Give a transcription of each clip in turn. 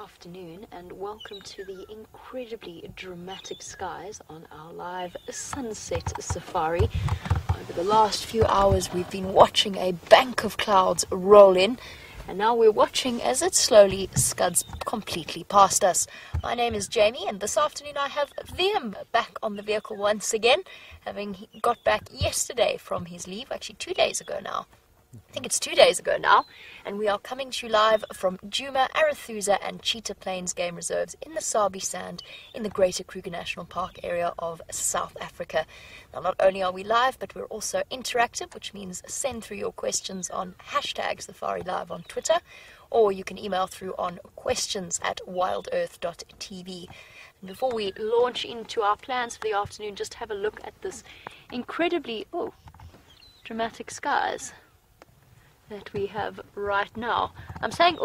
afternoon and welcome to the incredibly dramatic skies on our live sunset safari. Over the last few hours we've been watching a bank of clouds roll in, and now we're watching as it slowly scuds completely past us. My name is Jamie, and this afternoon I have Liam back on the vehicle once again, having got back yesterday from his leave, actually 2 days ago now. I think it's 2 days ago now, and we are coming to you live from Djuma, Arathusa and Cheetah Plains Game Reserves in the Sabi Sand in the Greater Kruger National Park area of South Africa. Now, not only are we live, but we're also interactive, which means send through your questions on #SafariLive on Twitter, or you can email through on questions@wildearth.tv. And before we launch into our plans for the afternoon, just have a look at this incredibly dramatic skies that we have right now. I'm saying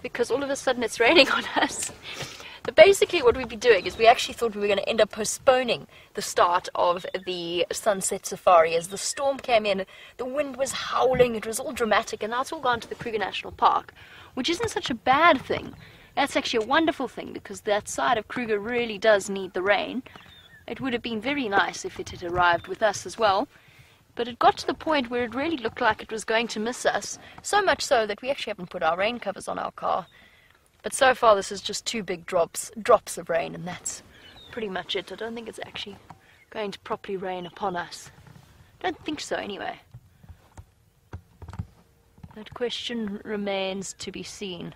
because all of a sudden it's raining on us. But basically what we'd be doing is we actually thought we were going to end up postponing the start of the sunset safari as the storm came in, the wind was howling, it was all dramatic, and now it's all gone to the Kruger National Park, which isn't such a bad thing. That's actually a wonderful thing because that side of Kruger really does need the rain. It would have been very nice if it had arrived with us as well. But it got to the point where it really looked like it was going to miss us, so much so that we actually haven't put our rain covers on our car. But so far this is just two big drops of rain, and that's pretty much it. I don't think it's actually going to properly rain upon us. I don't think so anyway. That question remains to be seen.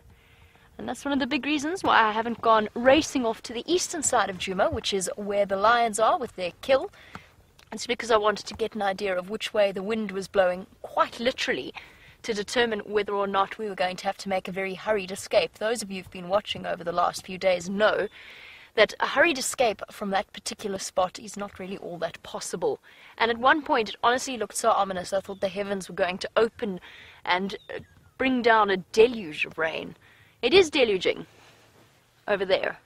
And that's one of the big reasons why I haven't gone racing off to the eastern side of Djuma, which is where the lions are with their kill. It's because I wanted to get an idea of which way the wind was blowing, quite literally, to determine whether or not we were going to have to make a very hurried escape. Those of you who've been watching over the last few days know that a hurried escape from that particular spot is not really all that possible. And at one point it honestly looked so ominous, I thought the heavens were going to open and bring down a deluge of rain. It is deluging over there,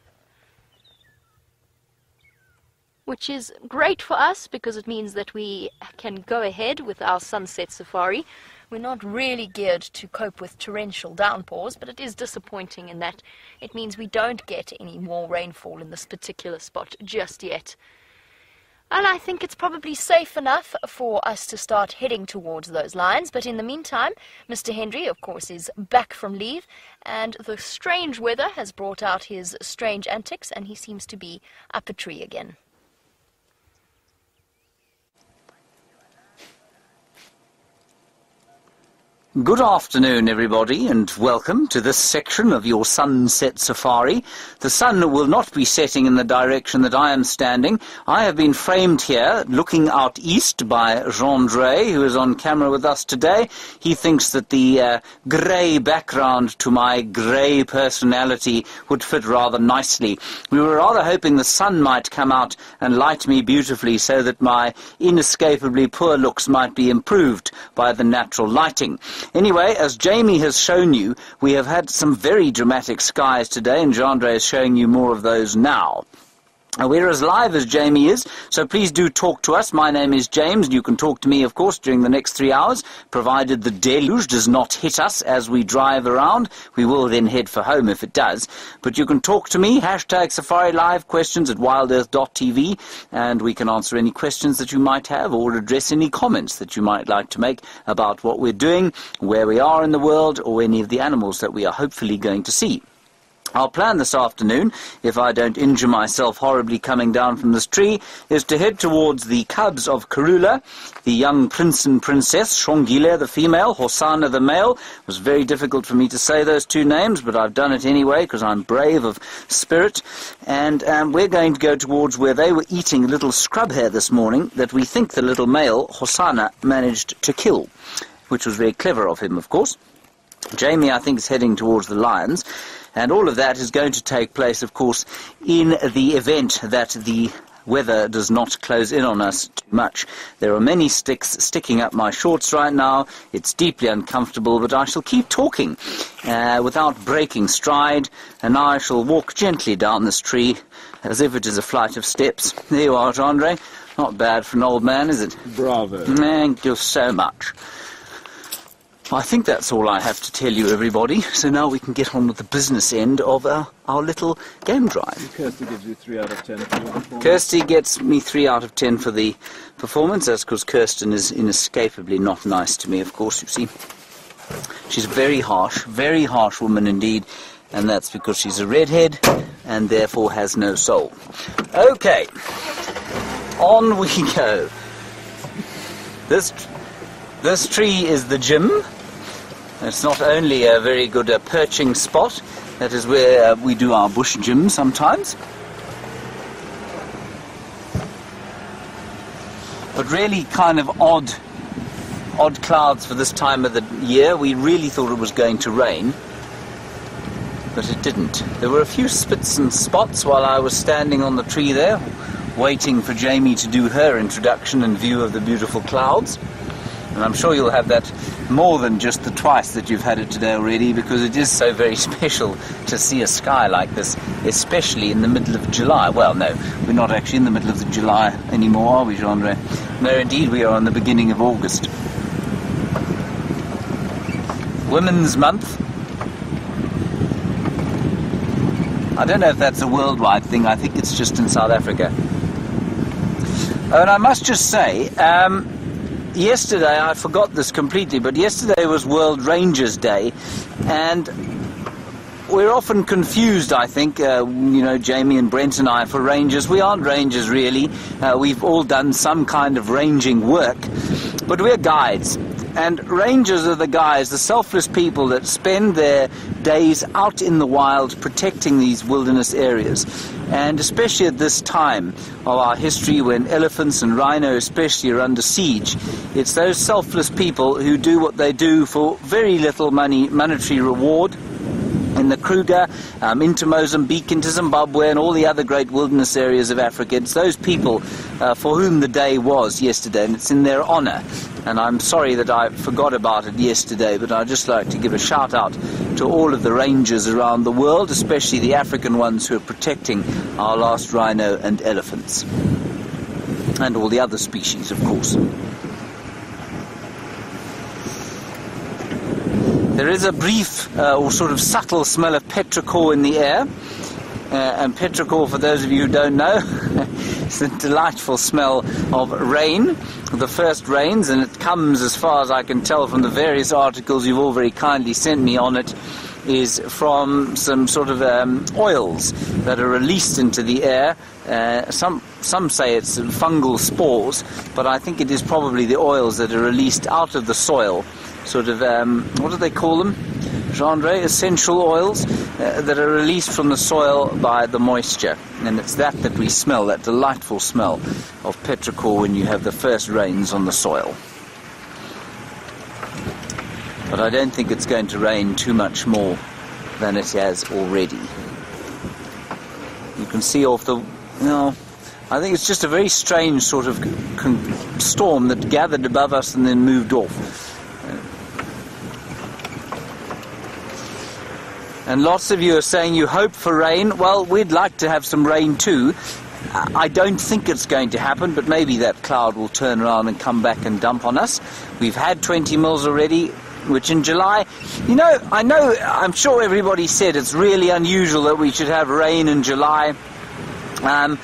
which is great for us because it means that we can go ahead with our sunset safari. We're not really geared to cope with torrential downpours, but it is disappointing in that it means we don't get any more rainfall in this particular spot just yet. And I think it's probably safe enough for us to start heading towards those lines, but in the meantime, Mr. Henry, of course, is back from leave, and the strange weather has brought out his strange antics, and he seems to be up a tree again. Good afternoon, everybody, and welcome to this section of your sunset safari. The sun will not be setting in the direction that I am standing. I have been framed here, looking out east, by Jean-Dre, who is on camera with us today. He thinks that the grey background to my grey personality would fit rather nicely. We were rather hoping the sun might come out and light me beautifully so that my inescapably poor looks might be improved by the natural lighting. Anyway, as Jamie has shown you, we have had some very dramatic skies today, and Jean-Dre is showing you more of those now. We're as live as Jamie is, so please do talk to us. My name is James, and you can talk to me, of course, during the next 3 hours, provided the deluge does not hit us as we drive around. We will then head for home if it does. But you can talk to me, #SafariLive, questions@wildearth.tv, and we can answer any questions that you might have or address any comments that you might like to make about what we're doing, where we are in the world, or any of the animals that we are hopefully going to see. Our plan this afternoon, if I don't injure myself horribly coming down from this tree, is to head towards the cubs of Karula, the young prince and princess, Shongile the female, Hosana the male. It was very difficult for me to say those two names, but I've done it anyway because I'm brave of spirit. And we're going to go towards where they were eating a little scrub hare this morning that we think the little male, Hosana, managed to kill, which was very clever of him, of course. Jamie, I think, is heading towards the lions. And all of that is going to take place, of course, in the event that the weather does not close in on us too much. There are many sticks sticking up my shorts right now. It's deeply uncomfortable, but I shall keep talking without breaking stride, and now I shall walk gently down this tree as if it is a flight of steps. There you are, Andre. Not bad for an old man, is it? Bravo. Thank you so much. I think that's all I have to tell you, everybody. So now we can get on with the business end of our little game drive. Kirsty gives you 3 out of 10 for your performance. Kirsty gets me 3 out of 10 for the performance. That's because Kirsten is inescapably not nice to me, of course, you see. She's a very harsh woman indeed, and that's because she's a redhead and therefore has no soul. Okay, on we go. This tree is the gym. It's not only a very good perching spot, that is where we do our bush gym sometimes. But really kind of odd clouds for this time of the year. We really thought it was going to rain, but it didn't. There were a few spits and spots while I was standing on the tree there, waiting for Jamie to do her introduction and view of the beautiful clouds. And I'm sure you'll have that more than just the twice that you've had it today already, because it is so very special to see a sky like this, especially in the middle of July. Well, no, we're not actually in the middle of the July anymore, are we, Jean-Andre? No, indeed, we are in the beginning of August. Women's Month. I don't know if that's a worldwide thing. I think it's just in South Africa. Oh, and I must just say, yesterday, I forgot this completely, but yesterday was World Rangers Day, and we're often confused, I think, Jamie and Brent and I, for rangers. We aren't rangers, really. We've all done some kind of ranging work, but we're guides. And rangers are the guys, the selfless people that spend their days out in the wild protecting these wilderness areas. And especially at this time of our history, when elephants and rhino especially are under siege, it's those selfless people who do what they do for very little monetary reward. In the Kruger, into Mozambique, into Zimbabwe, and all the other great wilderness areas of Africa. It's those people for whom the day was yesterday, and it's in their honour. And I'm sorry that I forgot about it yesterday, but I'd just like to give a shout out to all of the rangers around the world, especially the African ones who are protecting our last rhino and elephants. And all the other species, of course. There is a brief or sort of subtle smell of petrichor in the air. And petrichor, for those of you who don't know, is a delightful smell of rain, the first rains, and it comes, as far as I can tell from the various articles you've all very kindly sent me on it, is from some sort of oils that are released into the air. Some say it's fungal spores, but I think it is probably the oils that are released out of the soil. Sort of, what do they call them, Jean-Andre? Essential oils that are released from the soil by the moisture. And it's that we smell, that delightful smell of petrichor when you have the first rains on the soil. But I don't think it's going to rain too much more than it has already. You can see off the... I think it's just a very strange sort of storm that gathered above us and then moved off. And lots of you are saying you hope for rain. Well, we'd like to have some rain too. I don't think it's going to happen, but maybe that cloud will turn around and come back and dump on us. We've had 20 mils already, which in July... I'm sure everybody said it's really unusual that we should have rain in July. And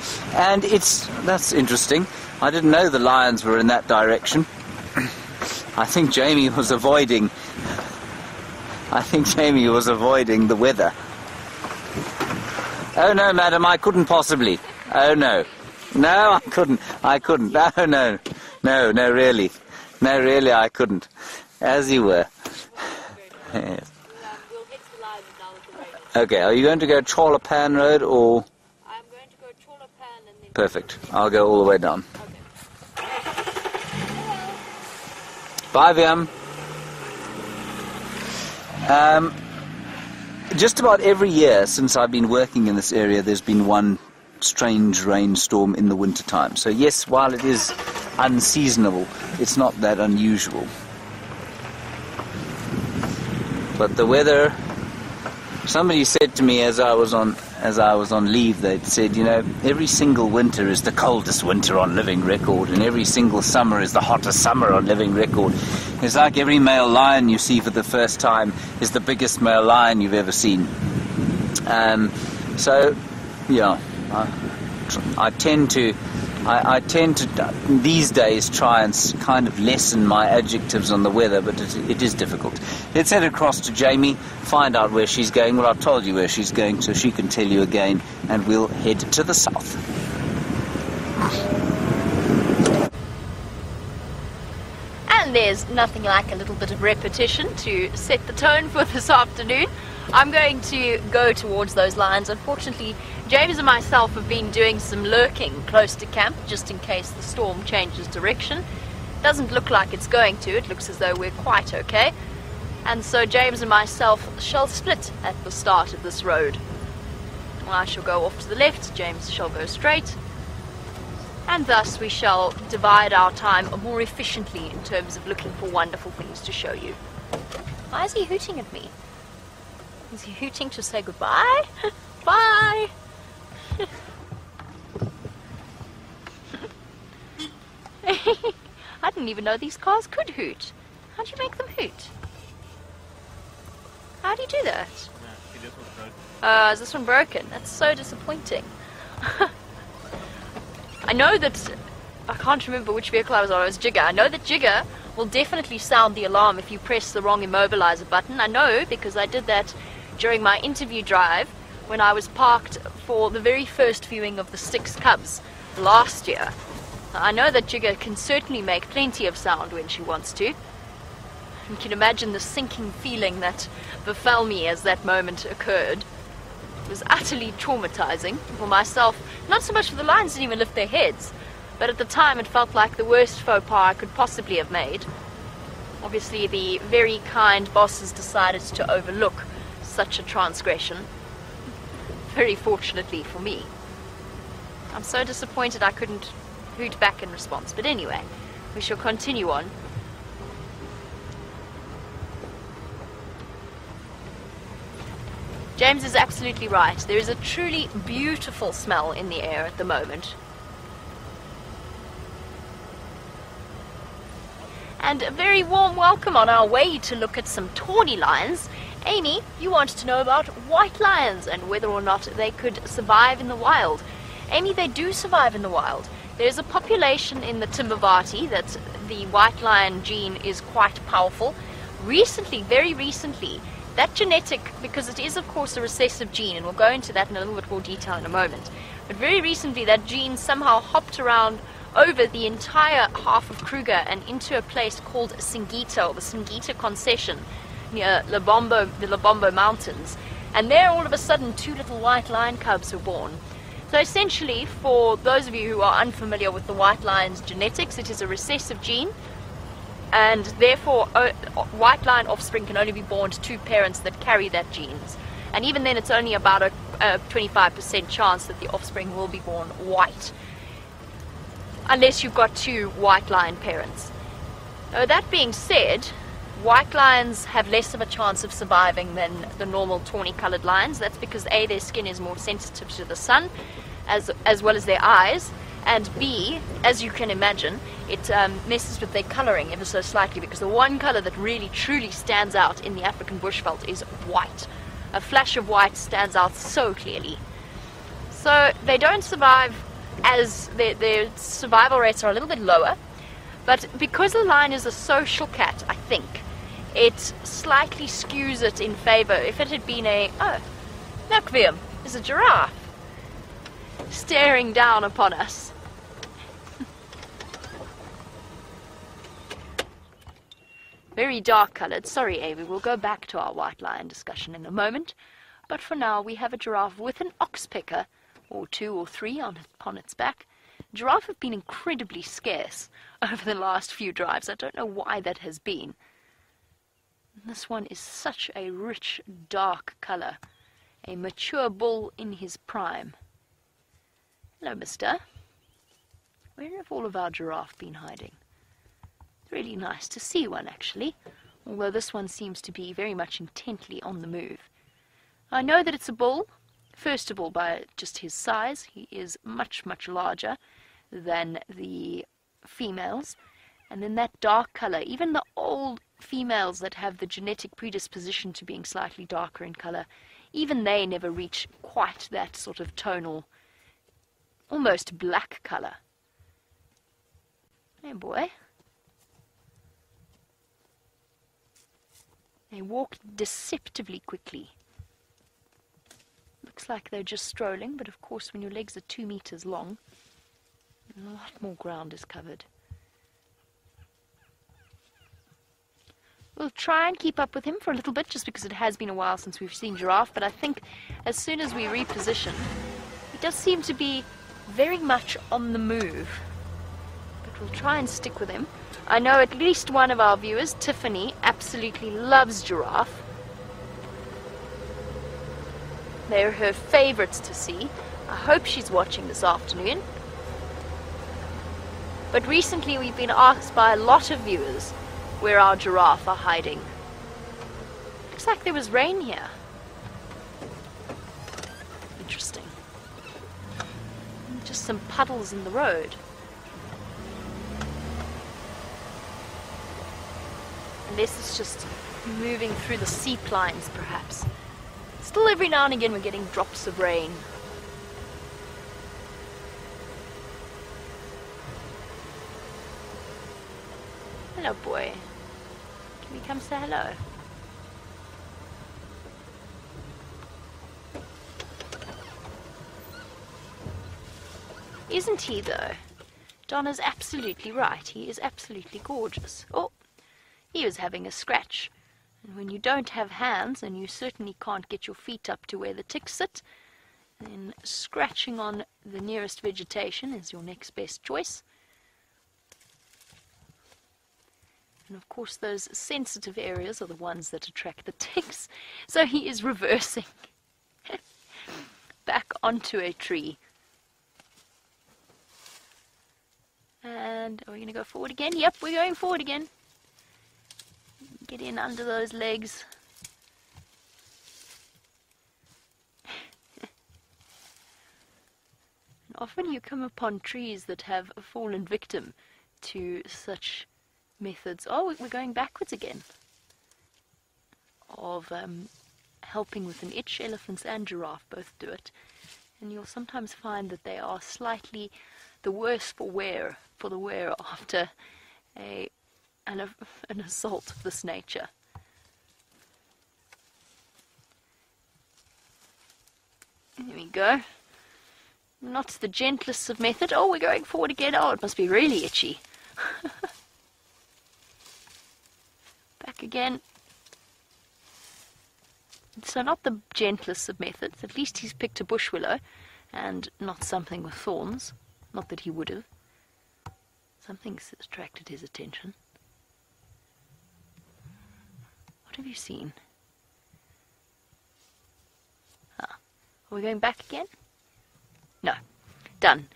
that's interesting. I didn't know the lions were in that direction. I think Jamie was avoiding the weather. Oh no, madam, I couldn't possibly. Oh no. No, I couldn't. No, really. No, really, I couldn't. As you were. Yes. Okay, are you going to go Chorlapan Road or... I'm going to go Chorlapan and then... Perfect. I'll go all the way down. Okay. Bye, Viam. Just about every year since I've been working in this area, there's been one strange rainstorm in the winter time. So yes, while it is unseasonable, it's not that unusual. But the weather Somebody said to me as I was on leave, they'd said, you know, every single winter is the coldest winter on living record, and every single summer is the hottest summer on living record. It's like every male lion you see for the first time is the biggest male lion you've ever seen. So, yeah, I tend to these days try and kind of lessen my adjectives on the weather, but it is difficult. Let's head across to Jamie, find out where she's going. Well, I've told you where she's going, so she can tell you again, and we'll head to the south. And there's nothing like a little bit of repetition to set the tone for this afternoon. I'm going to go towards those lines. Unfortunately, James and myself have been doing some lurking close to camp, just in case the storm changes direction. Doesn't look like it's going to. It looks as though we're quite okay. And so James and myself shall split at the start of this road. I shall go off to the left, James shall go straight. And thus we shall divide our time more efficiently in terms of looking for wonderful things to show you. Why is he hooting at me? Is he hooting to say goodbye? Bye! I didn't even know these cars could hoot. How'd you make them hoot? How do you do that? Is this one broken? That's so disappointing. I know that... I can't remember which vehicle I was on. It was Jigger. I know that Jigger will definitely sound the alarm if you press the wrong immobilizer button. I know because I did that during my interview drive when I was parked for the very first viewing of the Styx Cubs last year. I know that Jigger can certainly make plenty of sound when she wants to. You can imagine the sinking feeling that befell me as that moment occurred. It was utterly traumatizing for myself, not so much for the lions didn't even lift their heads, but at the time it felt like the worst faux pas I could possibly have made. Obviously the very kind bosses decided to overlook such a transgression. Very fortunately for me. I'm so disappointed I couldn't hoot back in response, but anyway, we shall continue on. James is absolutely right. There is a truly beautiful smell in the air at the moment. And a very warm welcome on our way to look at some tawny lions. Amy, you wanted to know about white lions and whether or not they could survive in the wild. Amy, they do survive in the wild. There's a population in the Timbavati that the white lion gene is quite powerful. Recently, very recently, that genetic, because it is of course a recessive gene, and we'll go into that in a little bit more detail in a moment, but very recently that gene somehow hopped around over the entire half of Kruger and into a place called Singita, or the Singita concession, near the Lobombo Mountains. And there all of a sudden 2 little white lion cubs were born. So essentially, for those of you who are unfamiliar with the white lion's genetics, it is a recessive gene, and therefore white lion offspring can only be born to 2 parents that carry that genes. And even then it's only about a 25% chance that the offspring will be born white, unless you've got 2 white lion parents. That being said, white lions have less of a chance of surviving than the normal tawny coloured lions. That's because A, their skin is more sensitive to the sun, as well as their eyes, and B, as you can imagine, it messes with their colouring ever so slightly, because the one colour that really truly stands out in the African bushveld is white. A flash of white stands out so clearly. So they don't survive, as their survival rates are a little bit lower, but because the lion is a social cat, I think, it slightly skews it in favour. If it had been look, there's a giraffe staring down upon us. Very dark coloured. Sorry, Amy, we'll go back to our white lion discussion in a moment. But for now, we have a giraffe with an oxpecker, or 2 or 3 on its back. Giraffe have been incredibly scarce over the last few drives. I don't know why that has been. This one is such a rich, dark colour. A mature bull in his prime. Hello, mister. Where have all of our giraffe been hiding? Really nice to see one, actually, although this one seems to be very much intently on the move. I know that it's a bull, first of all by just his size. He is much, much larger than the females. And then that dark color, even the old females that have the genetic predisposition to being slightly darker in color, even they never reach quite that sort of tonal, almost black color. Hey boy. They walk deceptively quickly. Looks like they're just strolling, but of course when your legs are 2 meters long, a lot more ground is covered. We'll try and keep up with him for a little bit, just because it has been a while since we've seen Giraffe, but I think as soon as we reposition, he does seem to be very much on the move. But we'll try and stick with him. I know at least one of our viewers, Tiffany, absolutely loves Giraffe. They're her favorites to see. I hope she's watching this afternoon. But recently we've been asked by a lot of viewers where our giraffe are hiding. Looks like there was rain here. Interesting. Just some puddles in the road. Unless it's just moving through the seep lines, perhaps. Still, every now and again we're getting drops of rain. Hello, boy. Can we come say hello? Isn't he, though? Donna's absolutely right. He is absolutely gorgeous. Oh, he was having a scratch. And when you don't have hands, and you certainly can't get your feet up to where the ticks sit, then scratching on the nearest vegetation is your next best choice. And of course those sensitive areas are the ones that attract the ticks. So he is reversing back onto a tree. And are we going to go forward again? Yep, we're going forward again. Get in under those legs. And often you come upon trees that have fallen victim to such methods. Oh, we're going backwards again. Of helping with an itch. Elephants and giraffe both do it. And you'll sometimes find that they are slightly the worse for the wear after an assault of this nature. There we go. Not the gentlest of method. Oh, we're going forward again. Oh, it must be really itchy. Back again. So not the gentlest of methods. At least he's picked a bush willow and not something with thorns. Not that he would have. Something's attracted his attention. What have you seen? Ah, are we going back again? No. Done.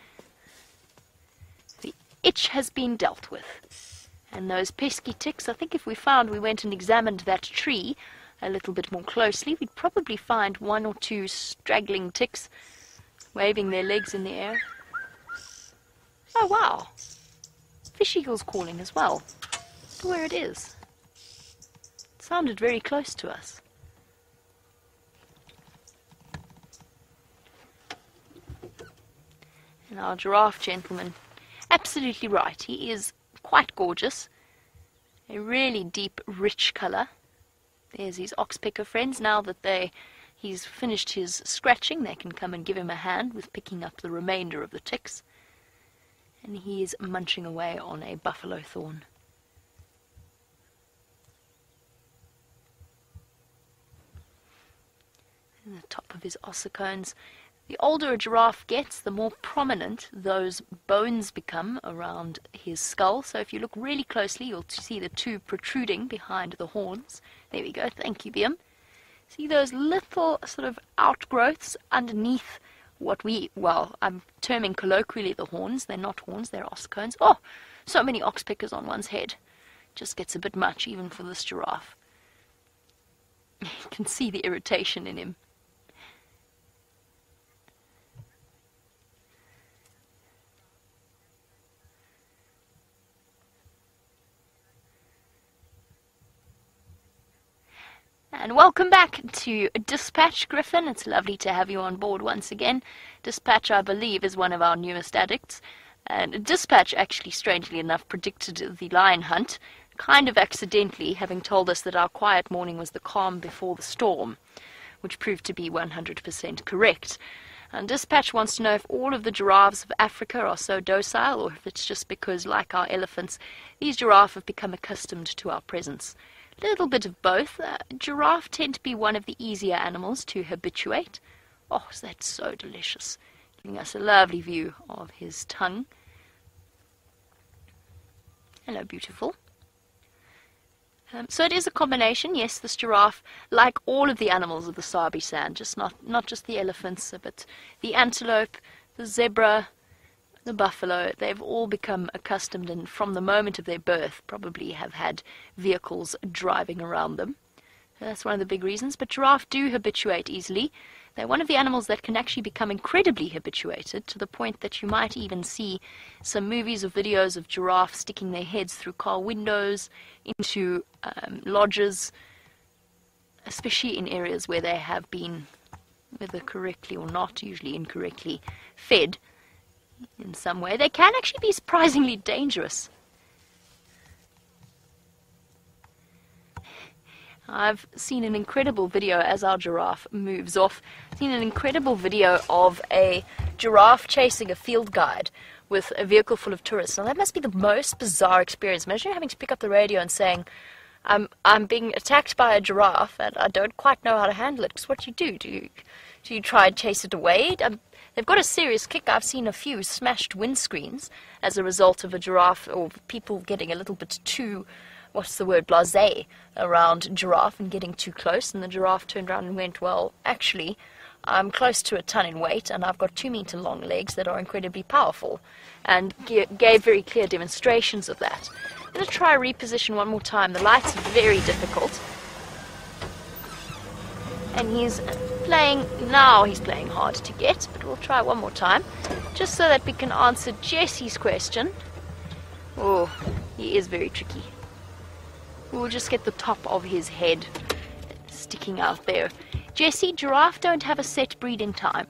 The itch has been dealt with. And those pesky ticks, I think if we went and examined that tree a little bit more closely, we'd probably find 1 or 2 straggling ticks waving their legs in the air. Oh, wow. Fish eagle's calling as well. Look where it is. It sounded very close to us. And our giraffe gentleman, absolutely right. He is quite gorgeous. A really deep, rich colour. There's his oxpecker friends. Now that he's finished his scratching, they can come and give him a hand with picking up the remainder of the ticks. And he is munching away on a buffalo thorn. And the top of his ossicones. The older a giraffe gets, the more prominent those bones become around his skull. So if you look really closely, you'll see the 2 protruding behind the horns. There we go. Thank you, Biam. See those little sort of outgrowths underneath what I'm terming colloquially the horns. They're not horns, they're ossicones. Oh, so many oxpeckers on one's head. Just gets a bit much, even for this giraffe. You can see the irritation in him. And welcome back to Dispatch, Griffin. It's lovely to have you on board once again. Dispatch, I believe, is one of our newest addicts. And Dispatch actually, strangely enough, predicted the lion hunt, kind of accidentally, having told us that our quiet morning was the calm before the storm, which proved to be 100% correct. And Dispatch wants to know if all of the giraffes of Africa are so docile, or if it's just because, like our elephants, these giraffes have become accustomed to our presence. A little bit of both. Giraffe tend to be one of the easier animals to habituate. Oh, that's so delicious. Giving us a lovely view of his tongue. Hello, beautiful. So it is a combination. Yes, this giraffe, like all of the animals of the Sabi Sand, just not just the elephants, but the antelope, the zebra, the buffalo, they've all become accustomed, and from the moment of their birth probably have had vehicles driving around them. So that's one of the big reasons. But giraffe do habituate easily. They're one of the animals that can actually become incredibly habituated, to the point that you might even see some movies or videos of giraffes sticking their heads through car windows, into lodges, especially in areas where they have been, whether correctly or not, usually incorrectly, fed in some way. They can actually be surprisingly dangerous. I've seen an incredible video as our giraffe moves off. I've seen an incredible video of a giraffe chasing a field guide with a vehicle full of tourists. Now that must be the most bizarre experience. Imagine having to pick up the radio and saying, I'm being attacked by a giraffe and I don't quite know how to handle it. Because what do? Do you try and chase it away? They've got a serious kick. I've seen a few smashed windscreens as a result of a giraffe, or people getting a little bit too, blasé around giraffe and getting too close. And the giraffe turned around and went, well, actually, I'm close to a ton in weight and I've got 2-meter long legs that are incredibly powerful, and gave very clear demonstrations of that. I'm going to try reposition one more time. The lights are very difficult. And he's playing hard to get, but we'll try one more time, just so that we can answer Jesse's question. Oh, he is very tricky. We'll just get the top of his head sticking out there. Jesse, giraffe don't have a set breeding time,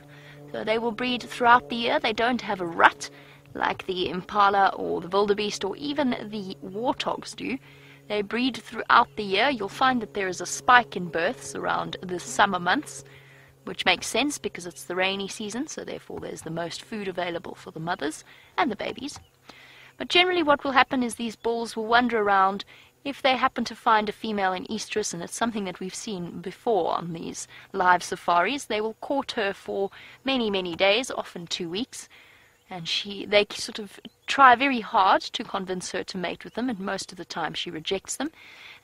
so they will breed throughout the year. They don't have a rut like the impala or the wildebeest or even the warthogs do. They breed throughout the year. You'll find that there is a spike in births around the summer months, which makes sense because it's the rainy season, so therefore there's the most food available for the mothers and the babies. But generally what will happen is these bulls will wander around. If they happen to find a female in estrus, and it's something that we've seen before on these live safaris, they will court her for many, many days, often 2 weeks, and they sort of try very hard to convince her to mate with them, and most of the time she rejects them.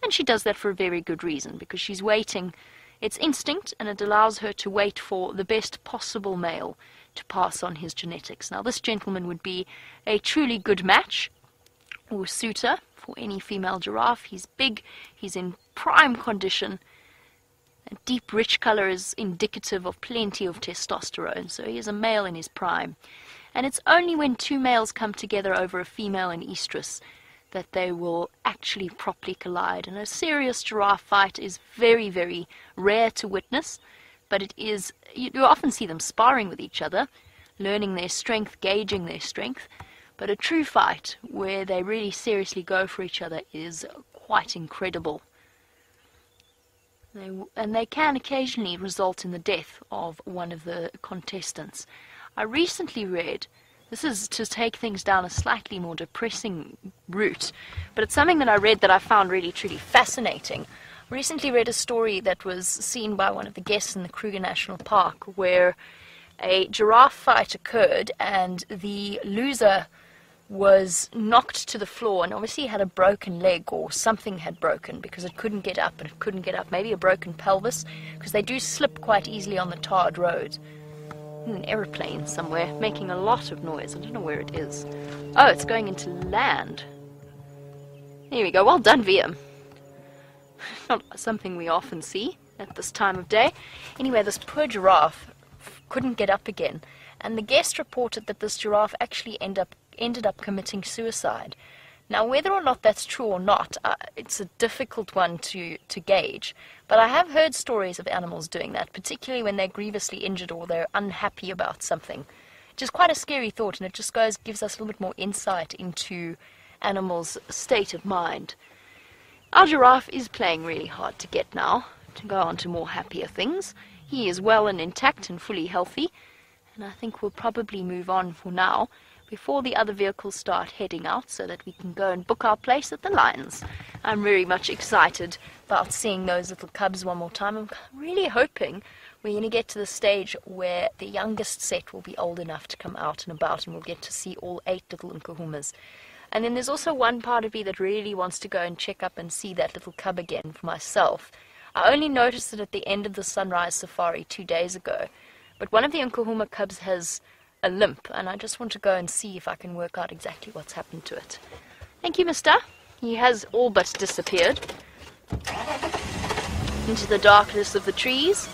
And she does that for a very good reason, because she's waiting. It's instinct, and it allows her to wait for the best possible male to pass on his genetics. Now this gentleman would be a truly good match or suitor for any female giraffe. He's big, he's in prime condition. A deep rich color is indicative of plenty of testosterone, so he is a male in his prime. And it's only when 2 males come together over a female in estrus that they will actually properly collide. And a serious giraffe fight is very, very rare to witness, but it is, you often see them sparring with each other, learning their strength, gauging their strength. But a true fight where they really seriously go for each other is quite incredible. And they can occasionally result in the death of one of the contestants. I recently read, this is to take things down a slightly more depressing route, but it's something that I read that I found really truly fascinating. I recently read a story that was seen by one of the guests in the Kruger National Park, where a giraffe fight occurred and the loser was knocked to the floor and obviously had a broken leg, or something had broken because it couldn't get up, and it couldn't get up. Maybe a broken pelvis, because they do slip quite easily on the tarred road. An aeroplane somewhere making a lot of noise. I don't know where it is. Oh, it's going into land. There we go. Well done, VM. Not something we often see at this time of day. Anyway, this poor giraffe couldn't get up again, and the guest reported that this giraffe actually ended up committing suicide. Now, whether or not that's true or not, it's a difficult one to gauge. But I have heard stories of animals doing that, particularly when they're grievously injured or they're unhappy about something. Which is quite a scary thought, and it just gives us a little bit more insight into animals' state of mind. Our giraffe is playing really hard to get now, to go on to more happier things. He is well and intact and fully healthy, and I think we'll probably move on for now, before the other vehicles start heading out, so that we can go and book our place at the lions. I'm very much excited about seeing those little cubs one more time. I'm really hoping we're going to get to the stage where the youngest set will be old enough to come out and about, and we'll get to see all 8 little Nkuhumas. And then there's also one part of me that really wants to go and check up and see that little cub again for myself. I only noticed it at the end of the sunrise safari 2 days ago, but one of the Nkuhuma cubs has a limp, and I just want to go and see if I can work out exactly what's happened to it. Thank you, mister. He has all but disappeared into the darkness of the trees.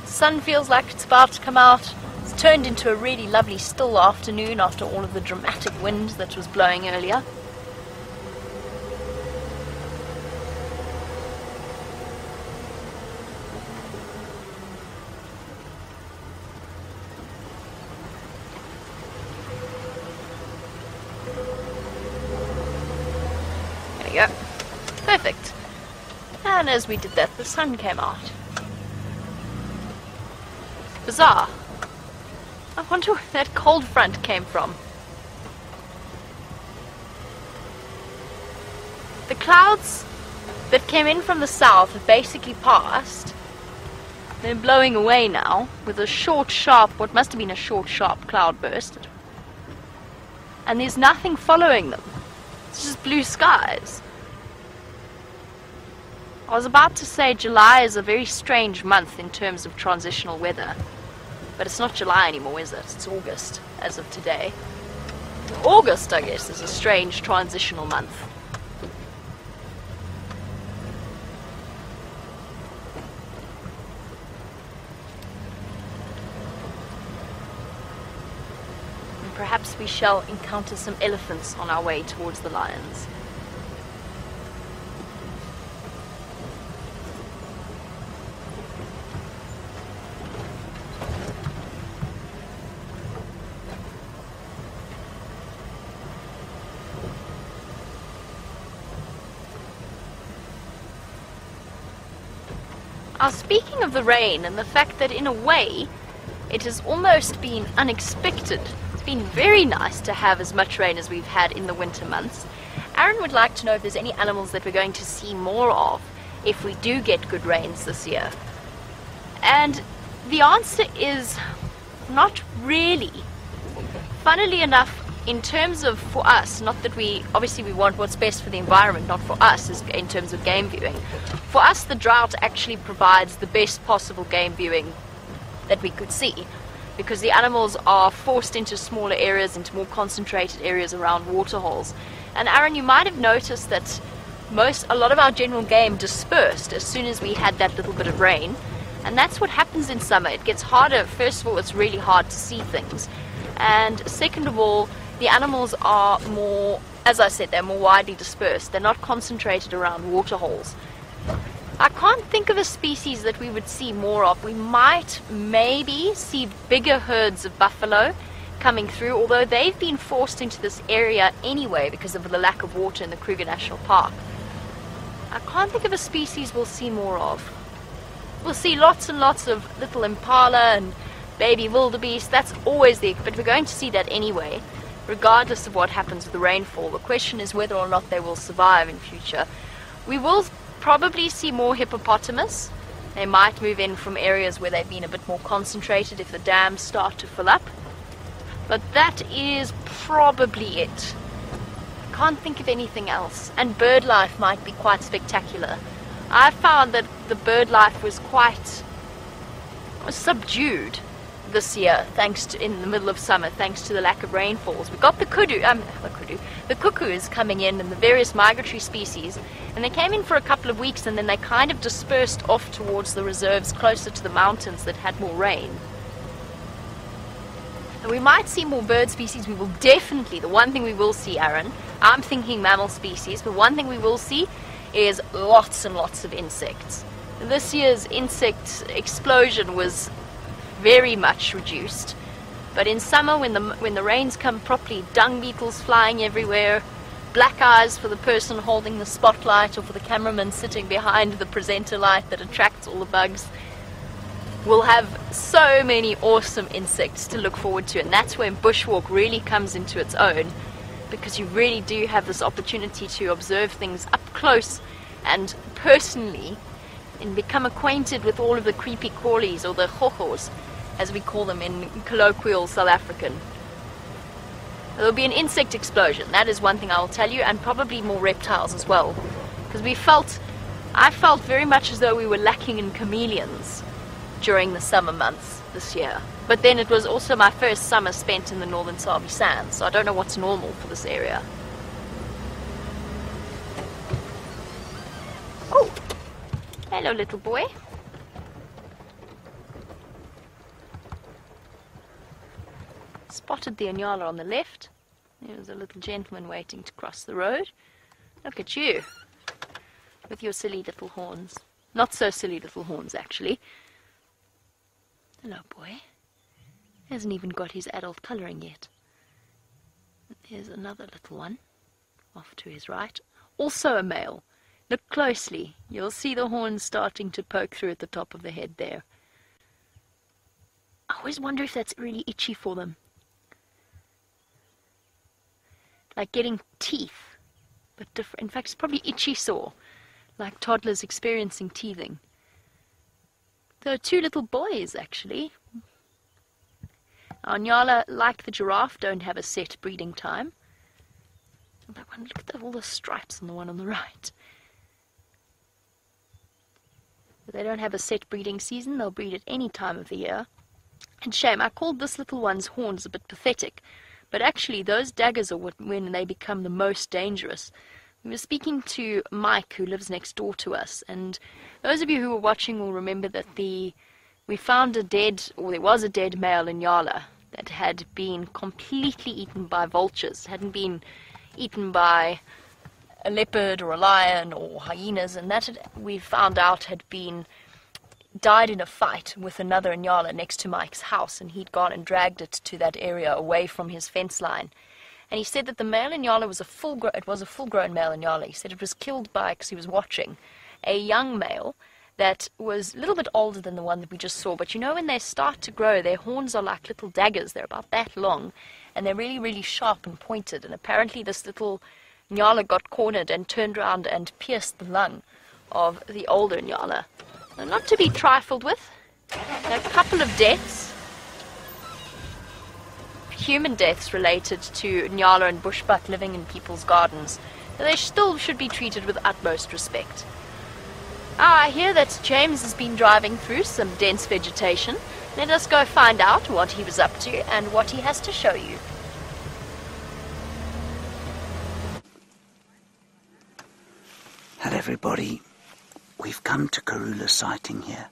The sun feels like it's about to come out. It's turned into a really lovely still afternoon after all of the dramatic wind that was blowing earlier. There we go. Perfect. And as we did that, the sun came out. Bizarre. I wonder where that cold front came from. The clouds that came in from the south have basically passed. They're blowing away now with a short, sharp, what must have been a short, sharp cloud burst. And there's nothing following them. It's just blue skies. I was about to say July is a very strange month in terms of transitional weather. But it's not July anymore, is it? It's August, as of today. August, I guess, is a strange transitional month. And perhaps we shall encounter some elephants on our way towards the lions. Speaking of the rain and the fact that in a way it has almost been unexpected. It's been very nice to have as much rain as we've had in the winter months. Aaron would like to know if there's any animals that we're going to see more of if we do get good rains this year. And the answer is not really. Funnily enough, in terms of, for us, not that we want what's best for the environment, not for us in terms of game viewing. For us, the drought actually provides the best possible game viewing that we could see, because the animals are forced into smaller areas, into more concentrated areas around waterholes. And Aaron, you might have noticed that a lot of our general game dispersed as soon as we had that little bit of rain. And that's what happens in summer. It gets harder. First of all, it's really hard to see things. And second of all, the animals are more, as I said, they're more widely dispersed. They're not concentrated around waterholes. I can't think of a species that we would see more of. We might maybe see bigger herds of buffalo coming through, although they've been forced into this area anyway because of the lack of water in the Kruger National Park. I can't think of a species we'll see more of. We'll see lots and lots of little impala and baby wildebeest. That's always there, but we're going to see that anyway, regardless of what happens with the rainfall. The question is whether or not they will survive in future. We will probably see more hippopotamus. They might move in from areas where they've been a bit more concentrated if the dams start to fill up. But that is probably it. I can't think of anything else. And bird life might be quite spectacular. I found that the bird life was quite subdued this year, in the middle of summer, thanks to the lack of rainfalls. We got the cuckoos coming in and the various migratory species, and they came in for a couple of weeks and then they kind of dispersed off towards the reserves closer to the mountains that had more rain. And we might see more bird species. We will definitely, the one thing we will see, Aaron, I'm thinking mammal species, but one thing we will see is lots and lots of insects. This year's insect explosion was very much reduced, but in summer when the rains come properly, dung beetles flying everywhere, black eyes for the person holding the spotlight or for the cameraman sitting behind the presenter light that attracts all the bugs. We'll have so many awesome insects to look forward to, and that's when bushwalk really comes into its own, because you really do have this opportunity to observe things up close and personally, and become acquainted with all of the creepy crawlies, or the hohos as we call them in colloquial South African. There'll be an insect explosion, that is one thing I will tell you, and probably more reptiles as well, because I felt very much as though we were lacking in chameleons during the summer months this year. But then it was also my first summer spent in the Northern Sabi Sands, so I don't know what's normal for this area. Oh, hello little boy. Spotted the Inyala on the left. There was a little gentleman waiting to cross the road. Look at you, with your silly little horns. Not so silly little horns, actually. Hello, boy. Hasn't even got his adult colouring yet. Here's another little one, off to his right. Also a male. Look closely. You'll see the horns starting to poke through at the top of the head there. I always wonder if that's really itchy for them. Like getting teeth, but different. In fact, it's probably itchy sore, like toddlers experiencing teething. There are two little boys, actually. Our Nyala, like the giraffe, don't have a set breeding time. That one, look at all the stripes on the one on the right. But they don't have a set breeding season. They'll breed at any time of the year. And shame, I called this little one's horns a bit pathetic. But actually, those daggers are when they become the most dangerous. We were speaking to Mike, who lives next door to us, and those of you who were watching will remember that we found there was a dead male Inyala that had been completely eaten by vultures, hadn't been eaten by a leopard or a lion or hyenas, and that we found out had died in a fight with another Inyala next to Mike's house, and he'd gone and dragged it to that area away from his fence line. And he said that the male Inyala was a full-grown male Inyala. He said it was killed by, because he was watching, a young male that was a little bit older than the one that we just saw. But you know, when they start to grow, their horns are like little daggers. They're about that long, and they're really, really sharp and pointed. And apparently this little Inyala got cornered and turned around and pierced the lung of the older Inyala. Not to be trifled with. There are a couple of deaths, human deaths related to Nyala and bushbuck living in people's gardens. They still should be treated with utmost respect. I hear that James has been driving through some dense vegetation. Let us go find out what he was up to and what he has to show you. Hello everybody. We've come to Karula sighting here.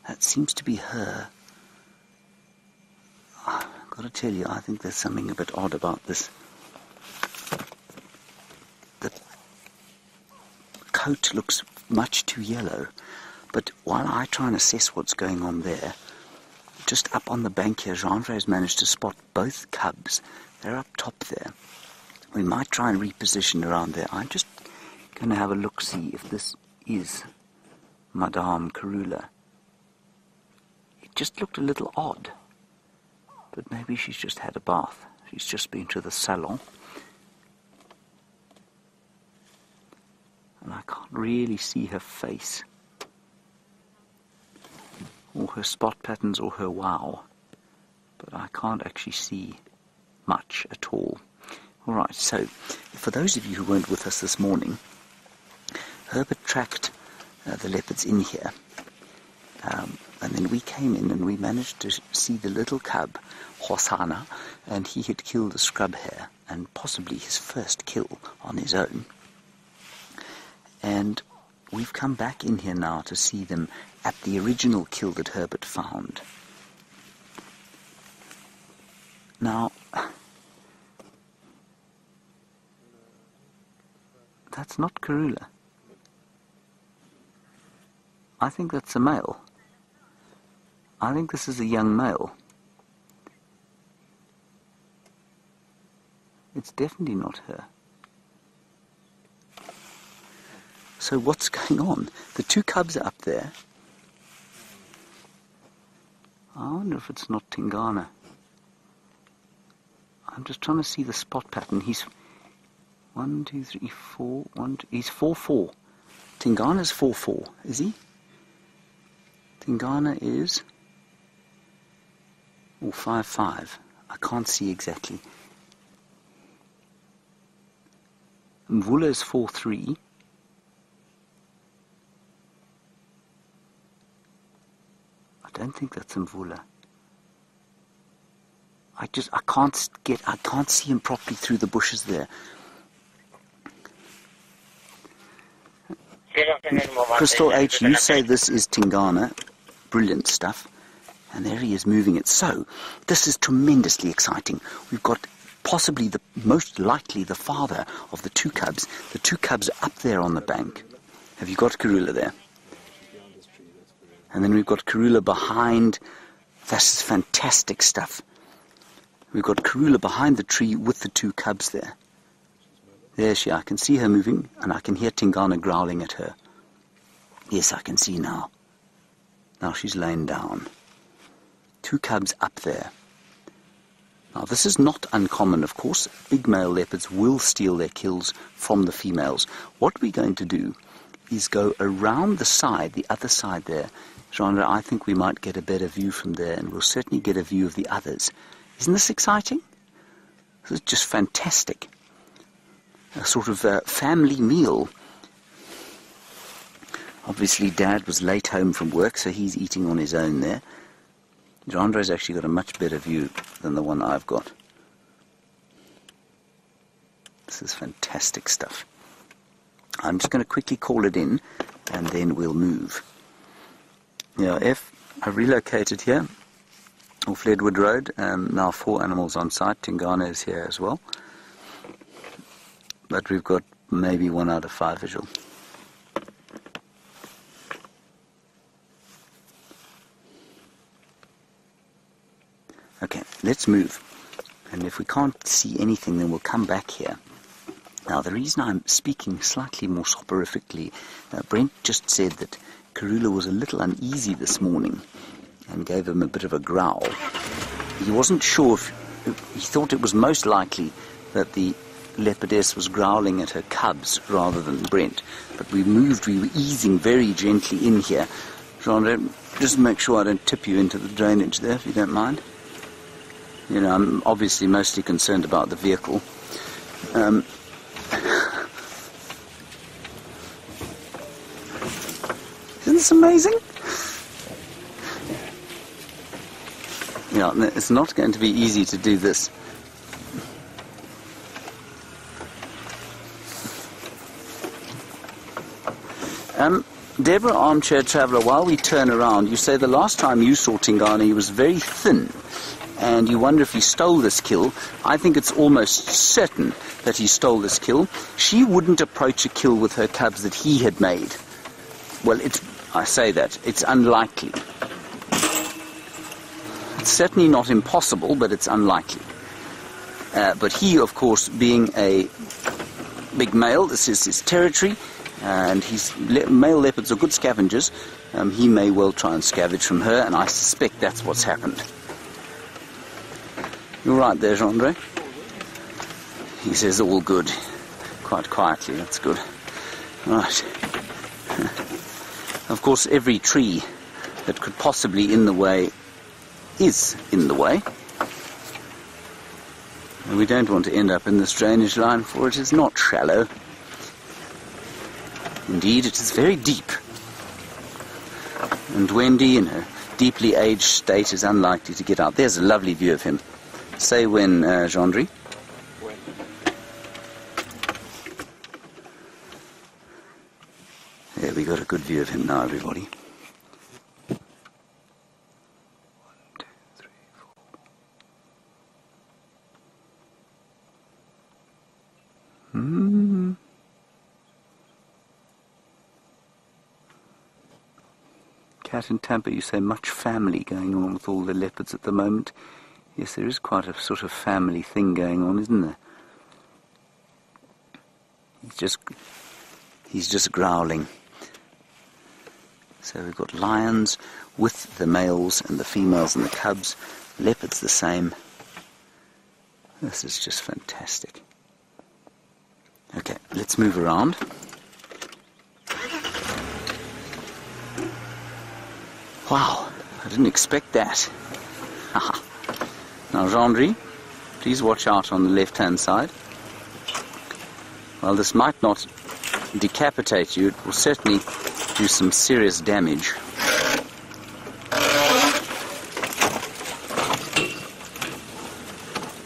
That seems to be her. I've got to tell you, I think there's something a bit odd about this. The coat looks much too yellow, but while I try and assess what's going on there, just up on the bank here, Jean-François has managed to spot both cubs. They're up top there. We might try and reposition around there. I'm just going to have a look, see if this is Madame Karula. It just looked a little odd, but maybe she's just had a bath. She's just been to the salon, and I can't really see her face, or her spot patterns, or her wow, but I can't actually see much at all. Alright, so for those of you who weren't with us this morning, Herbert tracked the leopards in here, and then we came in and we managed to see the little cub, Hosana, and he had killed a scrub hare, and possibly his first kill on his own. And we've come back in here now to see them at the original kill that Herbert found. Now, That's not Karula. I think that's a male. I think this is a young male. It's definitely not her. So what's going on? The two cubs are up there. I wonder if it's not Tingana. I'm just trying to see the spot pattern. He's 1, 2, 3, 4. He's 4-4. Tingana's 4-4, is he? Tingana is 5-5. I can't see exactly. Mvula is 4-3. I don't think that's Mvula. I can't see him properly through the bushes there. Crystal H, you say this is Tingana. Brilliant stuff. And there he is moving it. So, this is tremendously exciting. We've got possibly most likely the father of the two cubs. The two cubs are up there on the bank. Have you got Karula there? And then we've got Karula behind. That's fantastic stuff. We've got Karula behind the tree with the two cubs there. There she is. I can see her moving, and I can hear Tingana growling at her. Yes, I can see now. Now she's laying down. Two cubs up there. Now this is not uncommon, of course. Big male leopards will steal their kills from the females. What we're going to do is go around the side, the other side there. Genre, I think we might get a better view from there, and we'll certainly get a view of the others. Isn't this exciting? This is just fantastic. A sort of family meal. Obviously Dad was late home from work, so he's eating on his own there. Andre's actually got a much better view than the one I've got. This is fantastic stuff. I'm just going to quickly call it in, and then we'll move. Yeah, I've relocated here off Ledwood Road. Now 4 animals on site. Tingana is here as well. But we've got maybe 1 out of 5 visual. Okay, let's move. And if we can't see anything, then we'll come back here. Now, the reason I'm speaking slightly more soporifically, Brent just said that Karula was a little uneasy this morning and gave him a bit of a growl. He wasn't sure if he thought it was most likely that the leopardess was growling at her cubs rather than Brent. But we were easing very gently in here. Jean, just make sure I don't tip you into the drainage there, if you don't mind. You know, I'm obviously mostly concerned about the vehicle. Isn't this amazing? Yeah, it's not going to be easy to do this. Deborah, Armchair Traveller, while we turn around, you say the last time you saw Tingana, he was very thin, and you wonder if he stole this kill. I think it's almost certain that he stole this kill. She wouldn't approach a kill with her cubs that he had made. Well, I say that. It's unlikely. It's certainly not impossible, but it's unlikely. But he, of course, being a big male, this is his territory, and male leopards are good scavengers. He may well try and scavenge from her, and I suspect that's what's happened. You're right there, Jean-Andre. He says all good. Quite quietly, that's good. Right. Of course, every tree that could possibly in the way is in the way. And we don't want to end up in this drainage line, for it is not shallow. Indeed, it is very deep. And Wendy, in her deeply aged state, is unlikely to get out. There's a lovely view of him. Say when, Gendry? When? There, we got a good view of him now, everybody. 1, 2, 3, 4. cat in Tampa, you say much family going on with all the leopards at the moment. Yes, there is quite a sort of family thing going on, isn't there? He's just growling. So we've got lions with the males and the females and the cubs. Leopards the same. This is just fantastic. Okay, let's move around. Wow, I didn't expect that. Now, Gendry, please watch out on the left-hand side. Well, this might not decapitate you. It will certainly do some serious damage.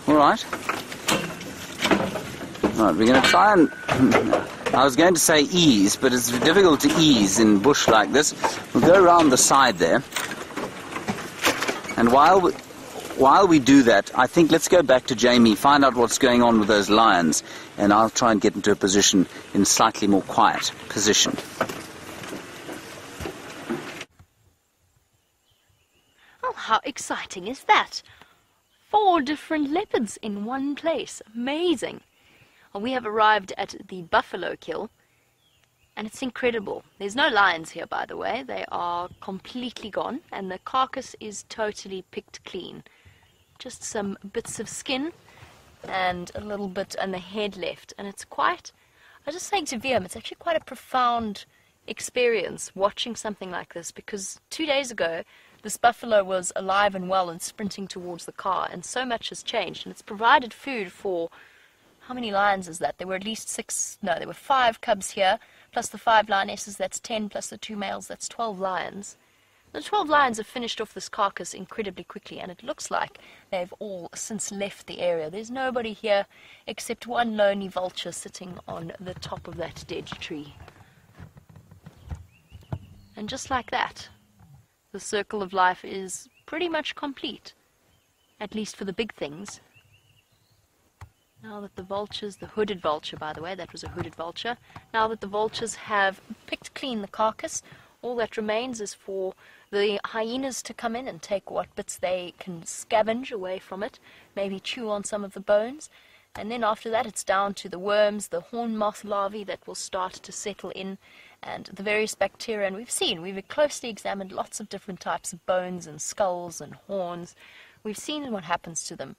All right. Right, we're going to try and... I was going to say ease, but it's difficult to ease in bush like this. We'll go around the side there. And while we do that, I think let's go back to Jamie, find out what's going on with those lions, and I'll try and get into a position in slightly more quiet position. Oh, how exciting is that? 4 different leopards in one place. Amazing. Well, we have arrived at the buffalo kill, and it's incredible. There's no lions here, by the way. They are completely gone, and the carcass is totally picked clean. Just some bits of skin and a little bit on the head left. And it's quite, I was just saying to VM, it's actually quite a profound experience watching something like this, because 2 days ago, this buffalo was alive and well and sprinting towards the car, and so much has changed, and it's provided food for, how many lions is that? There were at least 5 cubs here, plus the 5 lionesses, that's 10, plus the 2 males, that's 12 lions. The 12 lions have finished off this carcass incredibly quickly, and it looks like they've all since left the area. There's nobody here except one lonely vulture sitting on the top of that dead tree. And just like that, the circle of life is pretty much complete, at least for the big things. Now that the vultures, the hooded vulture, by the way, that was a hooded vulture, now that the vultures have picked clean the carcass, all that remains is for the hyenas to come in and take what bits they can scavenge away from it, maybe chew on some of the bones, and then after that it's down to the worms, the horn moth larvae that will start to settle in, and the various bacteria. And we've closely examined lots of different types of bones and skulls and horns. We've seen what happens to them.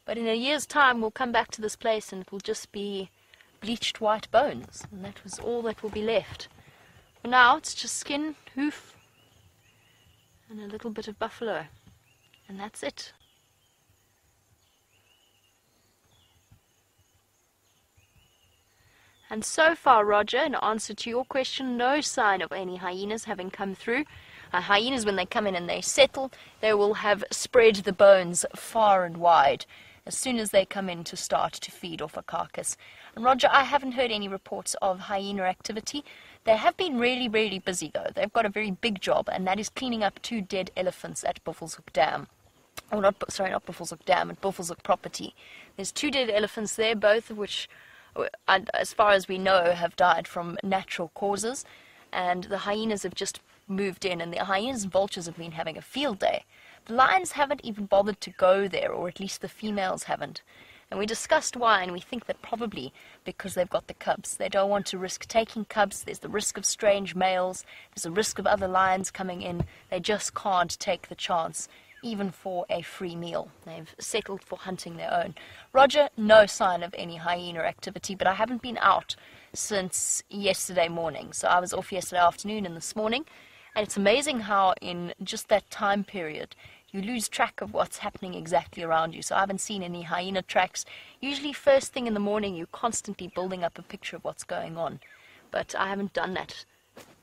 But in a year's time we'll come back to this place and it will just be bleached white bones, and that was all that will be left. For now it's just skin, hoof, and a little bit of buffalo, and that's it. And so far, Roger, in answer to your question, no sign of any hyenas having come through. Hyenas, when they come in and they settle, they will have spread the bones far and wide as soon as they come in to start to feed off a carcass. And Roger, I haven't heard any reports of hyena activity. They have been really, really busy, though. They've got a very big job, and that is cleaning up 2 dead elephants at Buffelshoek Dam. Oh, not Buffelshoek Dam, at Buffelshoek property. There's 2 dead elephants there, both of which, as far as we know, have died from natural causes. And the hyenas have just moved in, and the hyenas and vultures have been having a field day. The lions haven't even bothered to go there, or at least the females haven't. And we discussed why, and we think that probably because they've got the cubs. They don't want to risk taking cubs. There's the risk of strange males. There's the risk of other lions coming in. They just can't take the chance, even for a free meal. They've settled for hunting their own. Roger, no sign of any hyena activity, but I haven't been out since yesterday morning. So I was off yesterday afternoon and this morning, and it's amazing how in just that time period you lose track of what's happening exactly around you. So I haven't seen any hyena tracks. Usually first thing in the morning you're constantly building up a picture of what's going on, but I haven't done that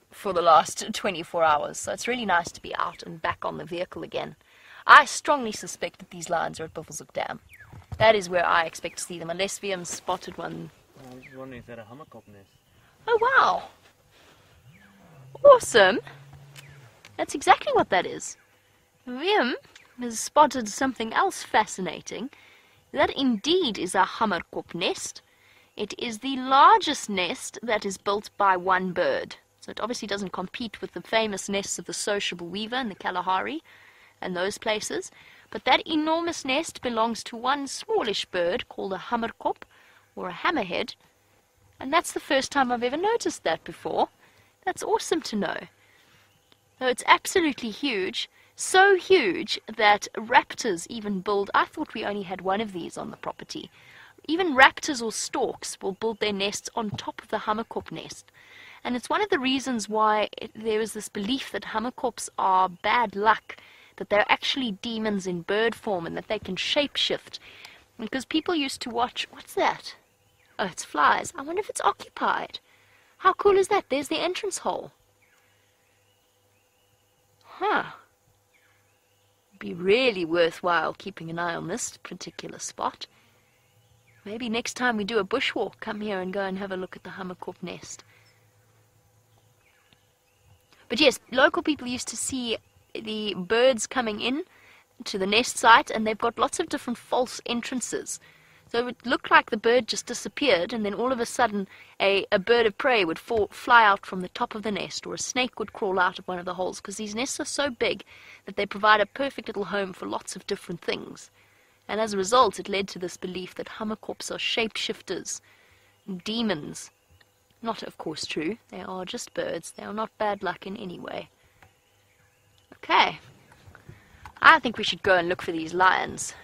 for the last 24 hours. So it's really nice to be out and back on the vehicle again. I strongly suspect that these lions are at Buffelshoek Dam. That is where I expect to see them, unless VM spotted one. I was just wondering if they had a hammerkop nest. Oh wow! Awesome! That's exactly what that is. VM has spotted something else fascinating. That indeed is a hammerkop nest. It is the largest nest that is built by one bird. So it obviously doesn't compete with the famous nests of the sociable weaver and the Kalahari and those places. But that enormous nest belongs to one smallish bird called a hammerkop, or a hammerhead. And that's the first time I've ever noticed that before. That's awesome to know. So it's absolutely huge. So huge that raptors even build, I thought we only had one of these on the property. Even raptors or storks will build their nests on top of the hammerkop nest. And it's one of the reasons why there is this belief that hammerkops are bad luck, that they're actually demons in bird form and that they can shapeshift. Because people used to watch, what's that? Oh, it's flies. I wonder if it's occupied. How cool is that? There's the entrance hole. Huh. Be really worthwhile keeping an eye on this particular spot. Maybe next time we do a bushwalk, come here and go and have a look at the hammerkop nest. But yes, local people used to see the birds coming in to the nest site, and they've got lots of different false entrances. So it would look like the bird just disappeared, and then all of a sudden a bird of prey would fly out from the top of the nest, or a snake would crawl out of one of the holes, because these nests are so big that they provide a perfect little home for lots of different things. And as a result, it led to this belief that hammerkops are shapeshifters, demons. Not, of course, true. They are just birds. They are not bad luck in any way. Okay. I think we should go and look for these lions.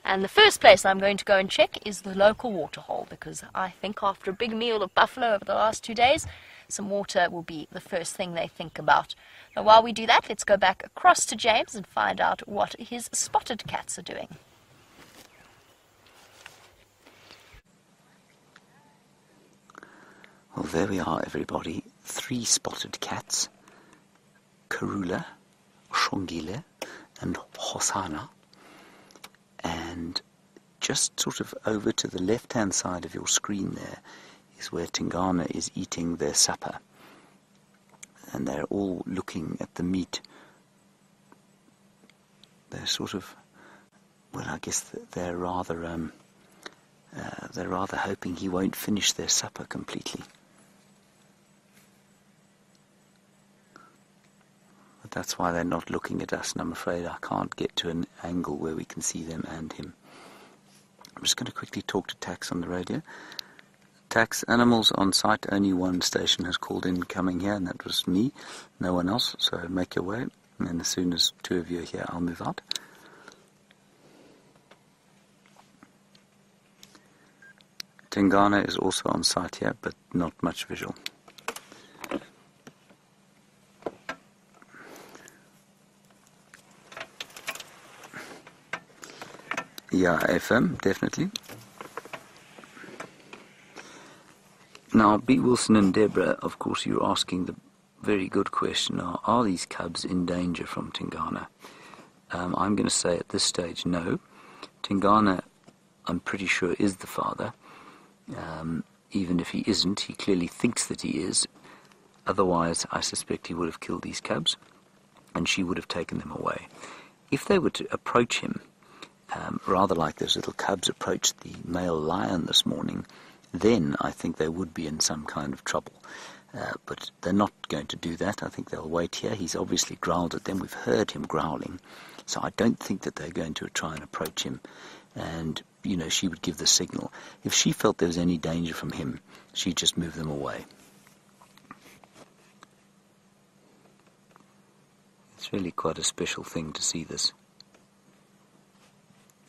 And the first place I'm going to go and check is the local waterhole, because I think after a big meal of buffalo over the last 2 days, some water will be the first thing they think about. Now, while we do that, let's go back across to James and find out what his spotted cats are doing. Well, there we are, everybody. 3 spotted cats, Karula, Shongile, and Hosana. And just sort of over to the left-hand side of your screen there is where Tingana is eating their supper. And they're all looking at the meat. They're sort of, well, I guess they're rather hoping he won't finish their supper completely. But that's why they're not looking at us, and I'm afraid I can't get to an angle where we can see them and him. I'm just going to quickly talk to Tax on the radio. Tax, animals on site, only one station has called in coming here, and that was me, no one else, so make your way, and then as soon as 2 of you are here, I'll move out. Tingana is also on site here, but not much visual. Yeah, FM, definitely. Now, B. Wilson and Deborah, of course, you're asking the very good question, are these cubs in danger from Tingana? I'm going to say at this stage, no. Tingana, I'm pretty sure, is the father. Even if he isn't, he clearly thinks that he is. Otherwise, I suspect he would have killed these cubs, and she would have taken them away. If they were to approach him, rather like those little cubs approached the male lion this morning, then I think they would be in some kind of trouble. But they're not going to do that. I think they'll wait here. He's obviously growled at them. We've heard him growling. So I don't think that they're going to try and approach him. And, you know, she would give the signal. If she felt there was any danger from him, she'd just move them away. It's really quite a special thing to see this.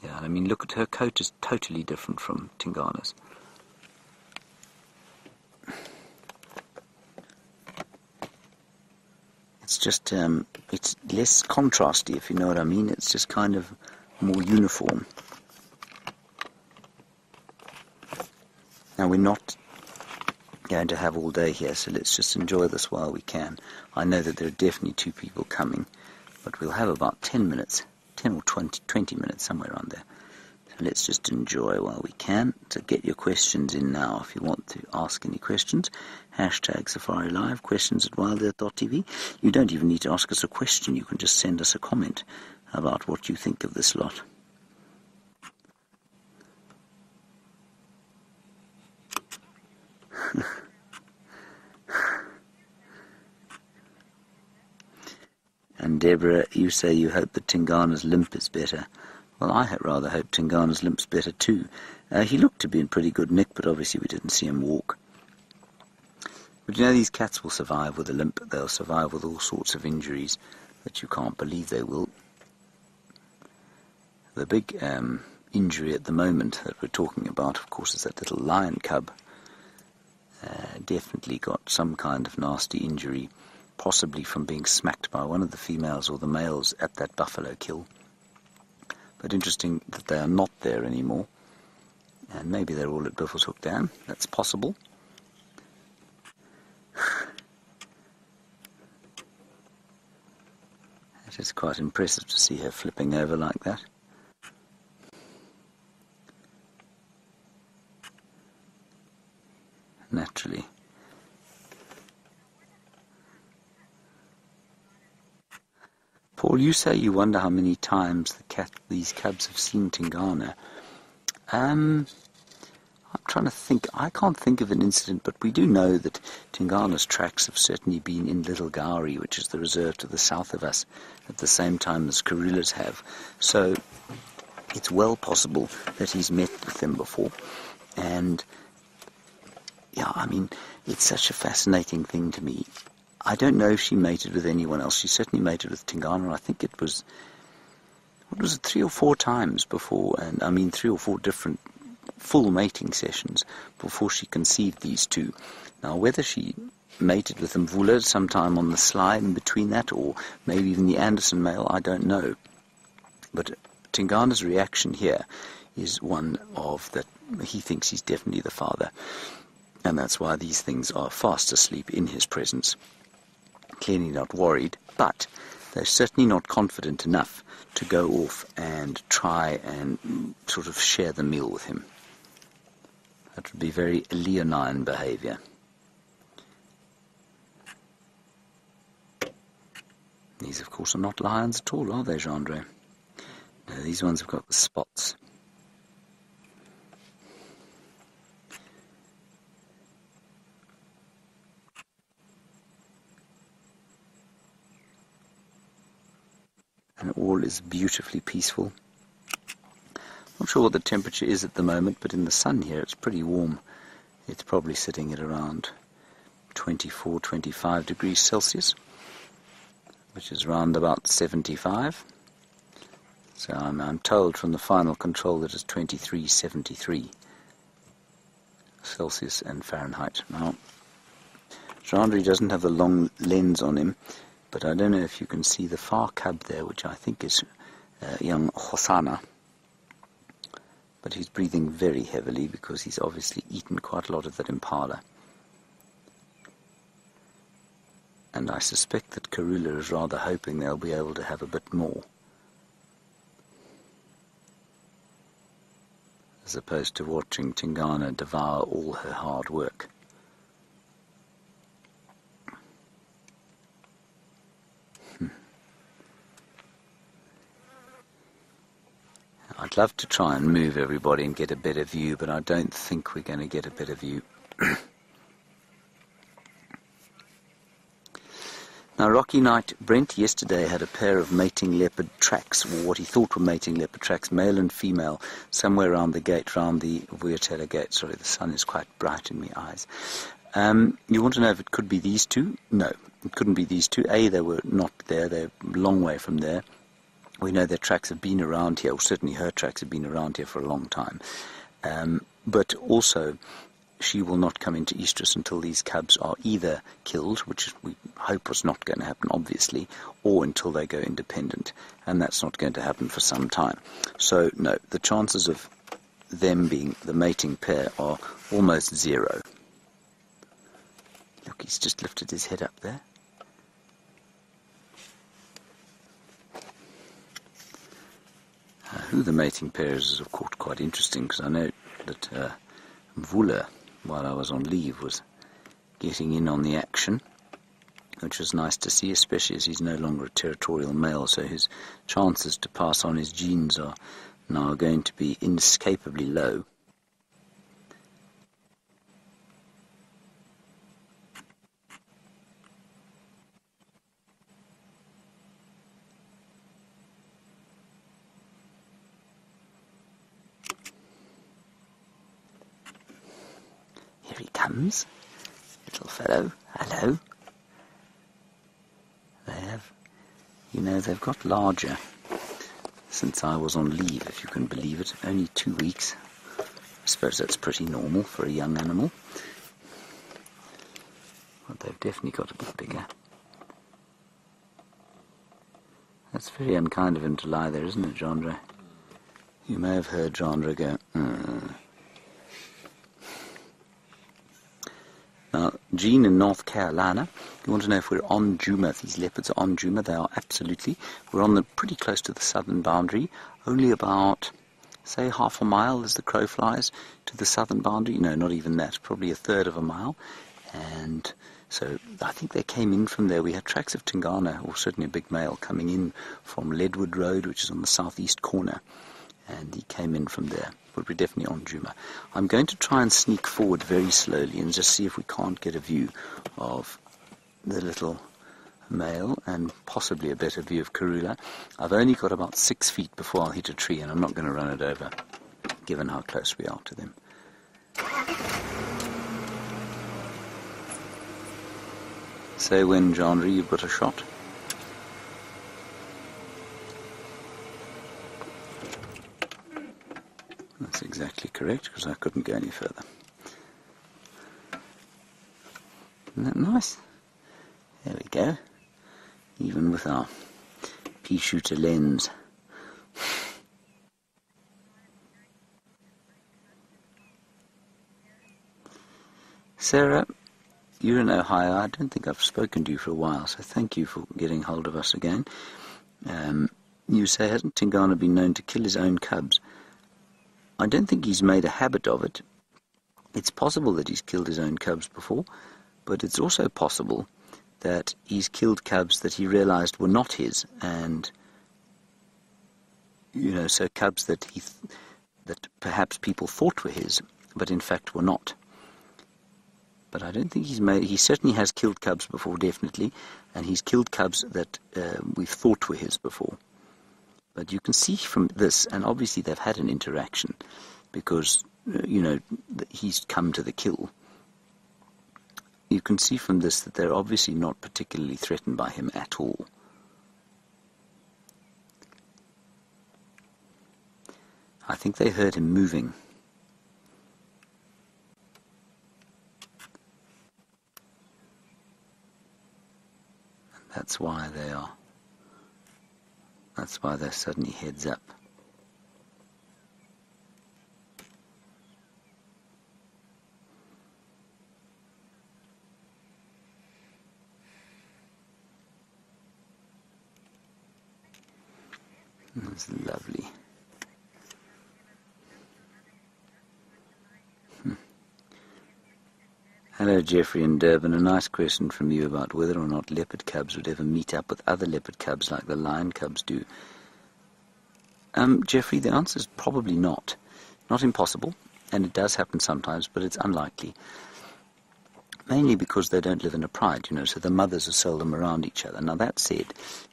Yeah, I mean, look at her coat is totally different from Tingana's. It's just, it's less contrasty, if you know what I mean. It's just kind of more uniform. Now, we're not going to have all day here, so let's just enjoy this while we can. I know that there are definitely 2 people coming, but we'll have about 10 minutes, 10 or 20 minutes, somewhere around there. So let's just enjoy while we can. So get your questions in now if you want to ask any questions. #Safari Live, questions@wildearth.tv. You don't even need to ask us a question. You can just send us a comment about what you think of this lot. And Deborah, you say you hope that Tingana's limp is better. Well, I rather hope Tingana's limp's better too. He looked to be in pretty good nick, but obviously we didn't see him walk. But you know, these cats will survive with a limp. They'll survive with all sorts of injuries that you can't believe they will. The big injury at the moment that we're talking about, of course, is that little lion cub. Definitely got some kind of nasty injury, possibly from being smacked by one of the females or the males at that buffalo kill. But interesting that they are not there anymore. And maybe they're all at Buffelshoek Dam. That's possible. It is quite impressive to see her flipping over like that. Naturally. Paul, you say you wonder how many times these cubs have seen Tingana. I'm trying to think. I can't think of an incident, but we do know that Tingana's tracks have certainly been in Little Gowrie, which is the reserve to the south of us, at the same time as Karula's have. So it's well possible that he's met with them before. And yeah, I mean, it's such a fascinating thing to me. I don't know if she mated with anyone else. She certainly mated with Tingana. I think it was, what was it, 3 or 4 times before, and I mean 3 or 4 different full mating sessions before she conceived these two. Now, whether she mated with Mvula sometime on the sly in between that, or maybe even the Anderson male, I don't know. But Tingana's reaction here is one of that he thinks he's definitely the father. And that's why these things are fast asleep in his presence. Clearly not worried, but they're certainly not confident enough to go off and try and sort of share the meal with him. That would be very leonine behavior. These, of course, are not lions at all, are they, Gendre? No, these ones have got the spots. And all is beautifully peaceful. Not sure what the temperature is at the moment, but in the sun here it's pretty warm. It's probably sitting at around 24, 25 degrees Celsius, which is around about 75. So I'm told from the final control that it's 2373 Celsius and Fahrenheit. Now, Gendre doesn't have the long lens on him, but I don't know if you can see the far cub there, which I think is young Hosana. But he's breathing very heavily because he's obviously eaten quite a lot of that impala. And I suspect that Karula is rather hoping they'll be able to have a bit more, as opposed to watching Tingana devour all her hard work. I'd love to try and move everybody and get a better view, but I don't think we're going to get a better view. Now, Rocky Knight Brent yesterday had a pair of mating leopard tracks, or what he thought were mating leopard tracks, male and female, somewhere around the gate, around the Vuyatela gate. Sorry, the sun is quite bright in my eyes. You want to know if it could be these two? No, it couldn't be these two. A, they were not there. They're a long way from there. We know their tracks have been around here, or certainly her tracks have been around here for a long time. But also, she will not come into estrus until these cubs are either killed, which we hope was not going to happen, obviously, or until they go independent. And that's not going to happen for some time. So, no, the chances of them being the mating pair are almost 0. Look, he's just lifted his head up there. Who the mating pair is of course quite interesting, because I know that Mvula, while I was on leave, was getting in on the action, which was nice to see, especially as he's no longer a territorial male, so his chances to pass on his genes are now going to be inescapably low. he comes. Little fellow, hello. They've got larger since I was on leave, if you can believe it. Only 2 weeks. I suppose that's pretty normal for a young animal. But they've definitely got a bit bigger. That's very unkind of him to lie there, isn't it, Jandre? You may have heard Jandre go, Now, Jean in North Carolina, you want to know if we're on Juma. These leopards are on Juma. They are absolutely. We're on pretty close to the southern boundary. Only about, say, half a mile as the crow flies to the southern boundary. No, not even that. Probably a third of a mile. And so I think they came in from there. We had tracks of Tingana, or certainly a big male, coming in from Leadwood Road, which is on the southeast corner. And he came in from there. But we're definitely on Juma. I'm going to try and sneak forward very slowly and just see if we can't get a view of the little male and possibly a better view of Karula. I've only got about 6 feet before I'll hit a tree, and I'm not going to run it over, given how close we are to them. Say when, Jandre, you've got a shot. That's exactly correct, because I couldn't go any further. Isn't that nice? There we go. Even with our pea shooter lens. Sarah, you're in Ohio. I don't think I've spoken to you for a while, so thank you for getting hold of us again. You say, hasn't Tingana been known to kill his own cubs? I don't think he's made a habit of it. It's possible that he's killed his own cubs before, but it's also possible that he's killed cubs that he realized were not his, and, so cubs that that perhaps people thought were his, but in fact were not. But I don't think he certainly has killed cubs before, definitely, and he's killed cubs that we've thought were his before. But you can see from this, and obviously they've had an interaction, because, he's come to the kill. You can see from this that they're obviously not particularly threatened by him at all. I think they heard him moving. And that's why they're suddenly heads up. That's lovely. Hello, Jeffrey in Durban. A nice question from you about whether or not leopard cubs would ever meet up with other leopard cubs like the lion cubs do. Jeffrey, the answer is probably not. Not impossible, and it does happen sometimes, but it's unlikely. Mainly because they don't live in a pride, so the mothers are seldom around each other. Now, that said,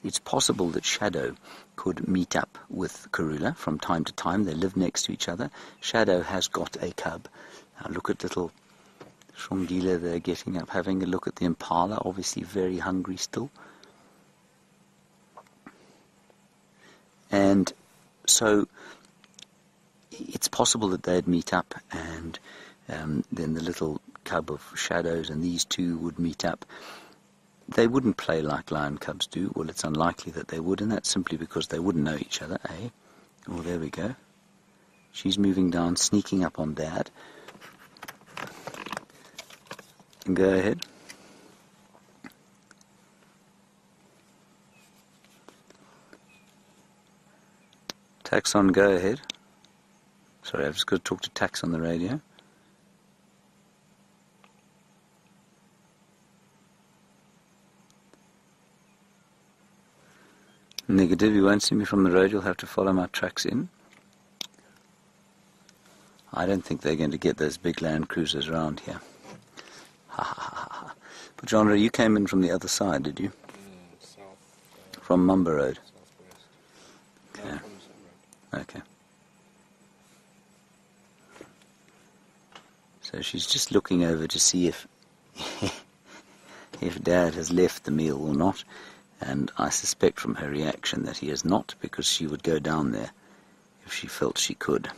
it's possible that Shadow could meet up with Karula from time to time. They live next to each other. Shadow has got a cub. Now, look at little Shongila there getting up, having a look at the impala, obviously very hungry still. And so it's possible that they'd meet up, and then the little cub of Shadows and these two would meet up. They wouldn't play like lion cubs do. Well, it's unlikely that they would, and that's simply because they wouldn't know each other, eh? Oh, there we go. She's moving down, sneaking up on Dad. Go ahead. Taxon, go ahead. Sorry, I've just got to talk to Tax on the radio. Negative, you won't see me from the road, you'll have to follow my tracks in. I don't think they're going to get those big Land Cruisers around here. Ha ha ha ha. But Jandre, you came in from the other side, did you? South. From Mumba Road? Southwest. Okay. No, from Sun Road. Okay. So she's just looking over to see if if Dad has left the meal or not, and I suspect from her reaction that he has not, because she would go down there if she felt she could.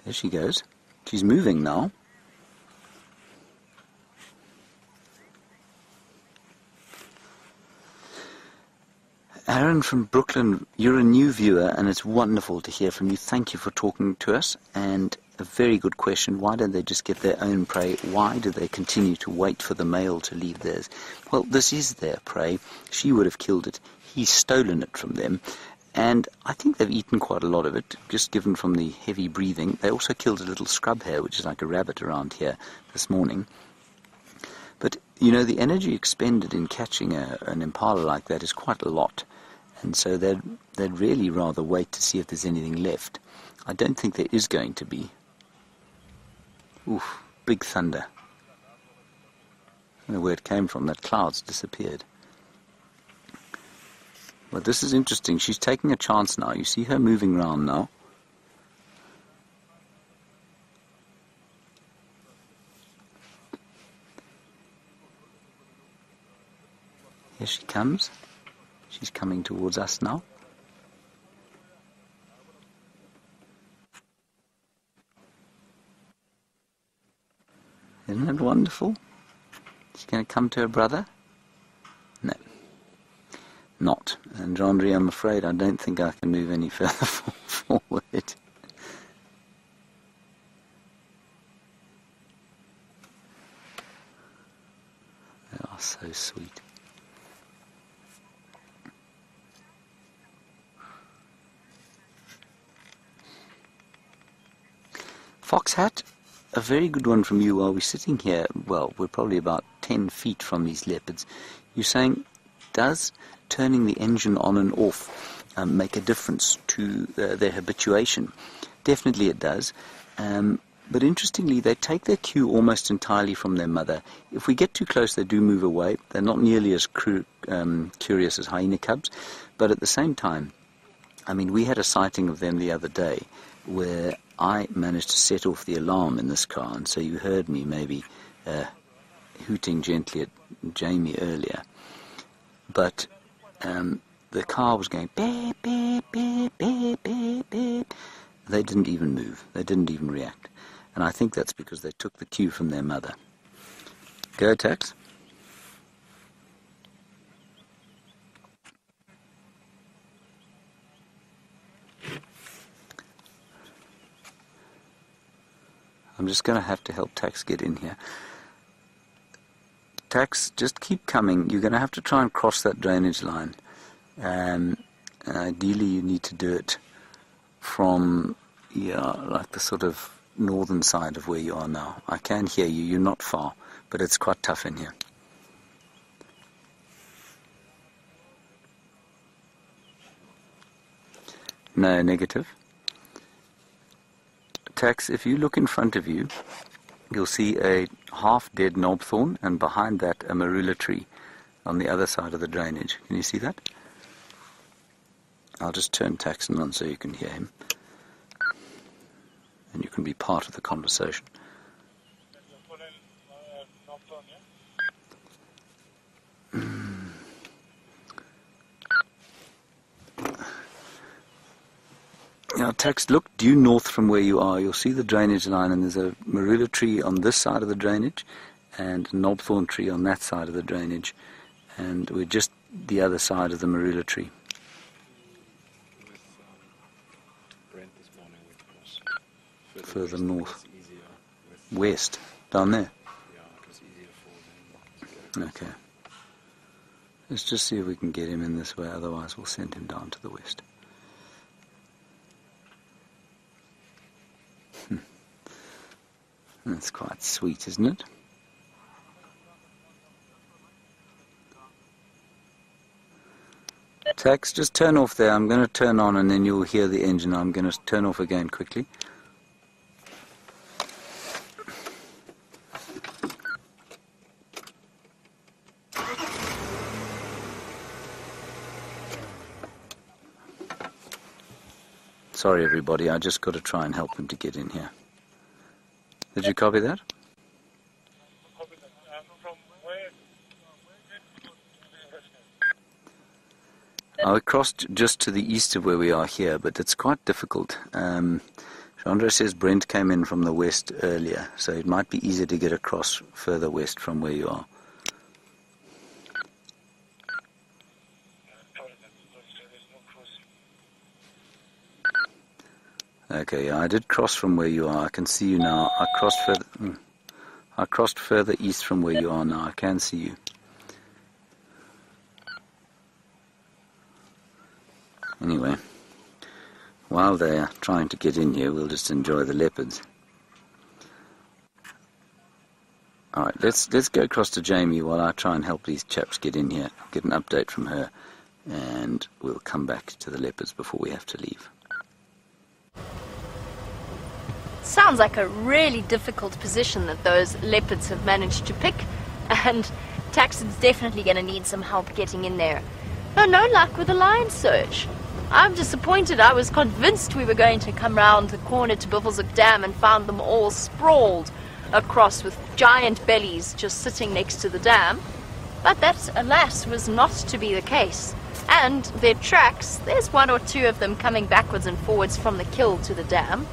There she goes. She's moving now. Aaron from Brooklyn, you're a new viewer and it's wonderful to hear from you. Thank you for talking to us. And a very good question. Why don't they just get their own prey? Why do they continue to wait for the male to leave theirs? Well, this is their prey. She would have killed it. He's stolen it from them. And I think they've eaten quite a lot of it, just given from the heavy breathing. They also killed a little scrub hare, which is like a rabbit around here this morning. But, you know, the energy expended in catching an impala like that is quite a lot. And so they'd really rather wait to see if there's anything left. I don't think there is going to be. Oof, big thunder. I don't know where it came from. That cloud's disappeared. But this is interesting. She's taking a chance now. You see her moving around now. Here she comes. She's coming towards us now. Isn't it wonderful? She's going to come to her brother? No. Not. And Jean-Marie, I'm afraid I don't think I can move any further forward. They are so sweet. Fox hat, a very good one from you while we're sitting here. Well, we're probably about 10 feet from these leopards. You're saying, does turning the engine on and off make a difference to their habituation? Definitely it does. But interestingly, they take their cue almost entirely from their mother. If we get too close, they do move away. They're not nearly as curious as hyena cubs. But at the same time, I mean, we had a sighting of them the other day where I managed to set off the alarm in this car, and so you heard me maybe hooting gently at Jamie earlier. But the car was going beep, beep, beep, beep, beep, beep. They didn't even move. They didn't even react. And I think that's because they took the cue from their mother. Go, Tax. I'm just going to have to help Tax get in here. Tax, just keep coming. You're going to have to try and cross that drainage line. And ideally you need to do it from, like the sort of northern side of where you are now. I can hear you. You're not far, but it's quite tough in here. No, negative. Tax, if you look in front of you, you'll see a half-dead knobthorn, and behind that a marula tree on the other side of the drainage. Can you see that? I'll just turn Taxon on so you can hear him. And you can be part of the conversation. Now, Tax, look due north from where you are. You'll see the drainage line, and there's a marula tree on this side of the drainage and a knobthorn tree on that side of the drainage. And we're just the other side of the marula tree. Further north. West. Down there? Okay. Let's just see if we can get him in this way, otherwise we'll send him down to the west. That's quite sweet, isn't it? Tax, just turn off there. I'm going to turn on and then you'll hear the engine. I'm going to turn off again quickly. Sorry everybody, I just got to try and help him to get in here. Did you copy that? I crossed just to the east of where we are here, but it's quite difficult. Chandra says Brent came in from the west earlier, so it might be easier to get across further west from where you are. Okay, yeah, I did cross from where you are. I can see you now. I crossed further east from where you are now. I can see you. Anyway, while they're trying to get in here, we'll just enjoy the leopards. Alright, let's go across to Jamie while I try and help these chaps get in here. Get an update from her, and we'll come back to the leopards before we have to leave. Sounds like a really difficult position that those leopards have managed to pick, and Taxon's definitely going to need some help getting in there. No luck with the lion search. I'm disappointed. I was convinced we were going to come round the corner to Buffelshoek Dam and found them all sprawled across with giant bellies just sitting next to the dam. But that, alas, was not to be the case. And their tracks, there's one or two of them coming backwards and forwards from the kill to the dam.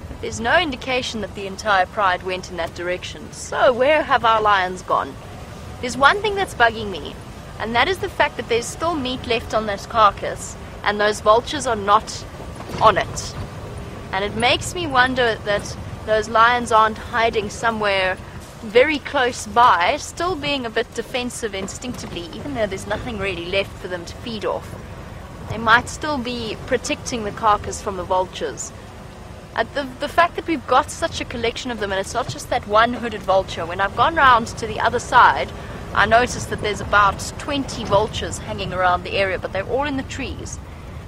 But there's no indication that the entire pride went in that direction. So where have our lions gone? There's one thing that's bugging me, and that is the fact that there's still meat left on that carcass, and those vultures are not on it. And it makes me wonder that those lions aren't hiding somewhere very close by, still being a bit defensive instinctively, even though there's nothing really left for them to feed off. They might still be protecting the carcass from the vultures. The fact that we've got such a collection of them, and it's not just that one hooded vulture. When I've gone round to the other side, I noticed that there's about 20 vultures hanging around the area, but they're all in the trees.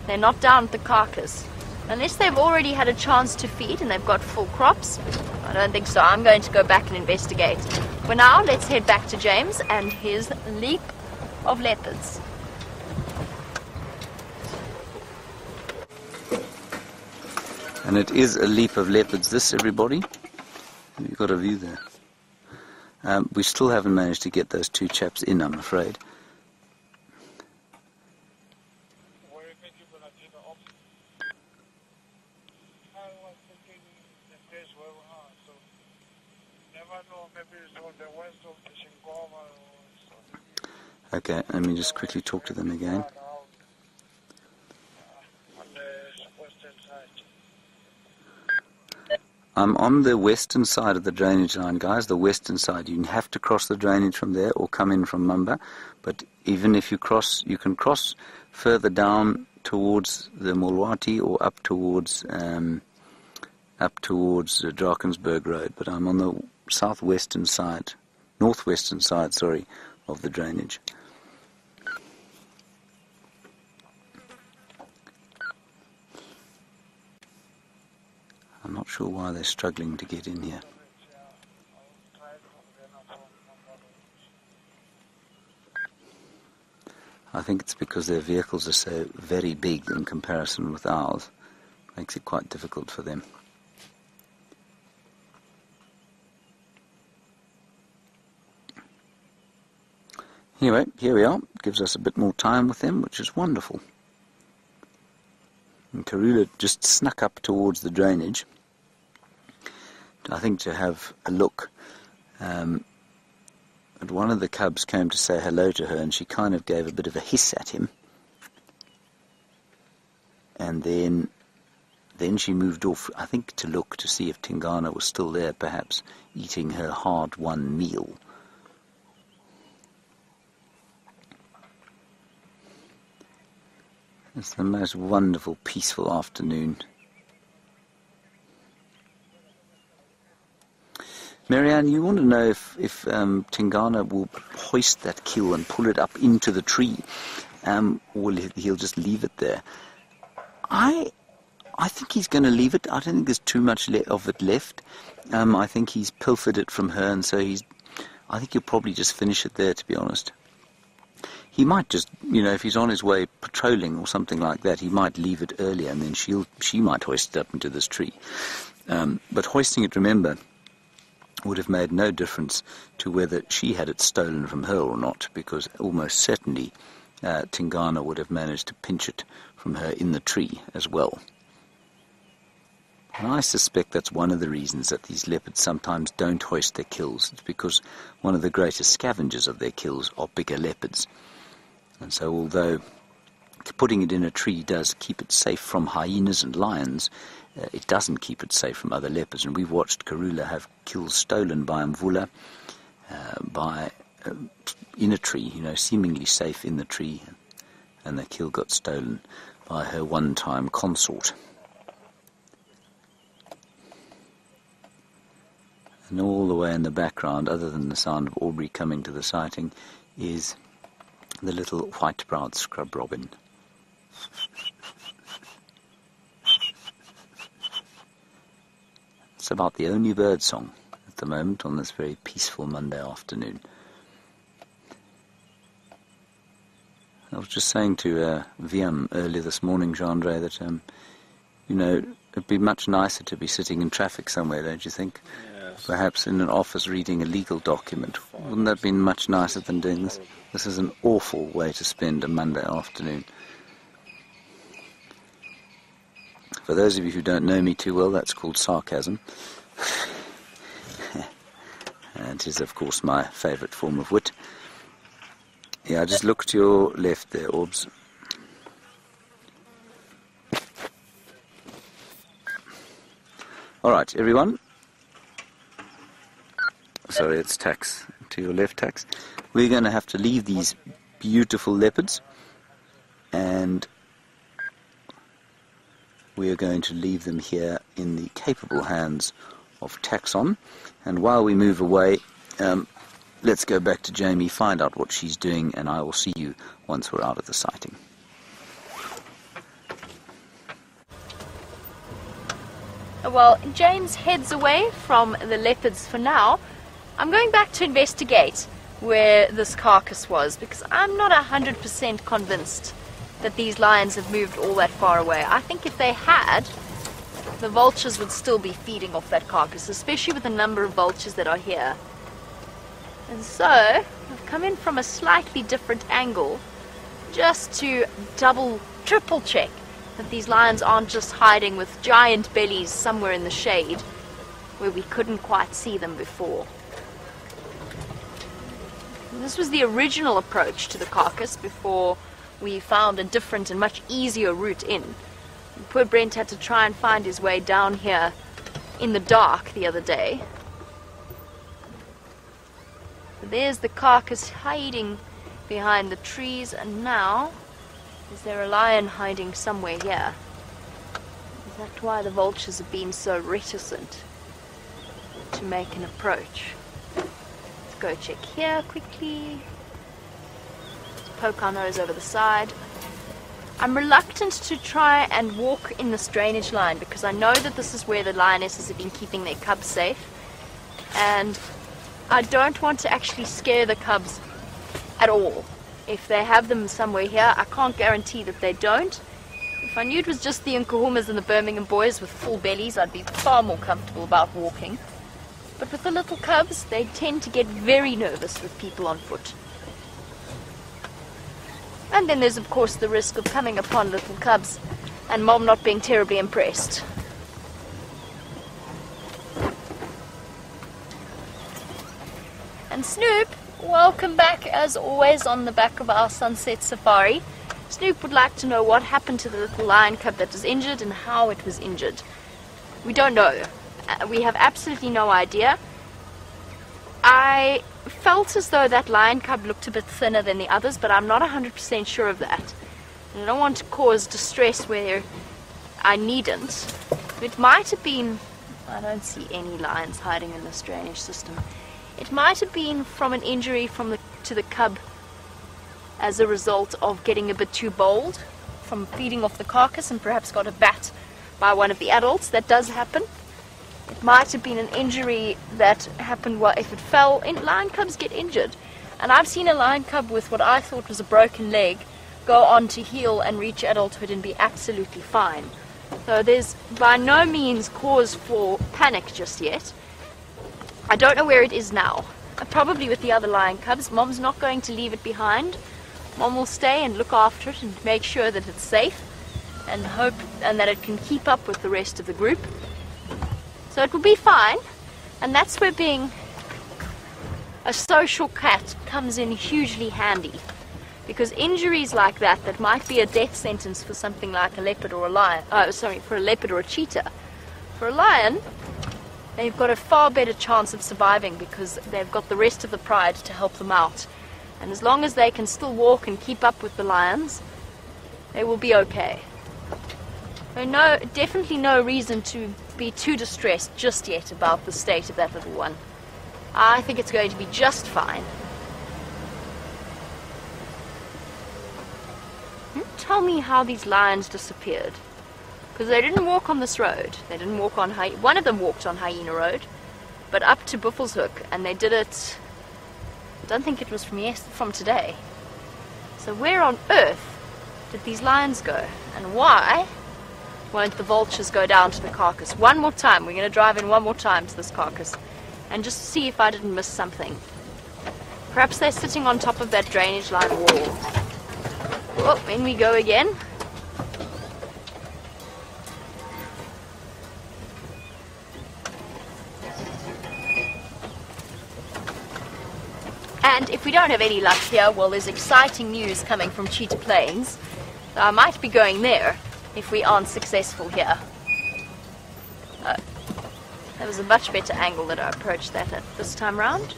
They're not down at the carcass. Unless they've already had a chance to feed and they've got full crops, I don't think so. I'm going to go back and investigate. For now, let's head back to James and his leap of leopards. And it is a leap of leopards, this, everybody. You've got a view there. We still haven't managed to get those two chaps in, I'm afraid. Where do you think you're going to see the option? I was thinking the place where we are, so never know, maybe it's on the west of the Shingoma or something. Okay, let me just quickly talk to them again. On the western side. I'm on the western side of the drainage line, guys, the western side. You have to cross the drainage from there or come in from Mamba. But even if you cross, you can cross further down towards the Mulwati or up towards Drakensberg Road. But I'm on the southwestern side, northwestern side, sorry, of the drainage. I'm not sure why they're struggling to get in here. I think it's because their vehicles are so very big in comparison with ours. Makes it quite difficult for them. Anyway, here we are. Gives us a bit more time with them, which is wonderful. And Karula just snuck up towards the drainage, I think, to have a look. And one of the cubs came to say hello to her, and she kind of gave a bit of a hiss at him. And then she moved off, I think, to look to see if Tingana was still there, perhaps eating her hard-won meal. It's the most wonderful, peaceful afternoon. Marianne, you want to know if Tingana will hoist that kill and pull it up into the tree, or he'll just leave it there. I think he's going to leave it. I don't think there's too much of it left. I think he's pilfered it from her, and so I think he'll probably just finish it there, to be honest. he might just, if he's on his way patrolling or something like that, he might leave it earlier, and then she might hoist it up into this tree. But hoisting it, remember, would have made no difference to whether she had it stolen from her or not, because almost certainly Tingana would have managed to pinch it from her in the tree as well. And I suspect that's one of the reasons that these leopards sometimes don't hoist their kills. It's because one of the greatest scavengers of their kills are bigger leopards. And so although putting it in a tree does keep it safe from hyenas and lions, it doesn't keep it safe from other leopards. And we've watched Karula have kills stolen by Mvula, in a tree, seemingly safe in the tree, and the kill got stolen by her one-time consort. And all the way in the background, other than the sound of Aubrey coming to the sighting, is the little white-browed scrub robin. It's about the only bird song at the moment on this very peaceful Monday afternoon. I was just saying to Viam earlier this morning, Jean-André, that, it'd be much nicer to be sitting in traffic somewhere, don't you think? Yes. Perhaps in an office reading a legal document. Wouldn't that be much nicer than doing this? This is an awful way to spend a Monday afternoon. For those of you who don't know me too well, that's called sarcasm. And it is, of course, my favourite form of wit. Yeah, just look to your left there, Orbs. All right, everyone. Sorry, it's Tax. To your left, Tax. We're going to have to leave these beautiful leopards, and we are going to leave them here in the capable hands of Taxon. And while we move away, let's go back to Jamie, find out what she's doing, and I will see you once we're out of the sighting. Well, James heads away from the leopards for now. I'm going back to investigate where this carcass was, because I'm not 100% convinced that these lions have moved all that far away. I think if they had, the vultures would still be feeding off that carcass, especially with the number of vultures that are here. And so, I've come in from a slightly different angle just to triple check that these lions aren't just hiding with giant bellies somewhere in the shade where we couldn't quite see them before. And this was the original approach to the carcass before we found a different and much easier route in. And poor Brent had to try and find his way down here in the dark the other day. There's the carcass hiding behind the trees, and now, is there a lion hiding somewhere here? Is that why the vultures have been so reticent to make an approach? Let's go check here quickly. Let's poke our nose over the side. I'm reluctant to try and walk in this drainage line because I know that this is where the lionesses have been keeping their cubs safe, and I don't want to actually scare the cubs at all. If they have them somewhere here, I can't guarantee that they don't. If I knew it was just the Nkuhumas and the Birmingham boys with full bellies, I'd be far more comfortable about walking. But with the little cubs, they tend to get very nervous with people on foot. And then there's of course the risk of coming upon little cubs and Mom not being terribly impressed. And Snoop, welcome back as always on the back of our sunset safari. Snoop would like to know what happened to the little lion cub that was injured and how it was injured. We don't know. We have absolutely no idea. I felt as though that lion cub looked a bit thinner than the others, but I'm not 100% sure of that. And I don't want to cause distress where I needn't. It might have been... I don't see any lions hiding in this drainage system. It might have been from an injury to the cub as a result of getting a bit too bold from feeding off the carcass and perhaps got a bat by one of the adults. That does happen. It might have been an injury that happened if it fell. Lion cubs get injured. And I've seen a lion cub with what I thought was a broken leg go on to heal and reach adulthood and be absolutely fine. So there's by no means cause for panic just yet. I don't know where it is now. Probably with the other lion cubs. Mom's not going to leave it behind. Mom will stay and look after it and make sure that it's safe and hope and that it can keep up with the rest of the group. So it will be fine, and that's where being a social cat comes in hugely handy, because injuries like that might be a death sentence for something like a leopard or a lion, for a leopard or a cheetah. For a lion, they've got a far better chance of surviving because they've got the rest of the pride to help them out. And as long as they can still walk and keep up with the lions, they will be okay. So definitely no reason to be too distressed just yet about the state of that little one. I think it's going to be just fine. Tell me how these lions disappeared. Because they didn't walk on this road. They didn't walk on one of them walked on Hyena Road, but up to Buffelshoek, and they did it. I don't think it was from today. So where on earth did these lions go, and why won't the vultures go down to the carcass one more time? We're going to drive in one more time to this carcass and just see if I didn't miss something. Perhaps they're sitting on top of that drainage line wall. Oh, in we go again. And if we don't have any luck here, well, there's exciting news coming from Cheetah Plains. So I might be going there if we aren't successful here. That was a much better angle that I approached that at this time round.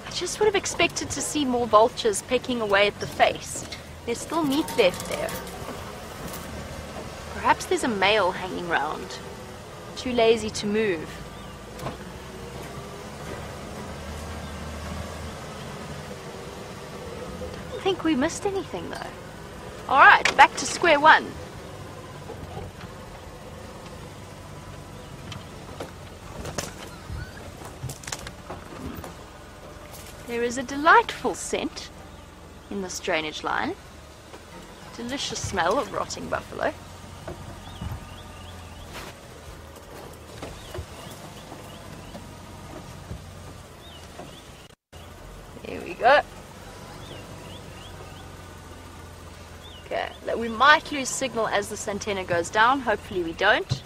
I just would have expected to see more vultures pecking away at the face. There's still meat left there. Perhaps there's a male hanging round, too lazy to move. I don't think we missed anything though. Alright, back to square one. There is a delightful scent in this drainage line. Delicious smell of rotting buffalo. Here we go. Okay, we might lose signal as this antenna goes down. Hopefully we don't.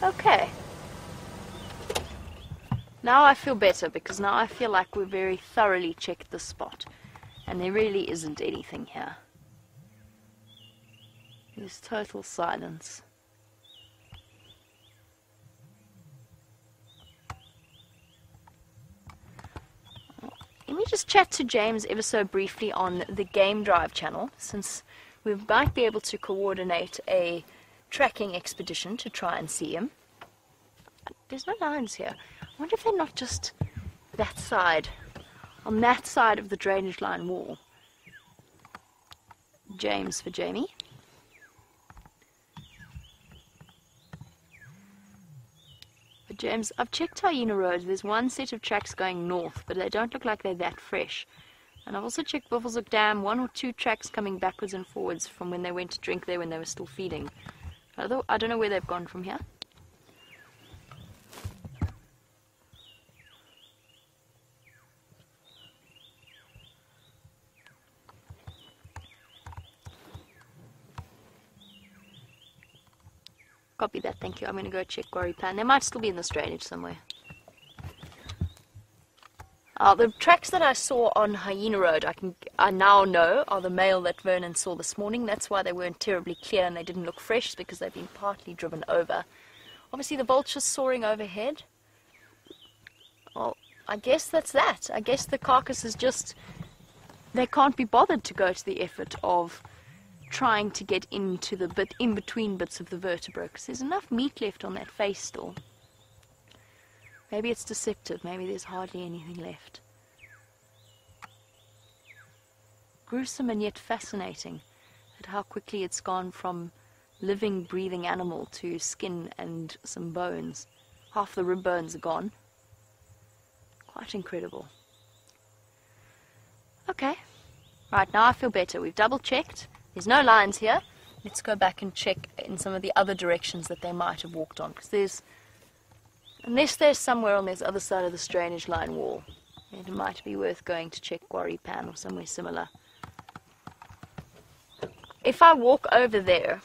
Okay. Now I feel better because now I feel like we've very thoroughly checked the spot. And there really isn't anything here. There's total silence. Let me just chat to James ever so briefly on the Game Drive channel, since we might be able to coordinate a tracking expedition to try and see him. There's no lines here. I wonder if they're not just that side, on that side of the drainage line wall. James for Jamie. But James, I've checked Hyena Road. There's one set of tracks going north, but they don't look like they're that fresh. And I've also checked Buffelshoek Dam, 1 or 2 tracks coming backwards and forwards from when they went to drink there when they were still feeding. Although I don't know where they've gone from here. Copy that, thank you. I'm going to go check Quarry Plan. They might still be in this drainage somewhere. The tracks that I saw on Hyena Road, I now know are the male that Vernon saw this morning. That's why they weren't terribly clear and they didn't look fresh, because they've been partly driven over. Obviously the vulture's soaring overhead. Well, I guess that's that. I guess the carcass is just... They can't be bothered to go to the effort of trying to get into the bit in between bits of the vertebra, because there's enough meat left on that face still. Maybe it's deceptive, maybe there's hardly anything left. gruesome and yet fascinating at how quickly it's gone from living, breathing animal to skin and some bones. Half the rib bones are gone. Quite incredible. Okay. Right, now I feel better. We've double checked. There's no lions here. Let's go back and check in some of the other directions that they might have walked on. Because unless there's somewhere on this other side of the drainage line wall, it might be worth going to check Quarry Pan or somewhere similar. If I walk over there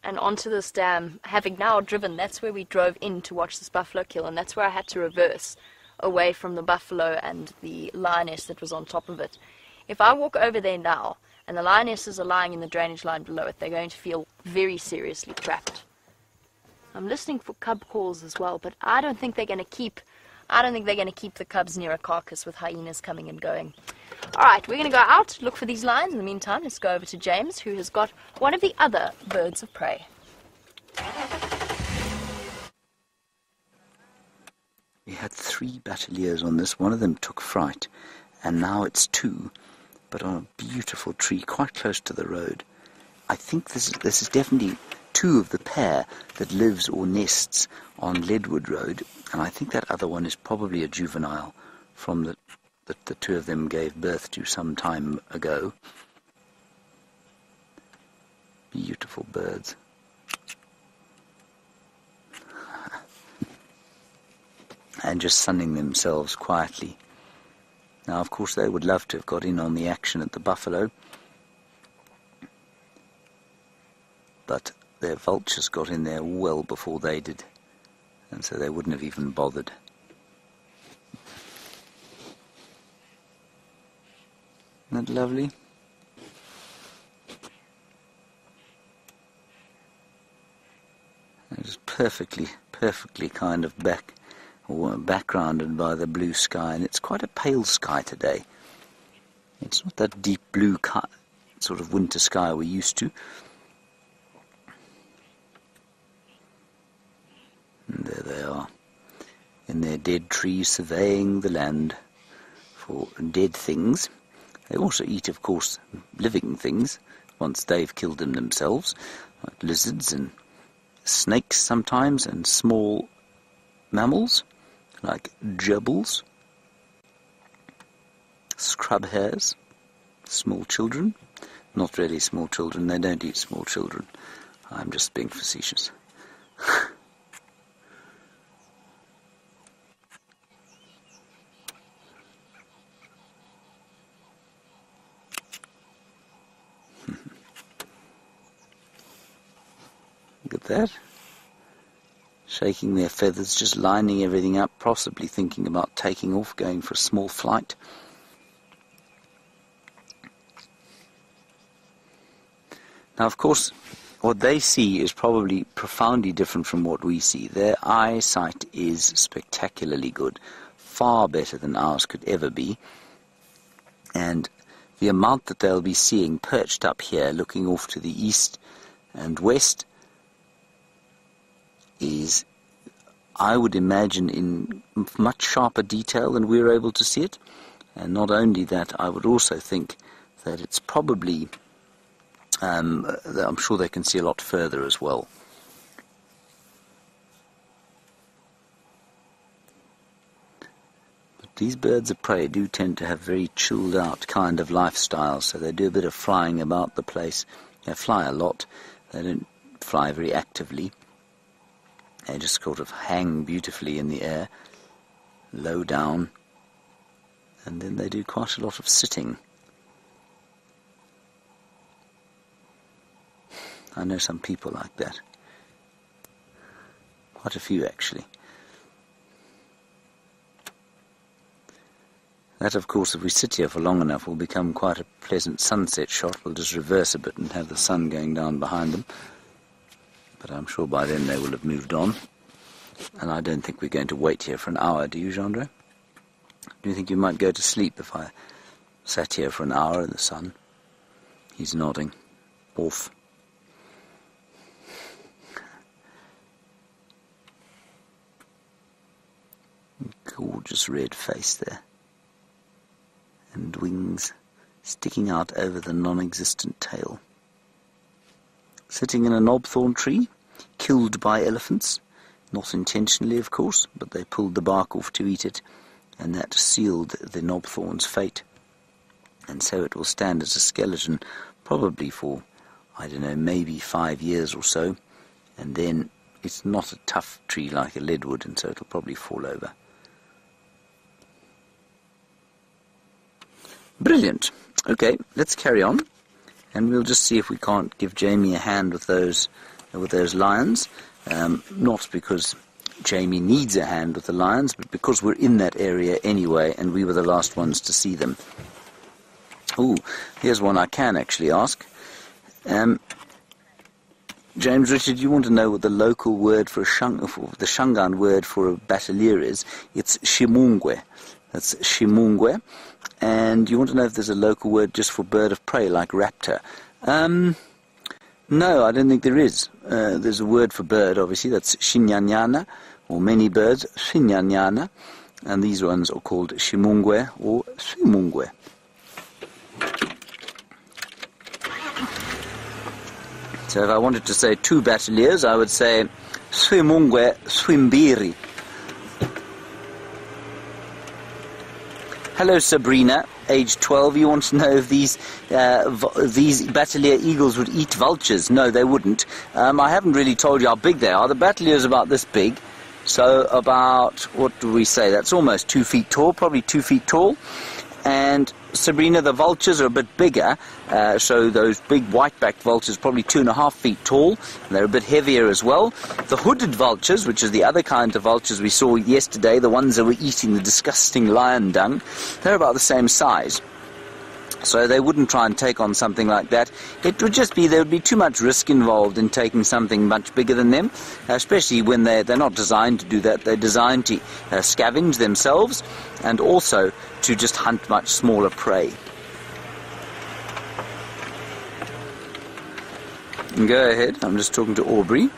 and onto this dam, having now driven, that's where we drove in to watch this buffalo kill, and that's where I had to reverse away from the buffalo and the lioness that was on top of it. If I walk over there now, and the lionesses are lying in the drainage line below it, they're going to feel very seriously trapped. I'm listening for cub calls as well, but I don't think they're going to keep the cubs near a carcass with hyenas coming and going. Alright, we're going to go out, look for these lions. In the meantime, let's go over to James, who has got one of the other birds of prey. We had 3 battaliers on this. One of them took fright, and now it's 2, but on a beautiful tree quite close to the road. I think this is definitely 2 of the pair that lives or nests on Leadwood Road, and I think that other one is probably a juvenile from that the 2 of them gave birth to some time ago. Beautiful birds. And just sunning themselves quietly. Now, of course, they would love to have got in on the action at the buffalo, but their vultures got in there well before they did, and so they wouldn't have even bothered. Isn't that lovely? It was perfectly kind of backgrounded by the blue sky, and it's quite a pale sky today. It's not that deep blue sort of winter sky we're used to. And there they are, in their dead trees, surveying the land for dead things. They also eat, of course, living things, once they've killed them themselves, like lizards and snakes sometimes, and small mammals, like gerbils, scrub hares, small children. Not really small children, they don't eat small children. I'm just being facetious. Look at that. Shaking their feathers, just lining everything up, possibly thinking about taking off, going for a small flight. Now, of course, what they see is probably profoundly different from what we see. Their eyesight is spectacularly good, far better than ours could ever be. And the amount that they'll be seeing perched up here, looking off to the east and west, is, I would imagine, in much sharper detail than we're able to see it. And not only that, I would also think that it's probably, I'm sure they can see a lot further as well. But these birds of prey do tend to have very chilled out kind of lifestyles, so they do a bit of flying about the place. They fly a lot, they don't fly very actively. They just sort of hang beautifully in the air, low down, and then they do quite a lot of sitting. I know some people like that. Quite a few, actually. That, of course, if we sit here for long enough, will become quite a pleasant sunset shot. We'll just reverse a bit and have the sun going down behind them. But I'm sure by then they will have moved on. And I don't think we're going to wait here for an hour, do you, Jeandre? Do you think you might go to sleep if I sat here for an hour in the sun? He's nodding. Off. Gorgeous red face there. And wings sticking out over the non-existent tail. Sitting in a knobthorn tree, killed by elephants, not intentionally of course, but they pulled the bark off to eat it, and that sealed the knobthorn's fate. And so it will stand as a skeleton probably for, I don't know, maybe 5 years or so, and then it's not a tough tree like a leadwood, and so it'll probably fall over. Brilliant. Okay, let's carry on, and we'll just see if we can't give Jamie a hand with those lions. Not because Jamie needs a hand with the lions, but because we're in that area anyway, and we were the last ones to see them. Oh, here's one I can actually ask. James Richard, you want to know what the local word for the Shangaan word for a batelier is? It's shimungwe. That's shimungwe. And you want to know if there's a local word just for bird of prey, like raptor? No, I don't think there is. There's a word for bird, obviously, that's shinyanyana, or many birds, shinyanyana, and these ones are called shimungwe or swimungwe. So if I wanted to say 2 bateliers, I would say swimungwe swimbiri. Hello, Sabrina, age 12. You want to know if these batelier eagles would eat vultures? No, they wouldn't. I haven't really told you how big they are. The batelier is about this big. So about, what do we say? That's almost 2 feet tall, probably 2 feet tall. And Sabrina, the vultures are a bit bigger, so those big white-backed vultures probably 2.5 feet tall, and they're a bit heavier as well. The hooded vultures, which is the other kind of vultures we saw yesterday, the ones that were eating the disgusting lion dung, they're about the same size. So they wouldn't try and take on something like that. It would just be, there would be too much risk involved in taking something much bigger than them, especially when they're not designed to do that. They're designed to scavenge themselves, and also to just hunt much smaller prey. Go ahead, I'm just talking to Aubrey.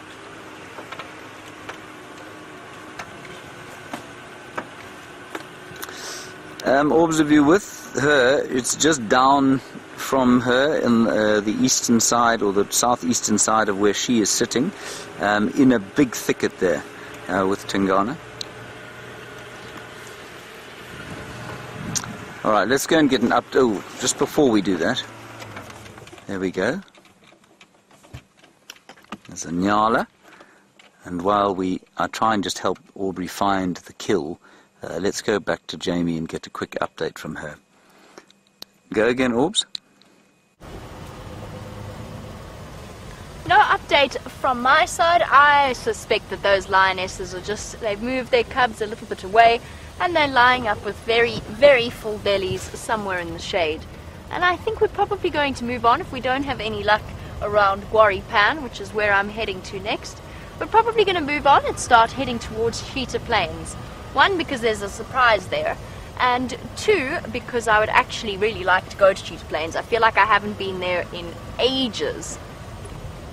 Orbs of you with her, it's just down from her in the eastern side, or the southeastern side of where she is sitting, in a big thicket there with Tingana. Alright, let's go and get an oh, just before we do that, there we go. There's a nyala, and while I try and just help Aubrey find the kill, let's go back to Jamie and get a quick update from her. Go again, Orbs. No update from my side. I suspect that those lionesses are they've moved their cubs a little bit away, and they're lying up with very, very full bellies somewhere in the shade. And I think we're probably going to move on if we don't have any luck around Guaripan, which is where I'm heading to next. We're probably going to move on and start heading towards Cheetah Plains. 1, because there's a surprise there, and 2, because I would actually really like to go to Cheetah Plains. I feel like I haven't been there in ages,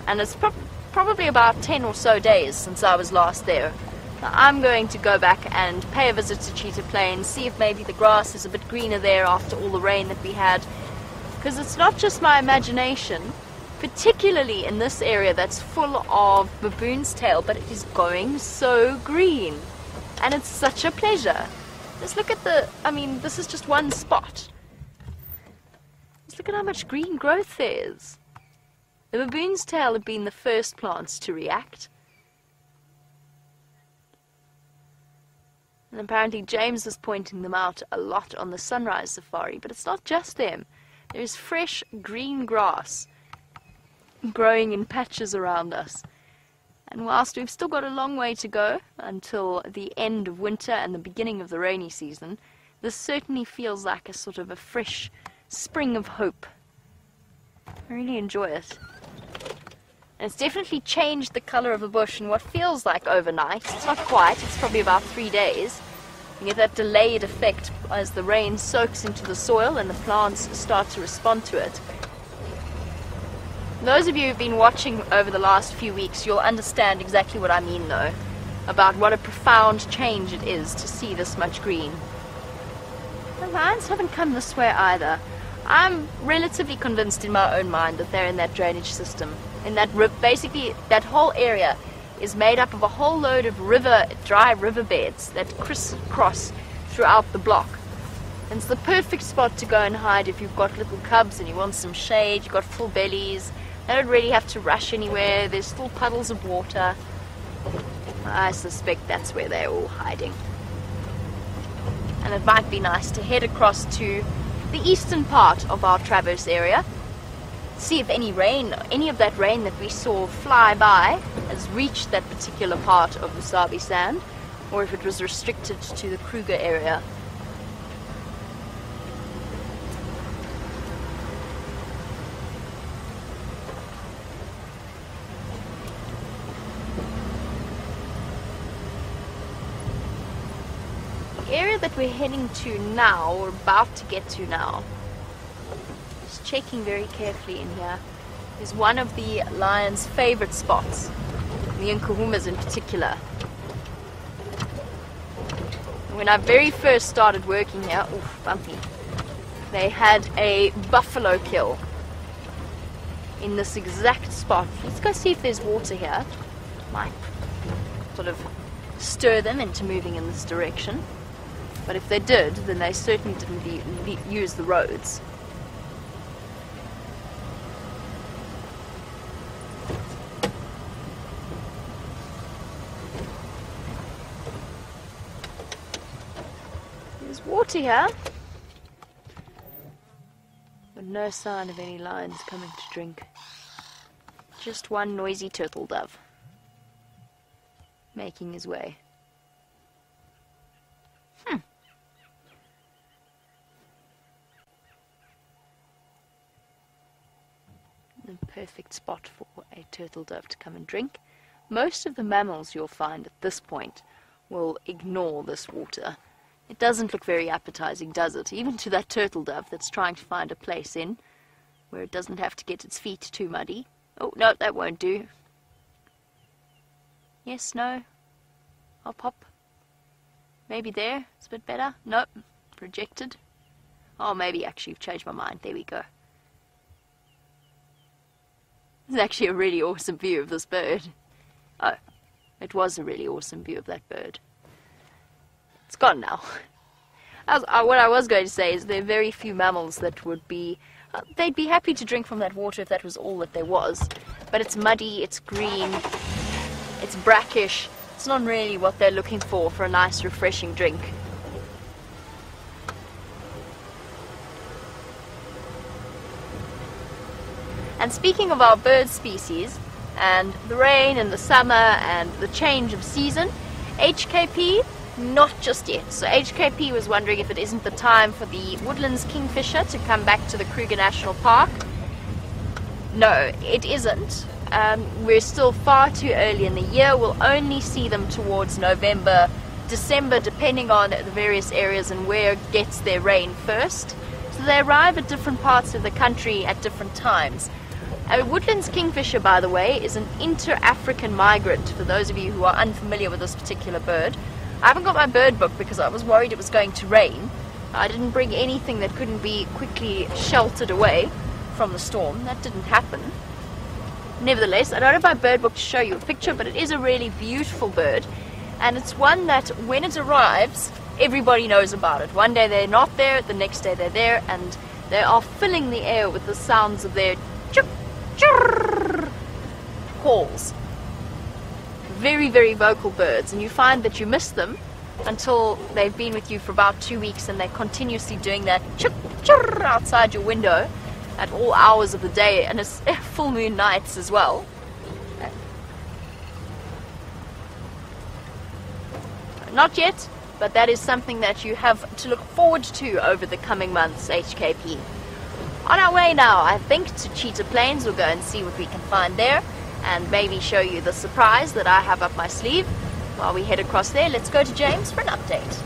and it's probably about 10 or so days since I was last there. Now, I'm going to go back and pay a visit to Cheetah Plains, see if maybe the grass is a bit greener there after all the rain that we had, because it's not just my imagination, particularly in this area that's full of baboon's tail, but it is going so green. And it's such a pleasure. Just look at this is just one spot. Just look at how much green growth there is. The baboon's tail have been the first plants to react. And apparently James is pointing them out a lot on the sunrise safari, but it's not just them. There's fresh green grass growing in patches around us. And whilst we've still got a long way to go until the end of winter and the beginning of the rainy season, this certainly feels like a sort of a fresh spring of hope. I really enjoy it. And it's definitely changed the colour of the bush in what feels like overnight. It's not quite, it's probably about 3 days. You get that delayed effect as the rain soaks into the soil and the plants start to respond to it. Those of you who've been watching over the last few weeks, you'll understand exactly what I mean, though, about what a profound change it is to see this much green. The lions haven't come this way either. I'm relatively convinced in my own mind that they're in that drainage system. In that basically, that whole area is made up of a whole load of dry riverbeds that crisscross throughout the block. And it's the perfect spot to go and hide if you've got little cubs and you want some shade, you've got full bellies. They don't really have to rush anywhere, there's still puddles of water. I suspect that's where they're all hiding. And it might be nice to head across to the eastern part of our traverse area, see if any of that rain that we saw fly by has reached that particular part of the Sabi Sand, or if it was restricted to the Kruger area. The area that we're heading to now, or about to get to now, just checking very carefully in here, is one of the lion's favorite spots, the Nkuhumas in particular. When I very first started working here, oof, bumpy, they had a buffalo kill in this exact spot. Let's go see if there's water here. Might sort of stir them into moving in this direction. But if they did, then they certainly didn't use the roads. There's water here, but no sign of any lions coming to drink. Just one noisy turtle dove making his way. The perfect spot for a turtle dove to come and drink. Most of the mammals you'll find at this point will ignore this water. It doesn't look very appetizing, does it? Even to that turtle dove that's trying to find a place in where it doesn't have to get its feet too muddy. Oh, no, that won't do. Yes, no. Hop, hop. Maybe there. It's a bit better. Nope. Rejected. Oh, maybe actually you've changed my mind. There we go. It's actually a really awesome view of this bird. Oh, it was a really awesome view of that bird. It's gone now. What I was going to say is there are very few mammals that would be... they'd be happy to drink from that water if that was all that there was. But it's muddy, it's green, it's brackish. It's not really what they're looking for a nice refreshing drink. And speaking of our bird species, and the rain and the summer and the change of season, HKP, not just yet. So HKP was wondering if it isn't the time for the woodlands kingfisher to come back to the Kruger National Park. No, it isn't. We're still far too early in the year. We'll only see them towards November, December, depending on the various areas and where it gets their rain first. So they arrive at different parts of the country at different times. A woodlands kingfisher, by the way, is an inter-African migrant, for those of you who are unfamiliar with this particular bird. I haven't got my bird book because I was worried it was going to rain. I didn't bring anything that couldn't be quickly sheltered away from the storm. That didn't happen. Nevertheless, I don't have my bird book to show you a picture, but it is a really beautiful bird. And it's one that, when it arrives, everybody knows about it. One day they're not there, the next day they're there, and they are filling the air with the sounds of their chirp, chirp calls. Very, very vocal birds, and you find that you miss them until they've been with you for about 2 weeks and they're continuously doing that chirp, chirp outside your window at all hours of the day, and it's full moon nights as well. Not yet, but that is something that you have to look forward to over the coming months, HKP. On our way now, I think, to Cheetah Plains. We'll go and see what we can find there, and maybe show you the surprise that I have up my sleeve. While we head across there, let's go to James for an update.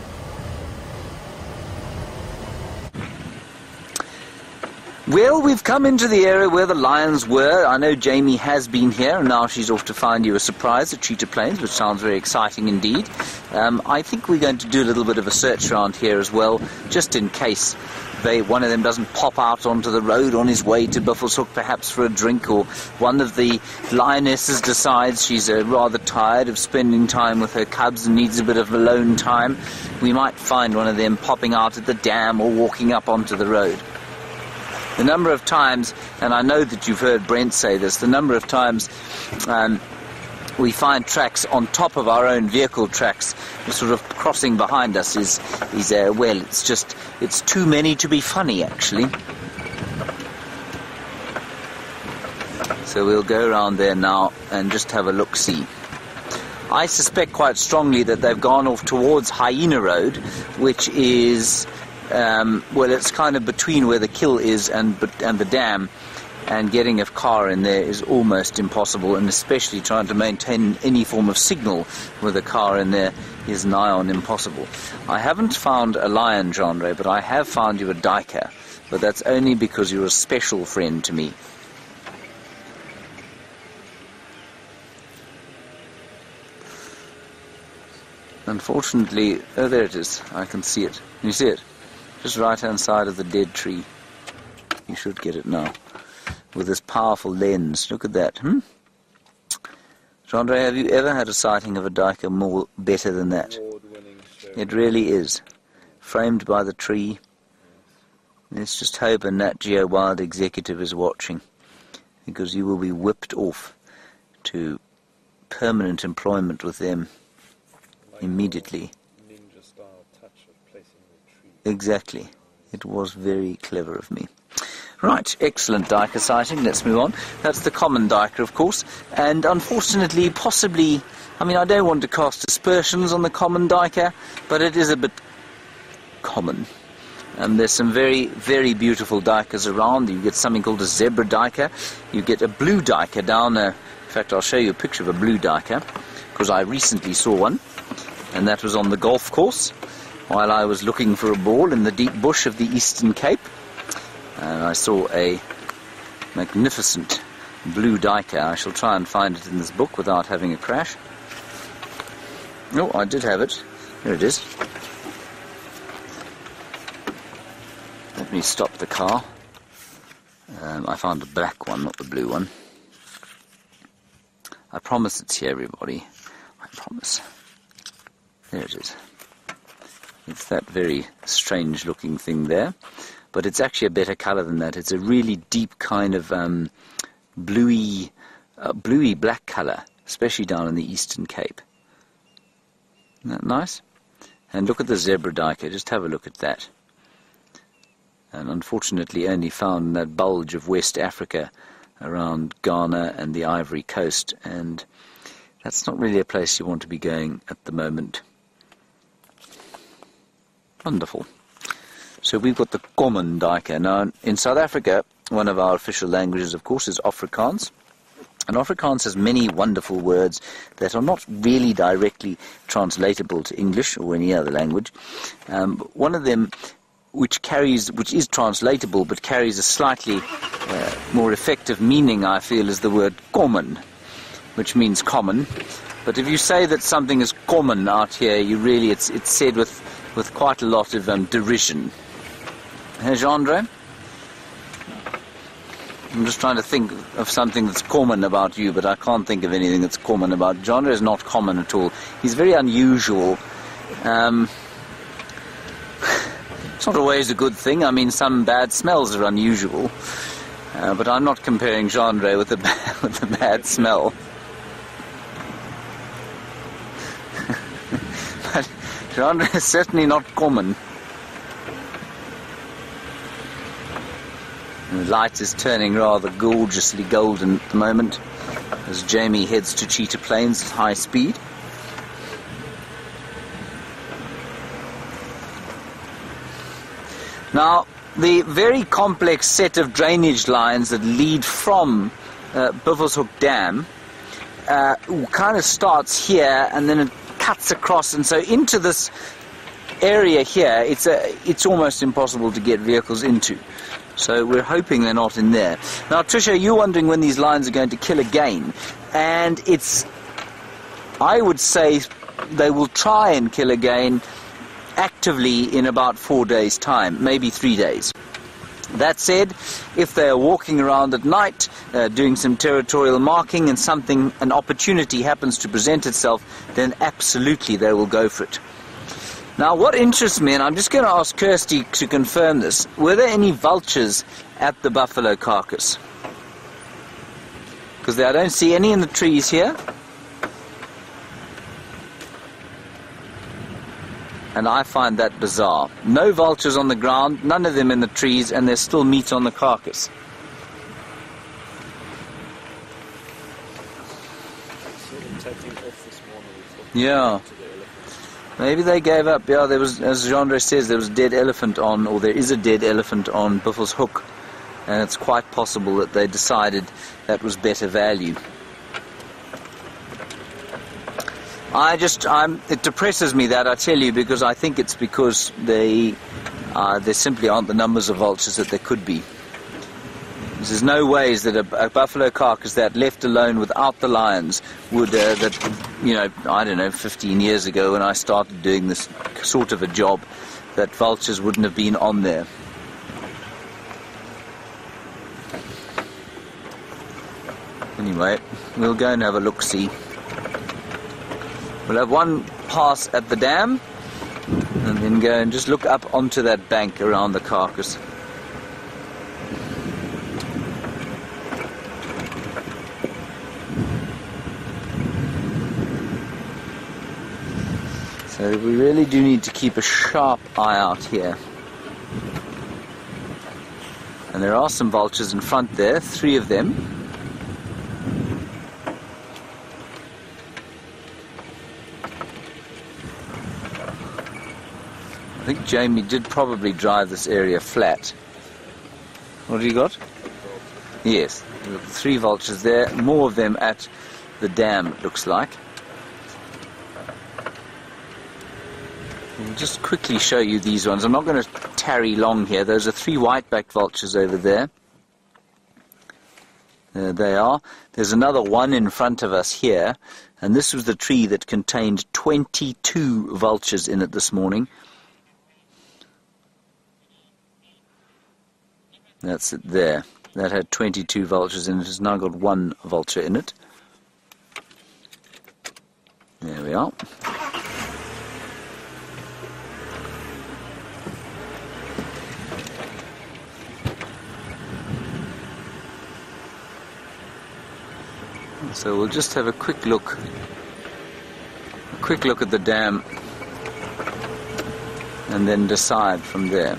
Well, we've come into the area where the lions were. I know Jamie has been here, and now she's off to find you a surprise at Cheetah Plains, which sounds very exciting indeed. I think we're going to do a little bit of a search around here as well, just in case one of them doesn't pop out onto the road on his way to Buffelshoek, perhaps for a drink, or one of the lionesses decides she's rather tired of spending time with her cubs and needs a bit of alone time. We might find one of them popping out at the dam or walking up onto the road. The number of times, and I know that you've heard Brent say this, the number of times we find tracks on top of our own vehicle tracks sort of crossing behind us is well, it's too many to be funny, actually. So we'll go around there now and just have a look-see. I suspect quite strongly that they've gone off towards Hyena Road, which is, well, it's kind of between where the kill is and the dam, and getting a car in there is almost impossible, and especially trying to maintain any form of signal with a car in there is nigh on impossible. I haven't found a lion, Genre, but I have found you a duiker, but that's only because you're a special friend to me. Unfortunately, oh, there it is. I can see it. Can you see it? Just right-hand side of the dead tree. You should get it now. With this powerful lens. Look at that. Genre, have you ever had a sighting of a duiker better than that? It really is. Framed by the tree. Let's just hope a Nat Geo Wild executive is watching, because you will be whipped off to permanent employment with them immediately. Ninja style touch of placing the tree. Exactly. It was very clever of me. Right, excellent duiker sighting. Let's move on. That's the common duiker, of course, and unfortunately, possibly, I mean, I don't want to cast aspersions on the common duiker, but it is a bit common. There's some very, very beautiful duikers around. You get something called a zebra duiker. You get a blue duiker down there. In fact, I'll show you a picture of a blue duiker, because I recently saw one, and that was on the golf course while I was looking for a ball in the deep bush of the Eastern Cape. And I saw a magnificent blue duiker. I shall try and find it in this book without having a crash. Oh, I did have it. Here it is. Let me stop the car. I found the black one, not the blue one. I promise it's here, everybody. I promise. There it is. It's that very strange looking thing there. But it's actually a better colour than that. It's a really deep kind of bluey black colour, especially down in the Eastern Cape. Isn't that nice? And look at the zebra duiker. Just have a look at that. And unfortunately only found in that bulge of West Africa around Ghana and the Ivory Coast. And that's not really a place you want to be going at the moment. Wonderful. So we've got the common duiker. Now, in South Africa, one of our official languages, of course, is Afrikaans. And Afrikaans has many wonderful words that are not really directly translatable to English or any other language. One of them, which is translatable but carries a slightly more effective meaning, I feel, is the word common, which means common. But if you say that something is common out here, it's said with quite a lot of derision. Genre? I'm just trying to think of something that's common about you, but I can't think of anything that's common about Genre. Is not common at all. He's very unusual. It's not always a good thing. I mean, some bad smells are unusual, but I'm not comparing Genre with a bad smell. But Genre is certainly not common. And the light is turning rather gorgeously golden at the moment as Jamie heads to Cheetah Plains at high speed. Now, the very complex set of drainage lines that lead from Buffelshoek Dam kind of starts here and then it cuts across, and so into this area here it's almost impossible to get vehicles into. So we're hoping they're not in there. Now, Tricia, you're wondering when these lions are going to kill again. And I would say they will try and kill again actively in about 4 days' time, maybe 3 days. That said, if they are walking around at night, doing some territorial marking, and an opportunity happens to present itself, then absolutely they will go for it. Now, what interests me, and I'm just going to ask Kirsty to confirm this, were there any vultures at the buffalo carcass? Because I don't see any in the trees here. And I find that bizarre. No vultures on the ground, none of them in the trees, and there's still meat on the carcass. Yeah. Maybe they gave up. Yeah, there was, as Jean-Andre says, there was a dead elephant on, or there is a dead elephant on Buffels Hook, and it's quite possible that they decided that was better value. It depresses me, that, I tell you, because I think it's because there simply aren't the numbers of vultures that there could be. There's no ways that a buffalo carcass that left alone without the lions would, I don't know, 15 years ago when I started doing this sort of a job, that vultures wouldn't have been on there. Anyway, we'll go and have a look-see. We'll have one pass at the dam, and then go and just look up onto that bank around the carcass. So we really do need to keep a sharp eye out here. And there are some vultures in front there, 3 of them. I think Jamie did probably drive this area flat. What have you got? Yes, 3 vultures there, more of them at the dam, it looks like. I'll just quickly show you these ones. I'm not going to tarry long here. Those are 3 white-backed vultures over there. There they are. There's another one in front of us here, and this was the tree that contained 22 vultures in it this morning. That's it there. That had 22 vultures in it. It's now got 1 vulture in it. There we are. So we'll just have a quick look at the dam, and then decide from there.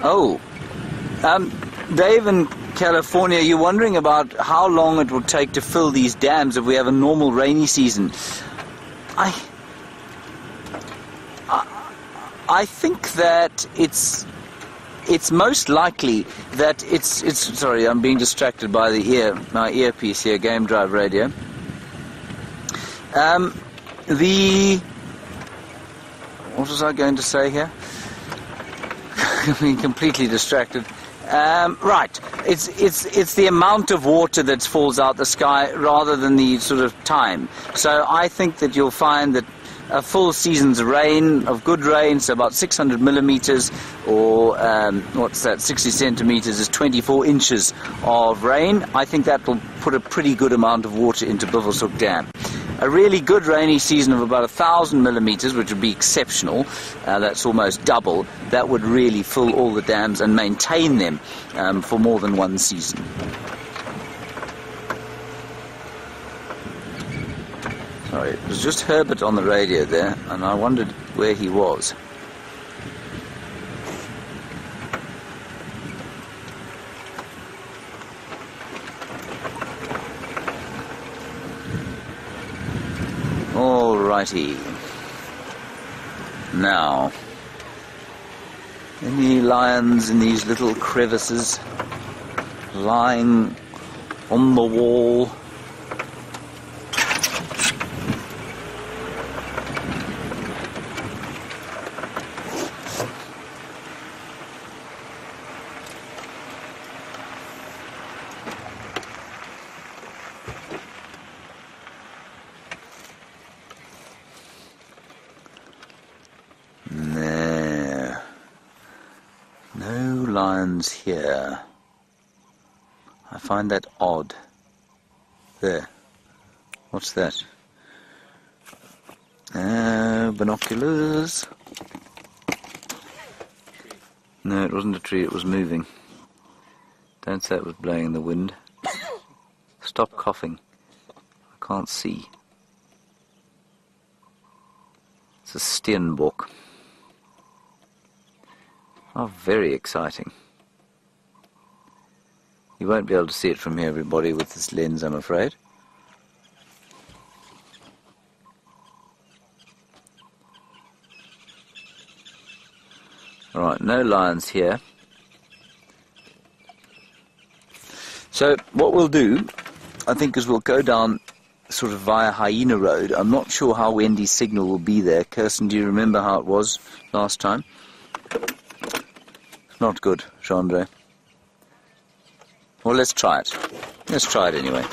Oh, Dave in California, you're wondering about how long it will take to fill these dams if we have a normal rainy season. I think that it's most likely that it's sorry, I'm being distracted by my earpiece here, Game Drive Radio. What was I going to say here? I'm being completely distracted. Right, it's the amount of water that falls out the sky rather than the sort of time. So I think that you'll find that a full season's rain, of good rain, so about 600 millimeters, or 60 centimeters, is 24 inches of rain. I think that will put a pretty good amount of water into Buffelshoek Dam. A really good rainy season of about 1,000 millimeters, which would be exceptional, that's almost double, that would really fill all the dams and maintain them for more than one season. Sorry, it was just Herbert on the radio there, and I wondered where he was. Alrighty. Now, any lions in these little crevices lying on the wall? lions here. I find that odd. There. What's that? Binoculars. No, it wasn't a tree, it was moving. Don't say it was blowing in the wind. Stop coughing. I can't see. It's a steenbok. Oh, very exciting. You won't be able to see it from here, everybody, with this lens, I'm afraid. Alright, no lions here. So, what we'll do, I think, is we'll go down sort of via Hyena Road. I'm not sure how Wendy's signal will be there. Kirsten, do you remember how it was last time? Not good, Chandra. Well, let's try it. Let's try it anyway.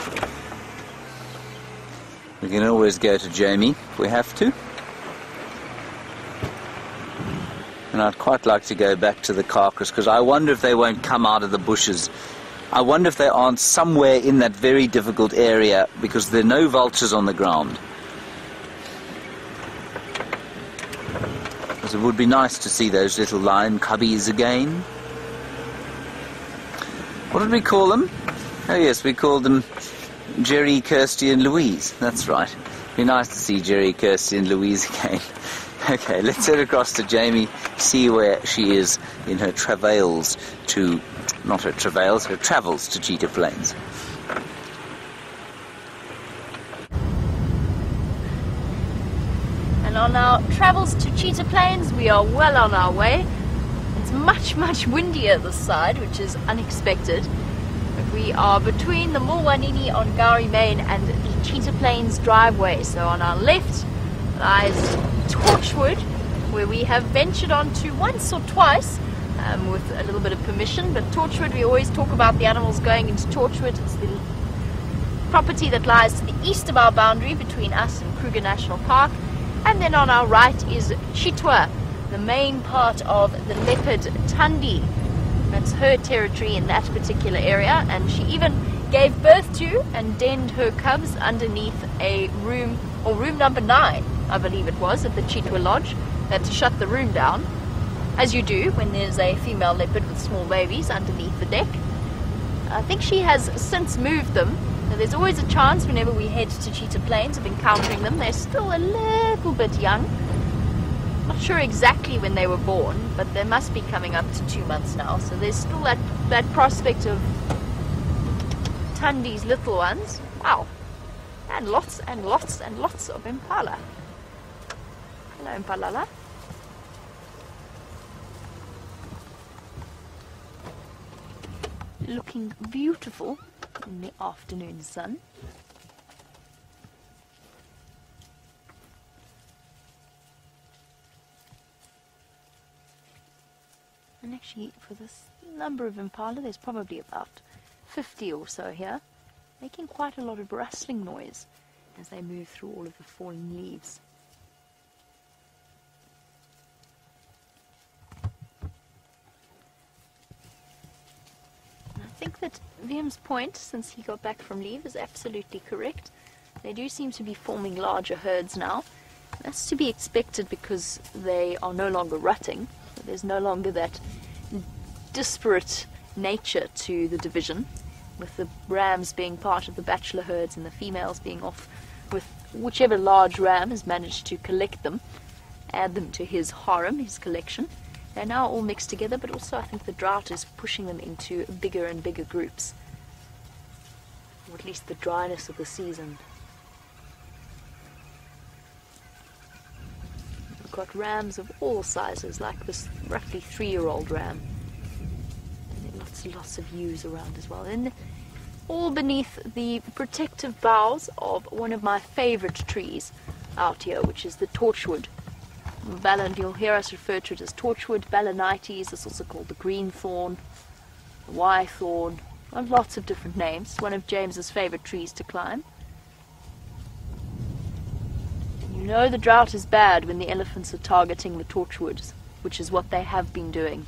We can always go to Jamie if we have to. And I'd quite like to go back to the carcass, because I wonder if they won't come out of the bushes. I wonder if they aren't somewhere in that very difficult area, because there are no vultures on the ground. Because it would be nice to see those little lion cubbies again. What did we call them? Oh yes, we called them Jerry, Kirsty and Louise. That's right. It'd be nice to see Jerry, Kirsty and Louise again. Okay, let's head across to Jamie, see where she is in her travails to... not her travails, her travels to Cheetah Plains. And on our travels to Cheetah Plains, we are well on our way. It's much, much windier this side, which is unexpected. But we are between the Mulwanini on Gowrie Main and the Cheetah Plains driveway. So on our left lies Torchwood, where we have ventured on to once or twice with a little bit of permission. But Torchwood, we always talk about the animals going into Torchwood. It's the property that lies to the east of our boundary between us and Kruger National Park. And then on our right is Chitwa, the main part of the leopard Tundi. That's her territory in that particular area, and she even gave birth to and denned her cubs underneath a room, or room number 9, I believe it was, at the Chitwa Lodge. They had to shut the room down, as you do when there's a female leopard with small babies underneath the deck. I think she has since moved them. Now, there's always a chance whenever we head to Cheetah Plains of encountering them. They're still a little bit young. Not sure exactly when they were born, but they must be coming up to 2 months now. So there's still that prospect of Tundi's little ones. Wow. And lots and lots and lots of impala. Hello, impalala. Looking beautiful in the afternoon sun. And actually, for this number of impala, there's probably about 50 or so here, making quite a lot of rustling noise as they move through all of the fallen leaves. I think that Wiem's point, since he got back from leave, is absolutely correct. They do seem to be forming larger herds now. That's to be expected because they are no longer rutting. So there's no longer that disparate nature to the division, with the rams being part of the bachelor herds and the females being off with whichever large ram has managed to collect them, add them to his harem, his collection. They're now all mixed together, but also I think the drought is pushing them into bigger and bigger groups. Or at least the dryness of the season. We've got rams of all sizes, like this roughly 3-year-old ram. And lots of ewes around as well. And all beneath the protective boughs of one of my favorite trees out here, which is the torchwood. You'll hear us refer to it as torchwood, balanites. It's also called the green thorn, the wythorn, and lots of different names. It's one of James's favorite trees to climb. And you know the drought is bad when the elephants are targeting the torchwoods, which is what they have been doing.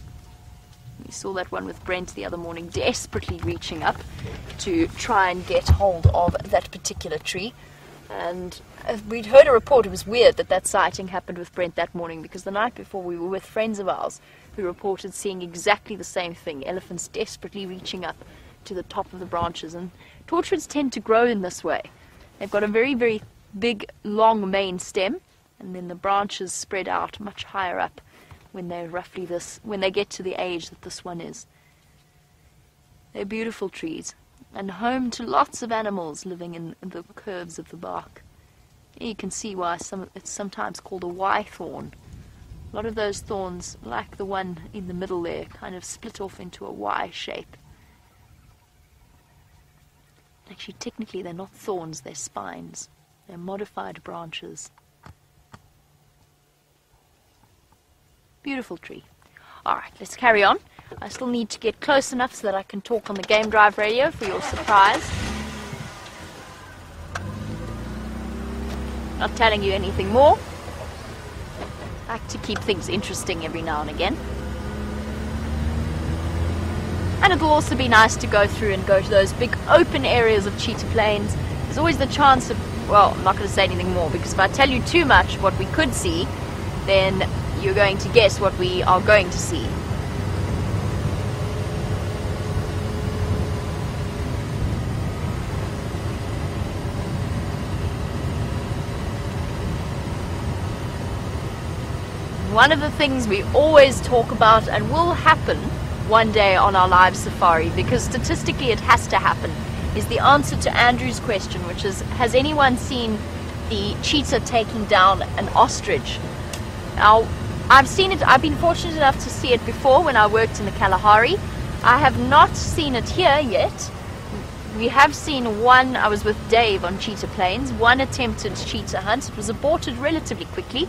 We saw that one with Brent the other morning, desperately reaching up to try and get hold of that particular tree. And we'd heard a report. It was weird that that sighting happened with Brent that morning, because the night before we were with friends of ours who reported seeing exactly the same thing, elephants desperately reaching up to the top of the branches. And torchwoods tend to grow in this way. They've got a very, very big, long main stem, and then the branches spread out much higher up when they're roughly when they get to the age that this one is. They're beautiful trees, and home to lots of animals living in the curves of the bark. You can see why it's sometimes called a Y thorn. A lot of those thorns, like the one in the middle there, kind of split off into a Y shape. Actually, technically they're not thorns, they're spines. They're modified branches. Beautiful tree. Alright, let's carry on. I still need to get close enough so that I can talk on the game drive radio for your surprise. Not telling you anything more. I like to keep things interesting every now and again. And it'll also be nice to go through and go to those big open areas of cheetah plains. There's always the chance of, well, I'm not going to say anything more, because if I tell you too much what we could see, then you're going to guess what we are going to see. One of the things we always talk about, and will happen one day on our live safari, because statistically it has to happen, is the answer to Andrew's question, which is, has anyone seen the cheetah taking down an ostrich? Now, I've seen it. I've been fortunate enough to see it before when I worked in the Kalahari. I have not seen it here yet. We have seen one. I was with Dave on Cheetah Plains, one attempted cheetah hunt. It was aborted relatively quickly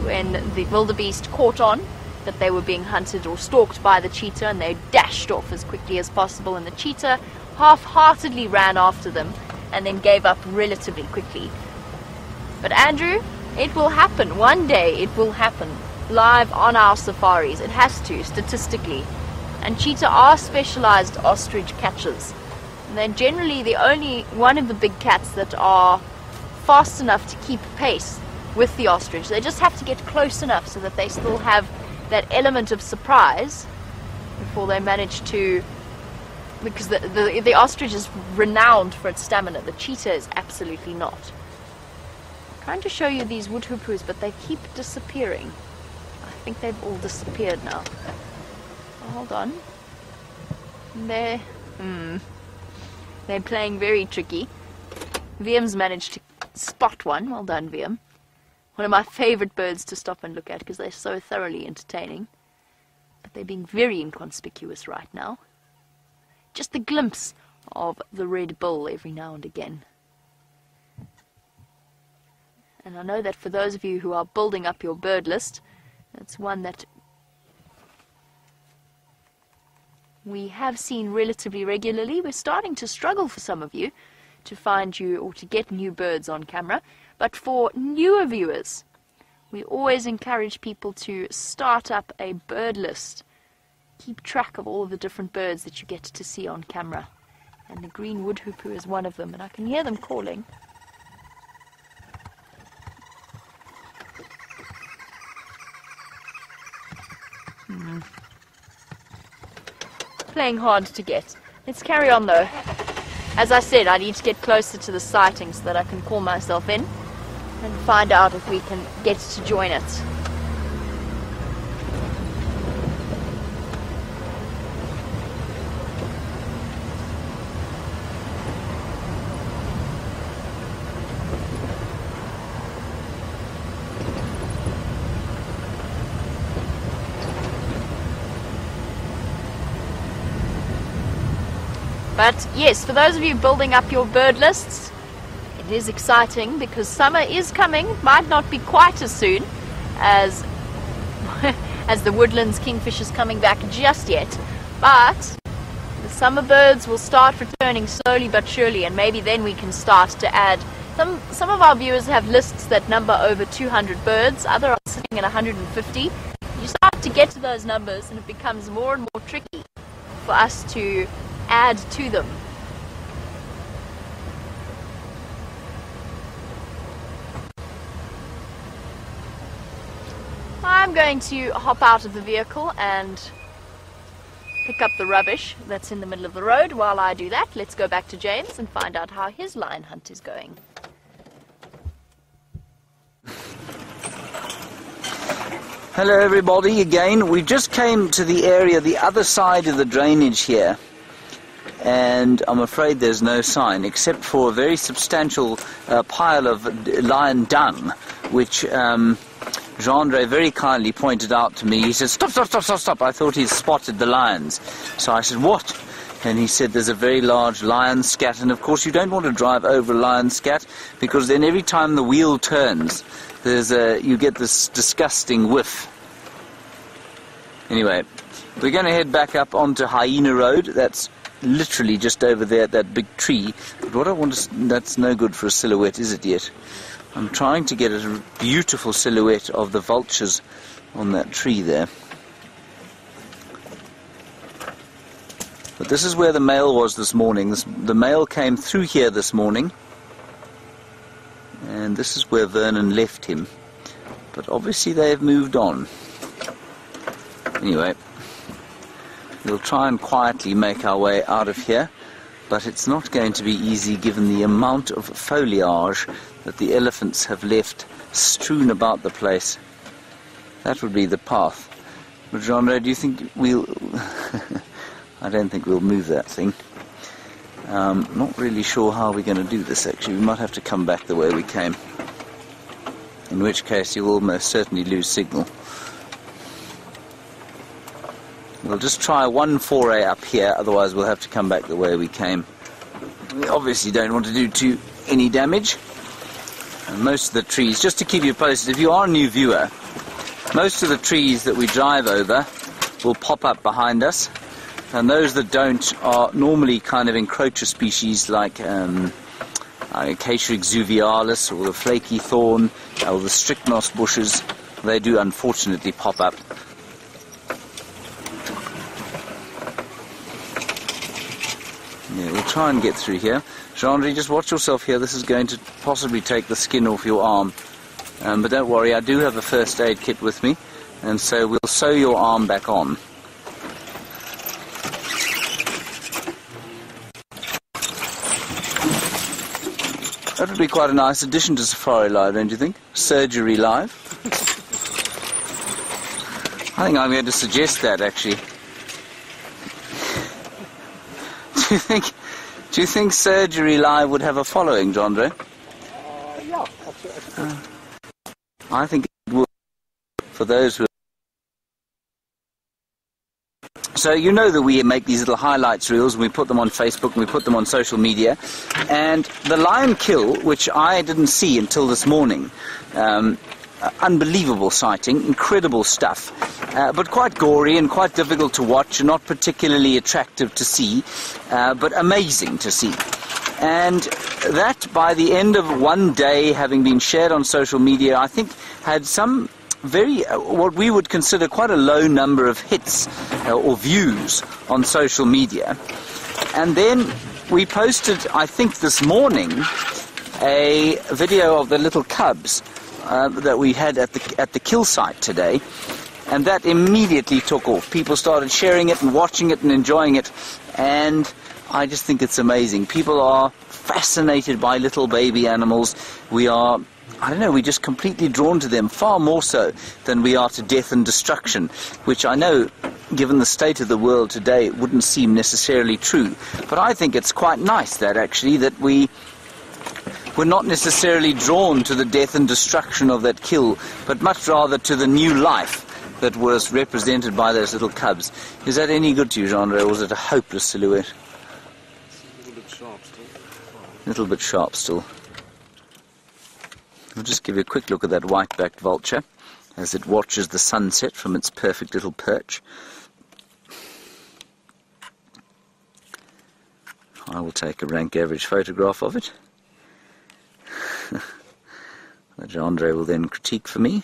when the wildebeest caught on that they were being hunted or stalked by the cheetah, and they dashed off as quickly as possible, and the cheetah half-heartedly ran after them and then gave up relatively quickly. But Andrew, it will happen. One day it will happen. Live on our safaris. It has to, statistically. And cheetah are specialized ostrich catchers. And they're generally the only one of the big cats that are fast enough to keep pace with the ostrich. They just have to get close enough so that they still have that element of surprise before they manage to, because the ostrich is renowned for its stamina. The cheetah is absolutely not. I'm trying to show you these woodhoopers, but they keep disappearing. I think they've all disappeared now. Oh, hold on. They're playing very tricky. Viam's managed to spot one. Well done, Viam. One of my favorite birds to stop and look at because they're so thoroughly entertaining. But they're being very inconspicuous right now. Just a glimpse of the red bull every now and again. And I know that for those of you who are building up your bird list, it's one that we have seen relatively regularly. We're starting to struggle for some of you to find you or to get new birds on camera. But for newer viewers, we always encourage people to start up a bird list. Keep track of all of the different birds that you get to see on camera. And the green woodhoopoo is one of them, and I can hear them calling. Playing hard to get. Let's carry on though. As I said, I need to get closer to the sighting so that I can call myself in and find out if we can get to join it. But yes, for those of you building up your bird lists, it is exciting because summer is coming. Might not be quite as soon as as the woodlands kingfishers coming back just yet, but the summer birds will start returning slowly but surely, and maybe then we can start to add. Some of our viewers have lists that number over 200 birds, others are sitting at 150. You start start to get to those numbers and it becomes more and more tricky for us to add to them. I'm going to hop out of the vehicle and pick up the rubbish that's in the middle of the road. While I do that, let's go back to James and find out how his lion hunt is going. Hello everybody again. We just came to the area, the other side of the drainage here, and I'm afraid there's no sign except for a very substantial pile of lion dung, which Jean-Andre very kindly pointed out to me. He said, stop, stop, stop, stop, stop. I thought he'd spotted the lions. So I said, what? And he said, there's a very large lion scat. And of course you don't want to drive over a lion scat, because then every time the wheel turns, you get this disgusting whiff. Anyway, we're going to head back up onto Hyena Road. That's literally just over there, that big tree. But what I want to... that's no good for a silhouette, is it yet? I'm trying to get a beautiful silhouette of the vultures on that tree there. But this is where the mail was this morning. The mail came through here this morning. And this is where Vernon left him. But obviously they have moved on. Anyway, we'll try and quietly make our way out of here. But it's not going to be easy given the amount of foliage that the elephants have left strewn about the place. That would be the path. But Jean-Ray, do you think we'll... I don't think we'll move that thing. Not really sure how we're going to do this actually. We might have to come back the way we came. In which case you'll almost certainly lose signal. We'll just try one foray up here, otherwise we'll have to come back the way we came. We obviously don't want to do any damage. And most of the trees, just to keep you posted, if you are a new viewer, most of the trees that we drive over will pop up behind us. And those that don't are normally kind of encroacher species like Acacia exuvialis or the flaky thorn or the strychnos bushes. They do unfortunately pop up. Yeah, we'll try and get through here. Jean-Ray, just watch yourself here. This is going to possibly take the skin off your arm. But don't worry, I do have a first aid kit with me. And so we'll sew your arm back on. That would be quite a nice addition to Safari Live, don't you think? Surgery Live. I think I'm going to suggest that, actually. Do you think Surgery Live would have a following, Jandre? Yeah, absolutely. I think it would, for those who... So you know that we make these little highlights reels and we put them on Facebook and we put them on social media. And the lion kill, which I didn't see until this morning, unbelievable sighting, incredible stuff, but quite gory and quite difficult to watch and not particularly attractive to see, but amazing to see. And that, by the end of one day, having been shared on social media, I think had some very, what we would consider quite a low number of hits or views on social media. And then we posted, I think this morning, a video of the little cubs that we had at the kill site today, and that immediately took off. People started sharing it and watching it and enjoying it, and I just think it's amazing. People are fascinated by little baby animals. We are, I don't know, we're just completely drawn to them, far more so than we are to death and destruction, which I know, given the state of the world today, it wouldn't seem necessarily true. But I think it's quite nice that, actually, that we're not necessarily drawn to the death and destruction of that kill, but much rather to the new life that was represented by those little cubs. Is that any good to you, Jean-Ray, or was it a hopeless silhouette? It's a little bit sharp still. A little bit sharp still. I'll just give you a quick look at that white-backed vulture as it watches the sunset from its perfect little perch. I will take a rank average photograph of it. That Andre will then critique for me.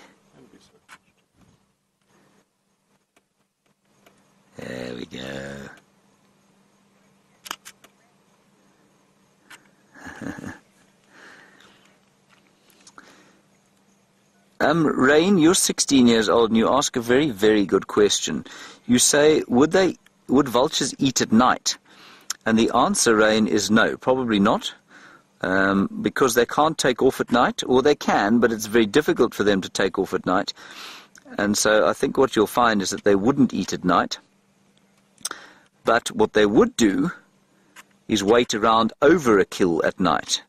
Rain, you're 16 years old and you ask a very, very good question. You say, would vultures eat at night? And the answer, Rain, is no, probably not, because they can't take off at night, or they can, but it's very difficult for them to take off at night. And so I think what you'll find is that they wouldn't eat at night. But what they would do is wait around over a kill at night.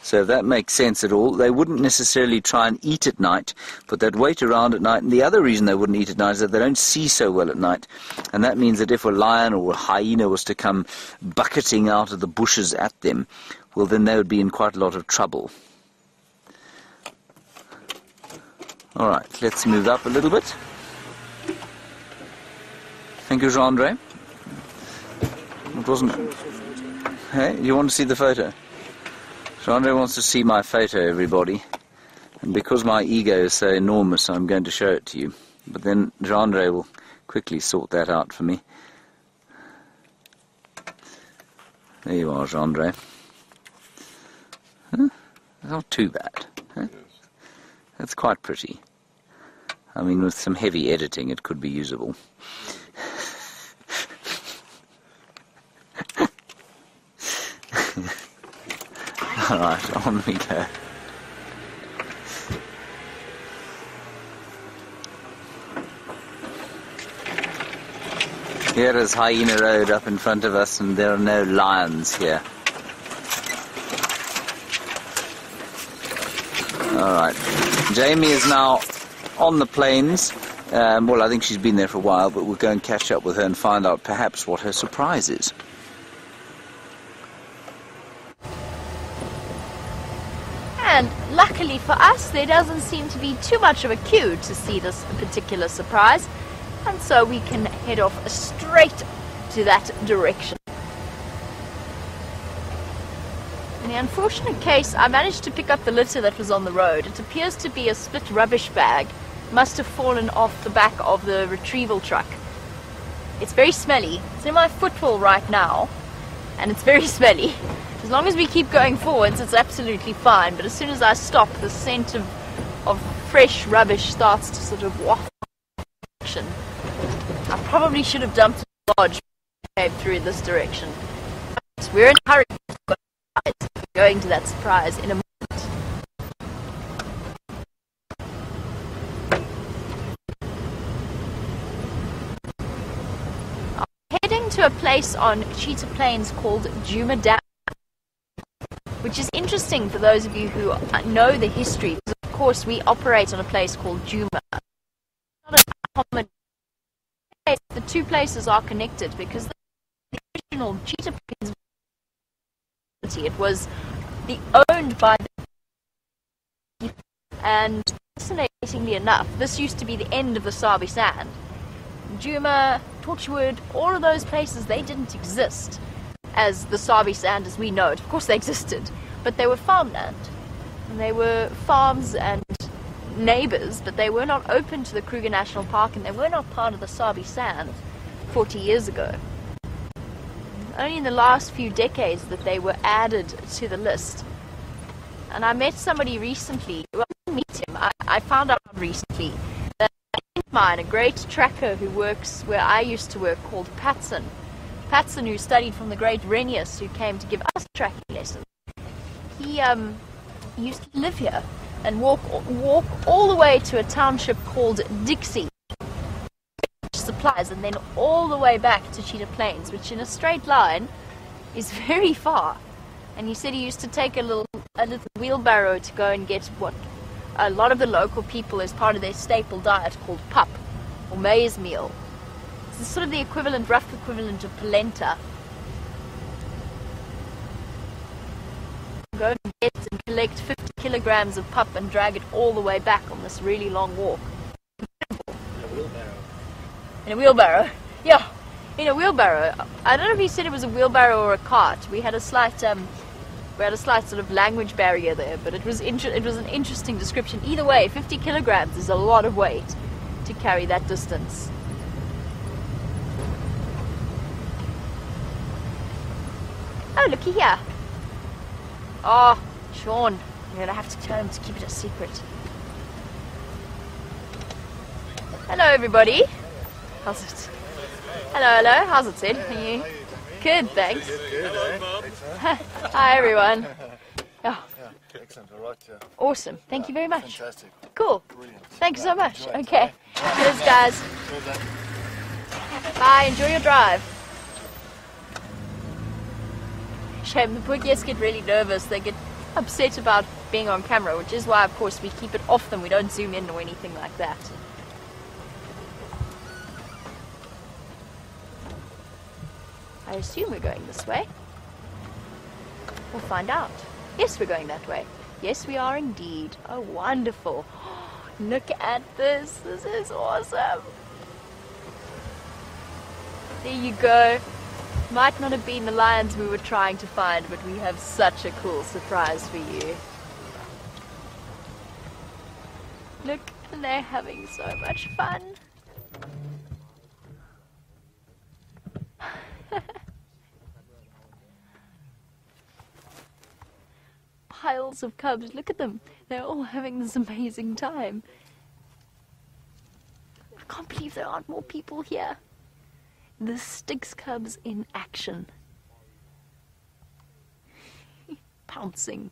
So if that makes sense at all, they wouldn't necessarily try and eat at night, but they'd wait around at night. And the other reason they wouldn't eat at night is that they don't see so well at night. And that means that if a lion or a hyena was to come bucketing out of the bushes at them, well, then they would be in quite a lot of trouble. All right, let's move up a little bit. Thank you, Jean-Andre. It wasn't... Hey, you want to see the photo? Jean-Andre wants to see my photo, everybody. And because my ego is so enormous, I'm going to show it to you. But then Jean-Andre will quickly sort that out for me. There you are, Jean-Andre. Huh? Not too bad. Huh? That's quite pretty. I mean, with some heavy editing, it could be usable. All right, on we go. Here is Hyena Road up in front of us, and there are no lions here. All right. Jamie is now on the plains. Well, I think she's been there for a while, but we'll go and catch up with her and find out perhaps what her surprise is. And luckily for us, there doesn't seem to be too much of a queue to see this particular surprise, and so we can head off straight to that direction. In the unfortunate case, I managed to pick up the litter that was on the road. It appears to be a split rubbish bag. Must have fallen off the back of the retrieval truck. It's very smelly. It's in my footwall right now, and it's very smelly. As long as we keep going forwards, it's absolutely fine, but as soon as I stop, the scent of fresh rubbish starts to sort of waft. I probably should have dumped the lodge and came through in this direction. We're in a hurry. Going to that surprise in a moment. I'm heading to a place on Cheetah Plains called Djuma Dam, which is interesting for those of you who know the history, because of course we operate on a place called Djuma. Not a common place. The two places are connected because the original Cheetah Plains, it was owned by the, and fascinatingly enough, this used to be the end of the Sabi Sand. Djuma, Torchwood, all of those places, they didn't exist as the Sabi Sand as we know it. Of course they existed, but they were farmland. And they were farms and neighbors, but they were not open to the Kruger National Park, and they were not part of the Sabi Sand 40 years ago. Only in the last few decades that they were added to the list. And I met somebody recently, well, I didn't meet him, I found out recently that a friend of mine, a great tracker who works where I used to work, called Patson, who studied from the great Renius, who came to give us tracking lessons. He used to live here and walk all the way to a township called Dixie, supplies, and then all the way back to Cheetah Plains, which in a straight line is very far. And he said he used to take a little wheelbarrow to go and get what a lot of the local people, as part of their staple diet, called pup or maize meal. It's sort of the equivalent, rough equivalent of polenta. Go and get and collect 50 kilograms of pup and drag it all the way back on this really long walk. In a wheelbarrow. Yeah, in a wheelbarrow. I don't know if he said it was a wheelbarrow or a cart. We had a slight sort of language barrier there, but it was an interesting description. Either way, 50 kilograms is a lot of weight to carry that distance. Oh, looky here. Oh, Sean. I'm going to have to tell him to keep it a secret. Hello, everybody. How's it? Hello, hello. How's it, Sid? Are you? Good, thanks. Hi, everyone. Oh, Excellent, all right, yeah. awesome. Thank you very much. Fantastic. Cool. Brilliant. Thank you so much. Enjoy it. Okay. Cheers, guys. Well done. Bye. Enjoy your drive. Shame, the poor guests get really nervous. They get upset about being on camera, which is why, of course, we keep it off them. We don't zoom in or anything like that. I assume we're going this way. We'll find out. Yes, we're going that way. Yes, we are indeed. Oh, wonderful. Look at this. This is awesome. There you go. Might not have been the lions we were trying to find, but we have such a cool surprise for you. Look, and they're having so much fun. Piles of cubs, look at them. They're all having this amazing time. I can't believe there aren't more people here. The Styx cubs in action. Pouncing.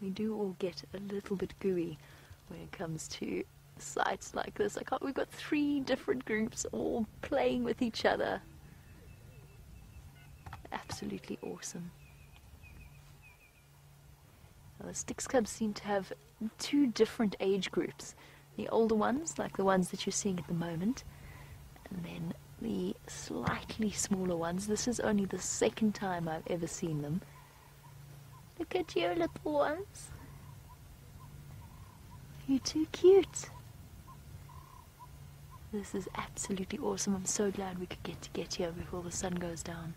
We do all get a little bit gooey when it comes to sites like this. We've got 3 different groups all playing with each other. Absolutely awesome. The Styx cubs seem to have 2 different age groups. The older ones, like the ones that you're seeing at the moment, and then the slightly smaller ones. This is only the 2nd time I've ever seen them. Look at your little ones. You're too cute. This is absolutely awesome. I'm so glad we could get here before the sun goes down,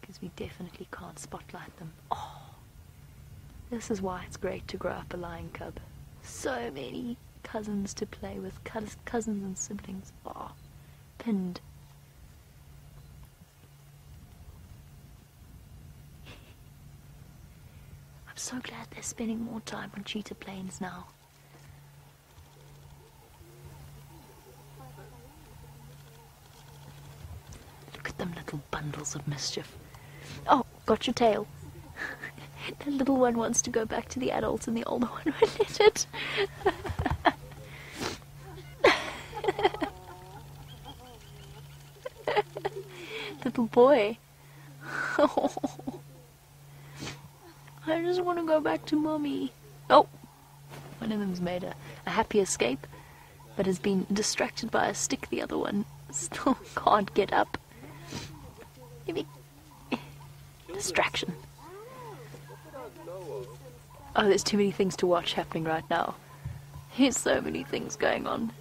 because we definitely can't spotlight them. Oh, this is why it's great to grow up a lion cub. So many cousins to play with, cousins and siblings. Oh, pinned. I'm so glad they're spending more time on cheetah plains now. Look at them little bundles of mischief. Oh, got your tail. The little one wants to go back to the adults and the older one won't let it. Little boy. Oh, I just want to go back to mommy. Oh, one of them's made a happy escape, but has been distracted by a stick. The other one still can't get up. Maybe distraction. Oh, there's too many things to watch happening right now. There's so many things going on.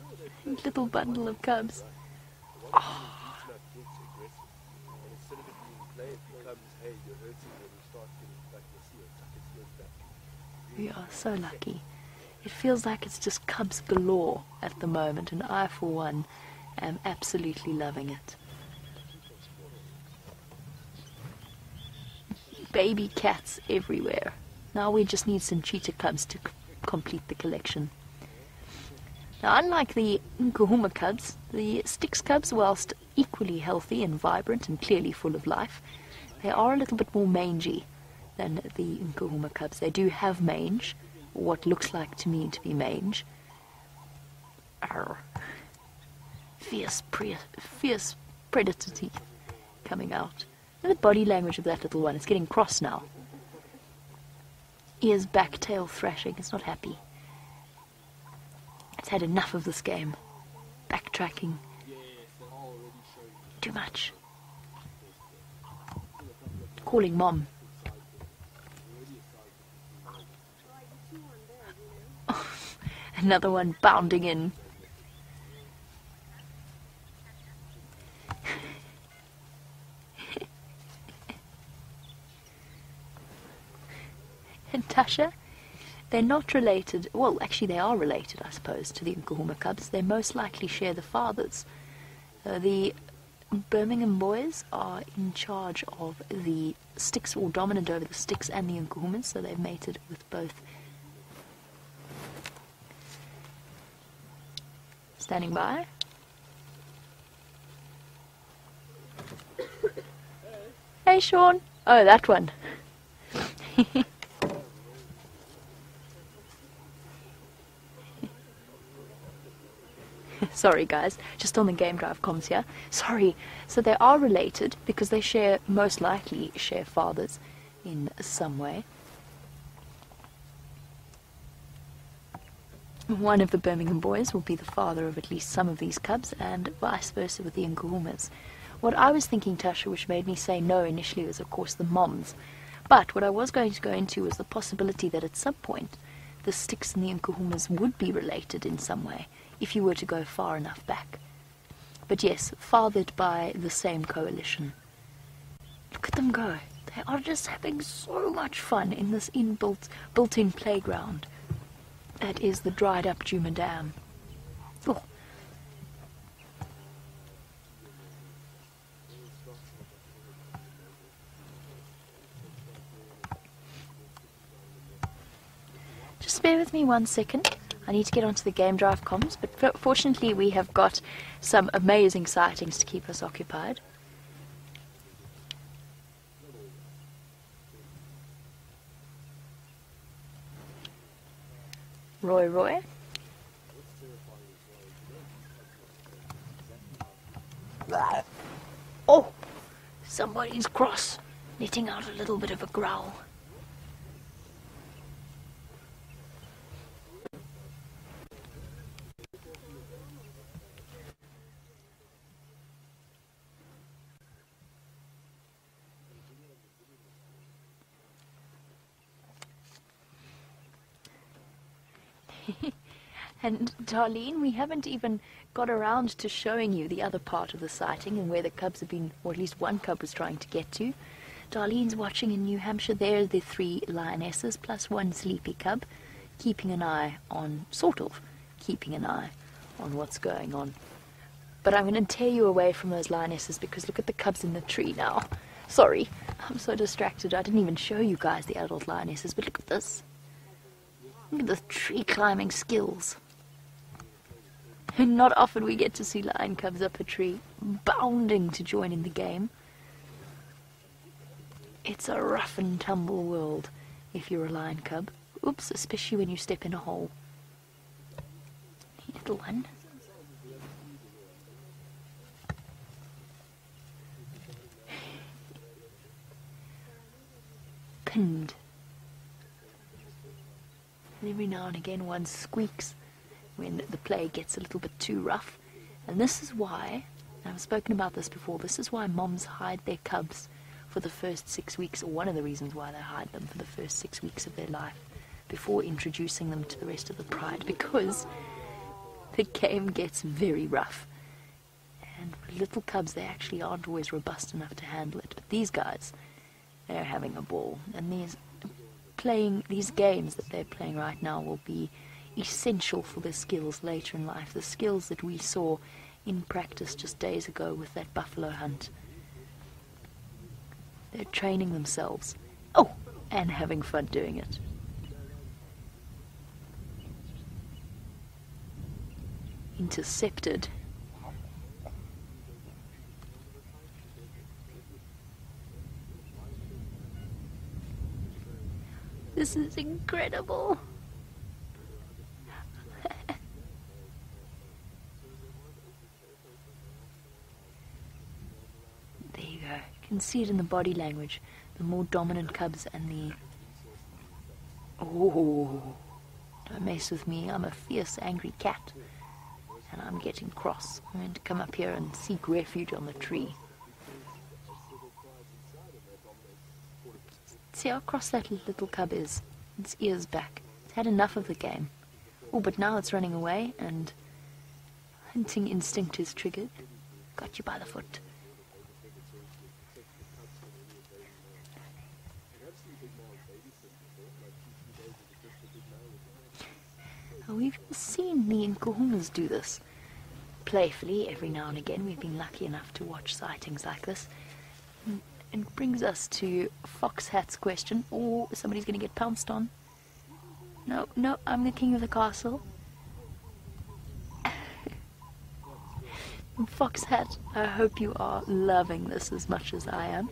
Little bundle of cubs. Oh. We are so lucky. It feels like it's just cubs galore at the moment, and I, for one, am absolutely loving it. Baby cats everywhere. Now we just need some cheetah cubs to complete the collection. Now, unlike the Nkuhuma cubs, the Styx cubs, whilst equally healthy and vibrant and clearly full of life, they are a little bit more mangy than the Nkuhuma cubs. They do have mange, what looks like to me to be mange. Arr. Fierce predator teeth coming out. And the body language of that little one, it's getting cross now. Ears back, tail thrashing, it's not happy. It's had enough of this game. Backtracking. Too much. Calling mom. Oh, another one bounding in. And Tasha, they're not related. Well, actually they are related, I suppose, to the Nkuhuma cubs. They most likely share the fathers. The Birmingham boys are in charge of the Styx, or dominant over the Styx and the Nkuhumas, so they've mated with both. Standing by. Hey Sean! Oh, that one. Sorry guys, just on the game drive comms here. Sorry. So they are related because they share, most likely share fathers in some way. One of the Birmingham boys will be the father of at least some of these cubs, and vice versa with the Nkuhumas. What I was thinking, Tasha, which made me say no initially, was of course the moms. But what I was going to go into was the possibility that at some point the Styx and the Nkuhumas would be related in some way, if you were to go far enough back. But yes, fathered by the same coalition. Look at them go. They are just having so much fun in this built-in playground that is the dried-up Juma Dam. Oh. Just bear with me 1 second. I need to get onto the game drive comms, but fortunately we have got some amazing sightings to keep us occupied. Roy. Oh! Somebody's cross, letting out a little bit of a growl. And Darlene, we haven't even got around to showing you the other part of the sighting and where the cubs have been, or at least one cub was trying to get to. Darlene's watching in New Hampshire. There are the 3 lionesses plus 1 sleepy cub, keeping an eye on, keeping an eye on what's going on. But I'm going to tear you away from those lionesses because look at the cubs in the tree now. Sorry, I'm so distracted. I didn't even show you guys the adult lionesses, but look at this. Look at the tree climbing skills. Not often we get to see lion cubs up a tree, bounding to join in the game. It's a rough and tumble world if you're a lion cub. Oops, especially when you step in a hole. Hey, little one. Pinned. And every now and again one squeaks when the play gets a little bit too rough. And this is why, and I've spoken about this before, this is why moms hide their cubs for the first 6 weeks, or one of the reasons why they hide them for the first 6 weeks of their life before introducing them to the rest of the pride, because the game gets very rough. And little cubs, they actually aren't always robust enough to handle it. But these guys, they're having a ball. And these games that they're playing right now will be essential for their skills later in life, the skills that we saw in practice just days ago with that buffalo hunt. They're training themselves. Oh, and having fun doing it. Intercepted. This is incredible. There you go. You can see it in the body language. The more dominant cubs and the... Oh, don't mess with me. I'm a fierce, angry cat. And I'm getting cross. I'm going to come up here and seek refuge on the tree. See how cross that little cub is. Its ears back. It's had enough of the game. Oh, but now it's running away and hunting instinct is triggered. Got you by the foot. We've seen the Nkuhumas do this. playfully every now and again. We've been lucky enough to watch sightings like this. And brings us to Fox Hat's question. Oh, somebody's going to get pounced on. No, no, I'm the king of the castle. Fox Hat, I hope you are loving this as much as I am.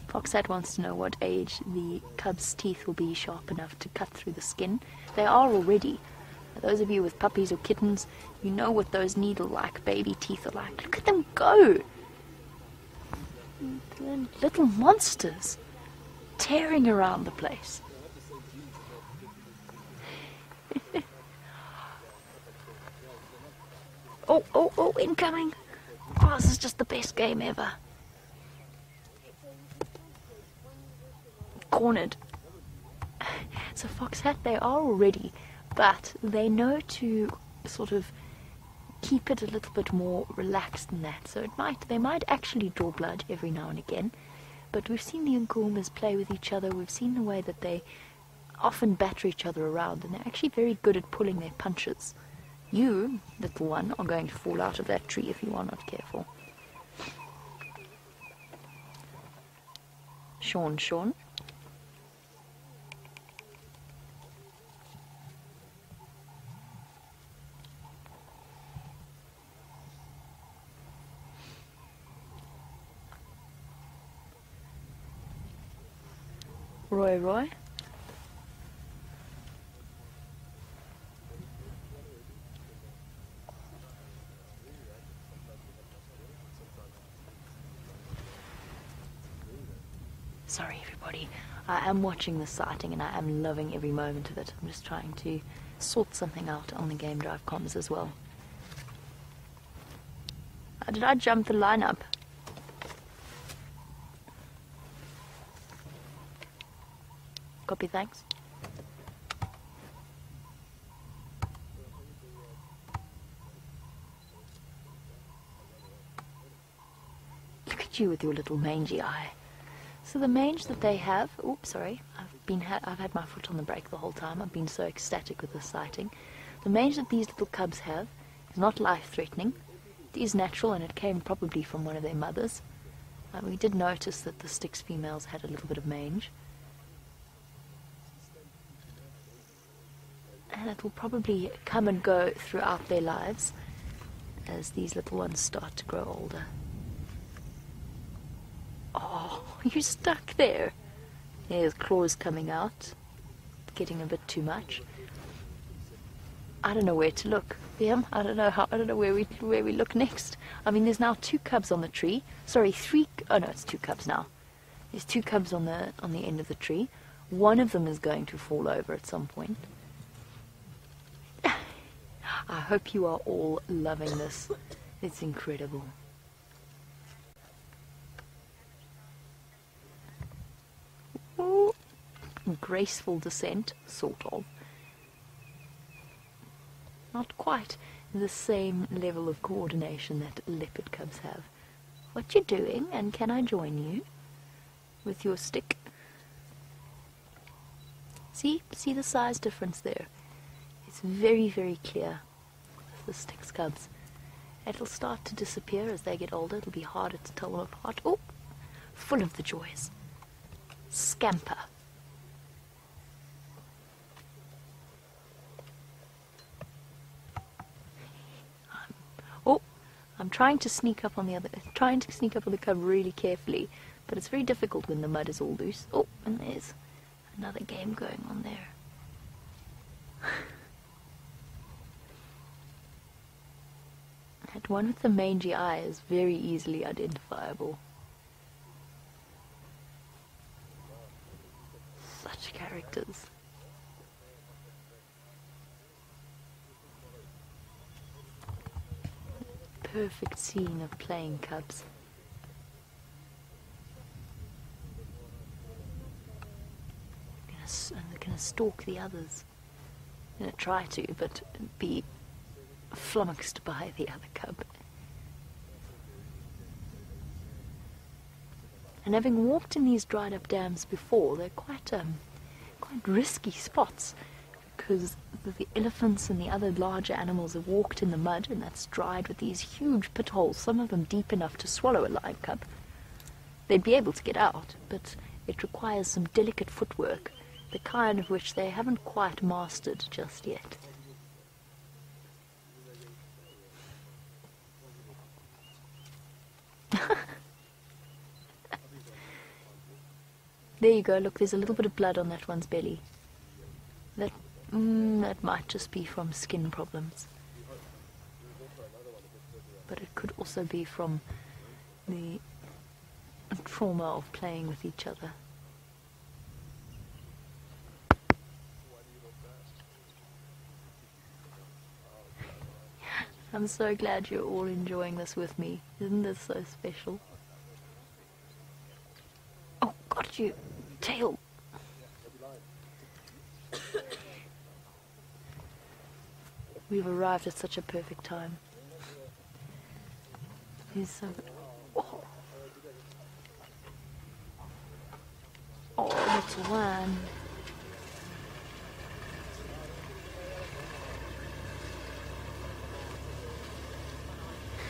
Fox Hat wants to know what age the cub's teeth will be sharp enough to cut through the skin. They are already. Those of you with puppies or kittens, you know what those needle-like baby teeth are like. Look at them go! They're little monsters tearing around the place. Oh, oh, oh, incoming! Oh, this is just the best game ever. Cornered. So Fox Hat, they are already, but they know to sort of keep it a little bit more relaxed than that. So they might actually draw blood every now and again. But we've seen the Nkuhumas play with each other. We've seen the way that they often batter each other around, and they're actually very good at pulling their punches. You, little one, are going to fall out of that tree if you are not careful. Sean. Roy. Sorry everybody, I am watching this sighting and I am loving every moment of it. I'm just trying to sort something out on the Game Drive comms as well. Did I jump the lineup? Copy, thanks. Look at you with your little mangy eye. So the mange that they have, oops, sorry, I've had my foot on the brake the whole time. I've been so ecstatic with this sighting. The mange that these little cubs have is not life-threatening. It is natural, and it came probably from one of their mothers. We did notice that the Styx females had a little bit of mange. And it will probably come and go throughout their lives as these little ones start to grow older. Oh, you're stuck there. There's claws coming out. Getting a bit too much. I don't know where to look. I don't know where we look next. I mean, there's now 2 cubs on the tree. Sorry, 3. Oh no, it's 2 cubs now. There's 2 cubs on the end of the tree. One of them is going to fall over at some point. I hope you are all loving this. It's incredible. Ooh, graceful descent, sort of. Not quite the same level of coordination that leopard cubs have. What you doing, and can I join you with your stick? See the size difference there? It's very, very clear with the Styx cubs. It'll start to disappear as they get older. It'll be harder to tell them apart. Oh, full of the joys. Scamper. I'm trying to sneak up on the cub really carefully, but it's very difficult when the mud is all loose. Oh, and there's another game going on there. That one with the mangy eye is very easily identifiable. Such characters. Perfect scene of playing cubs. I'm gonna stalk the others. I'm gonna try to, but be flummoxed by the other cub. And having walked in these dried up dams before, they're quite risky spots, because the elephants and the other larger animals have walked in the mud, and that's dried with these huge pit holes, some of them deep enough to swallow a lion cub. They'd be able to get out, but it requires some delicate footwork, the kind of which they haven't quite mastered just yet. There you go, look, there's a little bit of blood on that one's belly. That might just be from skin problems. But it could also be from the trauma of playing with each other. I'm so glad you're all enjoying this with me. Isn't this so special? Oh, got you! Tail! We've arrived at such a perfect time. Here's some... Oh, little one.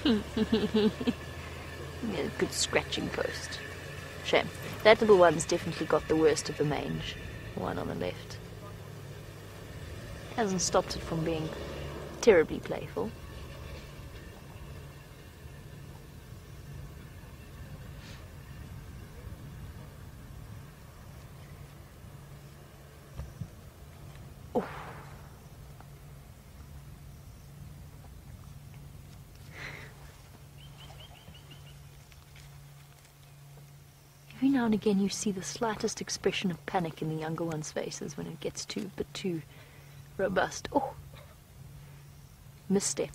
Yeah, good scratching post. Shame. That little one's definitely got the worst of the mange. The one on the left. Hasn't stopped it from being terribly playful. Oh. Every now and again you see the slightest expression of panic in the younger one's faces when it gets too robust. Oh! Misstep.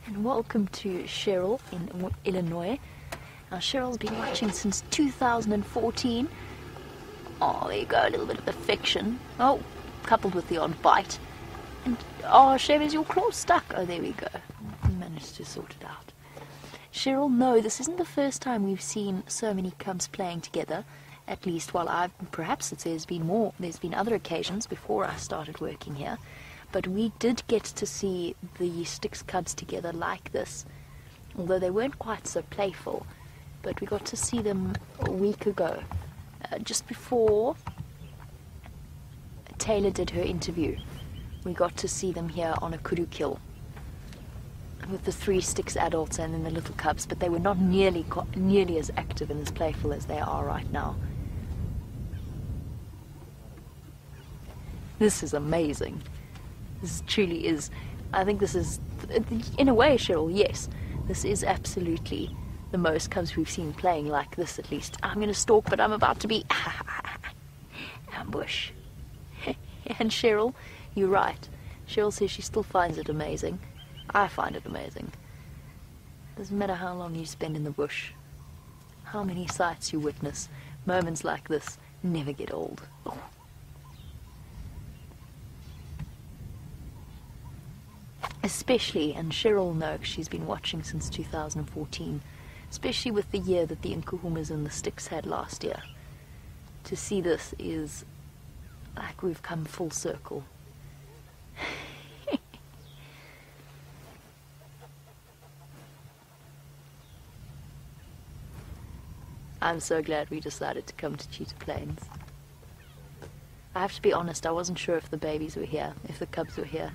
And welcome to Cheryl in Illinois. Now Cheryl's been watching since 2014. Oh, there you go, a little bit of affection. Oh, coupled with the odd bite. And, oh, shame, is your claw stuck? Oh, there we go. We managed to sort it out. Cheryl, no, this isn't the first time we've seen so many cubs playing together. At least while perhaps there's been other occasions before I started working here. But we did get to see the Styx cubs together like this. Although they weren't quite so playful. But we got to see them a week ago. Just before Taylor did her interview. We got to see them here on a kudu kill with the 3 Styx adults and then the little cubs, but they were not nearly as active and as playful as they are right now. This is amazing. This truly is. I think this is, in a way, Cheryl, yes, this is absolutely the most cubs we've seen playing like this, at least. I'm going to stalk, but I'm about to be ambush. And Cheryl, you're right. Cheryl says she still finds it amazing. I find it amazing. Doesn't matter how long you spend in the bush, how many sights you witness, moments like this never get old. Oh. Especially, and Cheryl knows she's been watching since 2014, especially with the year that the Nkuhumas and the Styx had last year. To see this is like we've come full circle. I'm so glad we decided to come to Cheetah Plains. I have to be honest, I wasn't sure if the babies were here, if the cubs were here.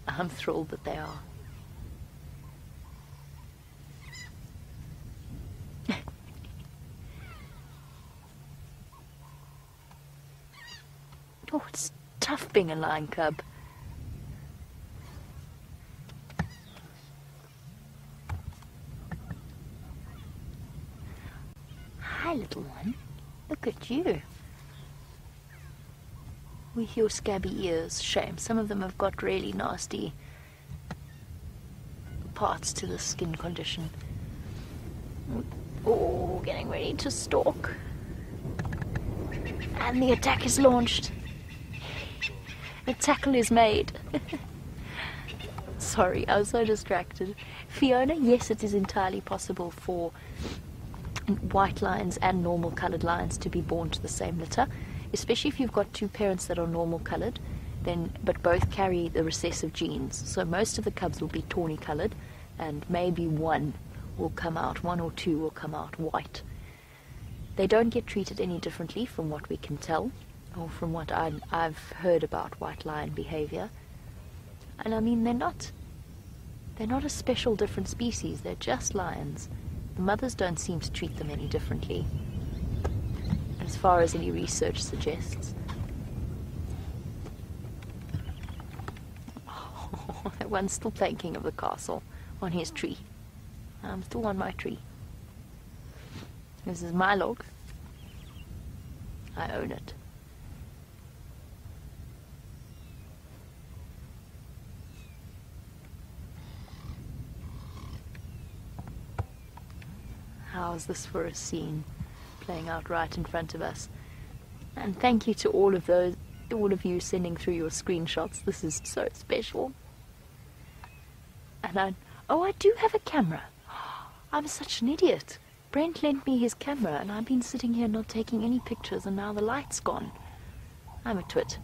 I'm thrilled that they are. Oh, it's tough being a lion cub. Hi, little one. Look at you. With your scabby ears. Shame. Some of them have got really nasty parts to the skin condition. Oh, getting ready to stalk. And the attack is launched. The tackle is made. Sorry, I was so distracted. Fiona, yes, it is entirely possible for white lions and normal coloured lions to be born to the same litter, especially if you've got two parents that are normal coloured, but both carry the recessive genes. So most of the cubs will be tawny coloured, and maybe one or two will come out white. They don't get treated any differently from what we can tell, or from what I've heard about white lion behavior. And I mean, they're not a special different species, they're just lions. The mothers don't seem to treat them any differently, as far as any research suggests. Oh, that one's still thinking of the castle on his tree. I'm still on my tree. This is my log. I own it. How's this for a scene playing out right in front of us? And thank you to all of you sending through your screenshots. This is so special. And I do have a camera. I'm such an idiot. Brent lent me his camera and I've been sitting here not taking any pictures, and now the light's gone. I'm a twit.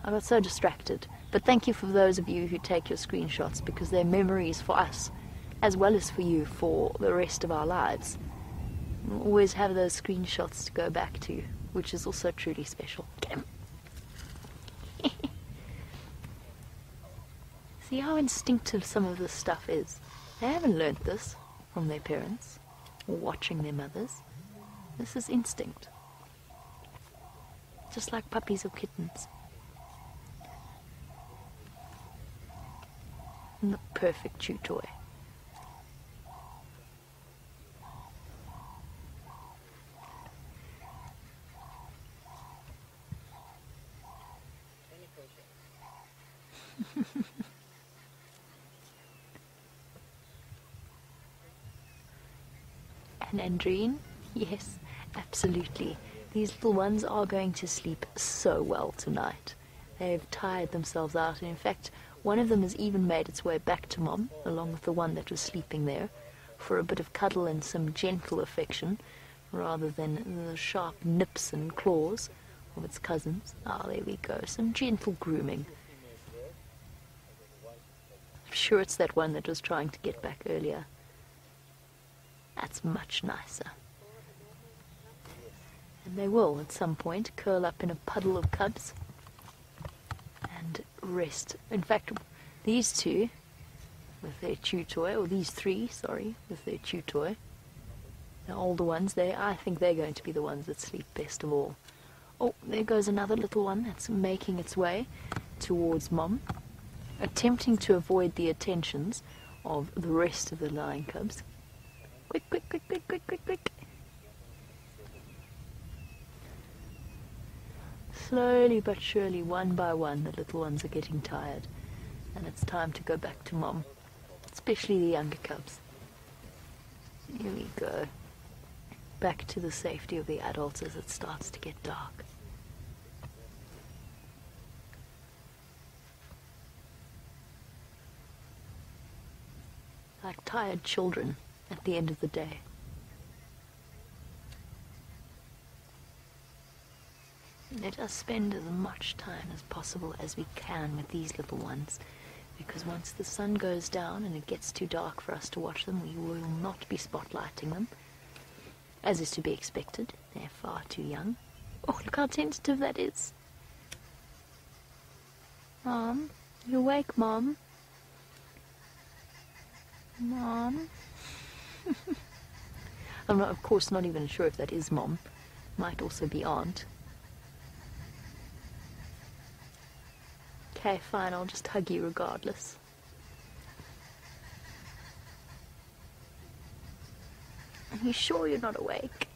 I got so distracted. But thank you for those of you who take your screenshots, because they're memories for us, as well as for you for the rest of our lives. We'll always have those screenshots to go back to, which is also truly special. See how instinctive some of this stuff is. They haven't learnt this from their parents or watching their mothers. This is instinct. Just like puppies or kittens. And the perfect chew toy. And Andreen, yes, absolutely. These little ones are going to sleep so well tonight. They've tired themselves out, and in fact, one of them has even made its way back to Mom, along with the one that was sleeping there, for a bit of cuddle and some gentle affection, rather than the sharp nips and claws of its cousins. Ah, there we go, some gentle grooming. I'm sure it's that one that was trying to get back earlier. That's much nicer. And they will, at some point, curl up in a puddle of cubs and rest. In fact, these two, with their chew toy, or these three, sorry, with their chew toy, the older ones, I think they're going to be the ones that sleep best of all. Oh, there goes another little one that's making its way towards Mom, attempting to avoid the attentions of the rest of the lion cubs. Quick, quick, quick, quick, quick, quick, quick. Slowly but surely, one by one, the little ones are getting tired, and it's time to go back to Mom, especially the younger cubs. Here we go. Back to the safety of the adults as it starts to get dark. Like tired children at the end of the day. Let us spend as much time as possible as we can with these little ones, because once the sun goes down and it gets too dark for us to watch them, we will not be spotlighting them, as is to be expected. They're far too young. Oh, look how tentative that is. Mom, you awake, Mom? Mom? I'm not, of course, not even sure if that is Mom. Might also be Aunt. Okay, fine, I'll just hug you regardless. Are you sure you're not awake?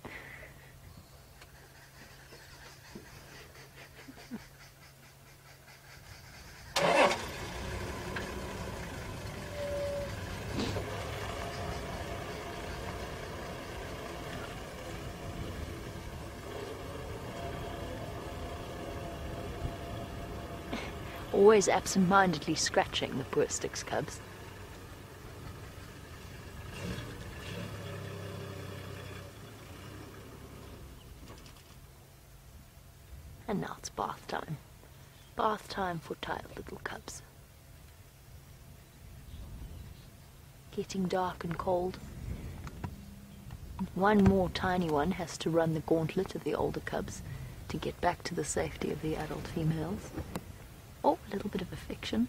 always absent-mindedly scratching the poor Styx cubs. And now it's bath time. Bath time for tired little cubs. Getting dark and cold. One more tiny one has to run the gauntlet of the older cubs to get back to the safety of the adult females. Oh, a little bit of affection.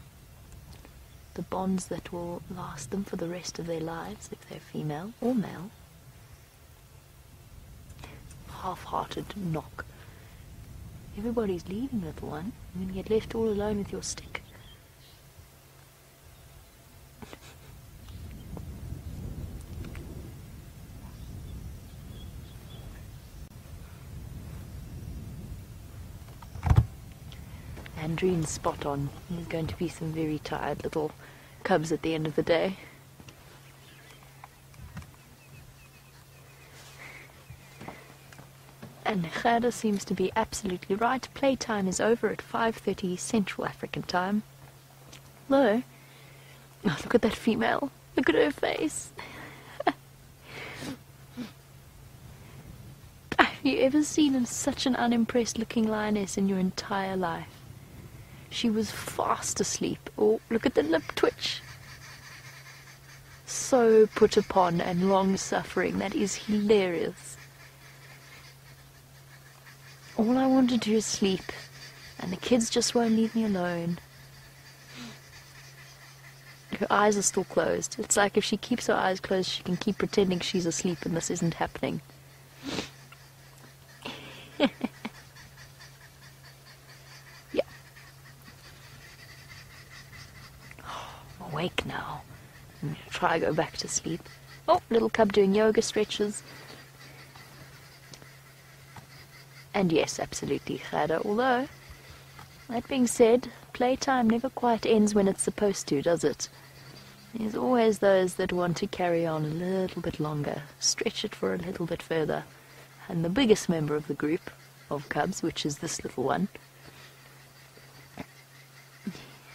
The bonds that will last them for the rest of their lives if they're female or male. Half-hearted knock. Everybody's leaving, little one. You're going to get left all alone with your stick. Andrine's spot on. There's going to be some very tired little cubs at the end of the day. And Gerda seems to be absolutely right. Playtime is over at 5:30 Central African time. Hello. Oh, look at that female. Look at her face. Have you ever seen such an unimpressed looking lioness in your entire life? She was fast asleep. Oh, look at the lip twitch. So put upon and long-suffering. That is hilarious. All I want to do is sleep, and the kids just won't leave me alone. Her eyes are still closed. It's like if she keeps her eyes closed, she can keep pretending she's asleep and this isn't happening. Yeah. Awake now. I'm going to try to go back to sleep. Oh, little cub doing yoga stretches. And yes, absolutely, Gerda, although, that being said, playtime never quite ends when it's supposed to, does it? There's always those that want to carry on a little bit longer, stretch it for a little bit further. And the biggest member of the group of cubs, which is this little one,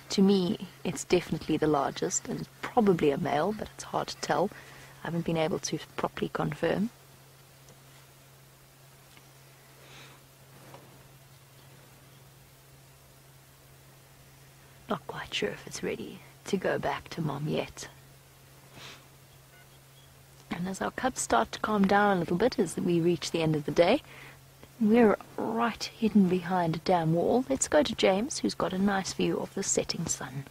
to me, it's definitely the largest, and it's probably a male, but it's hard to tell. I haven't been able to properly confirm. Not quite sure if it's ready to go back to Mom yet. And as our cubs start to calm down a little bit as we reach the end of the day, we're right hidden behind a dam wall. Let's go to James, who's got a nice view of the setting sun.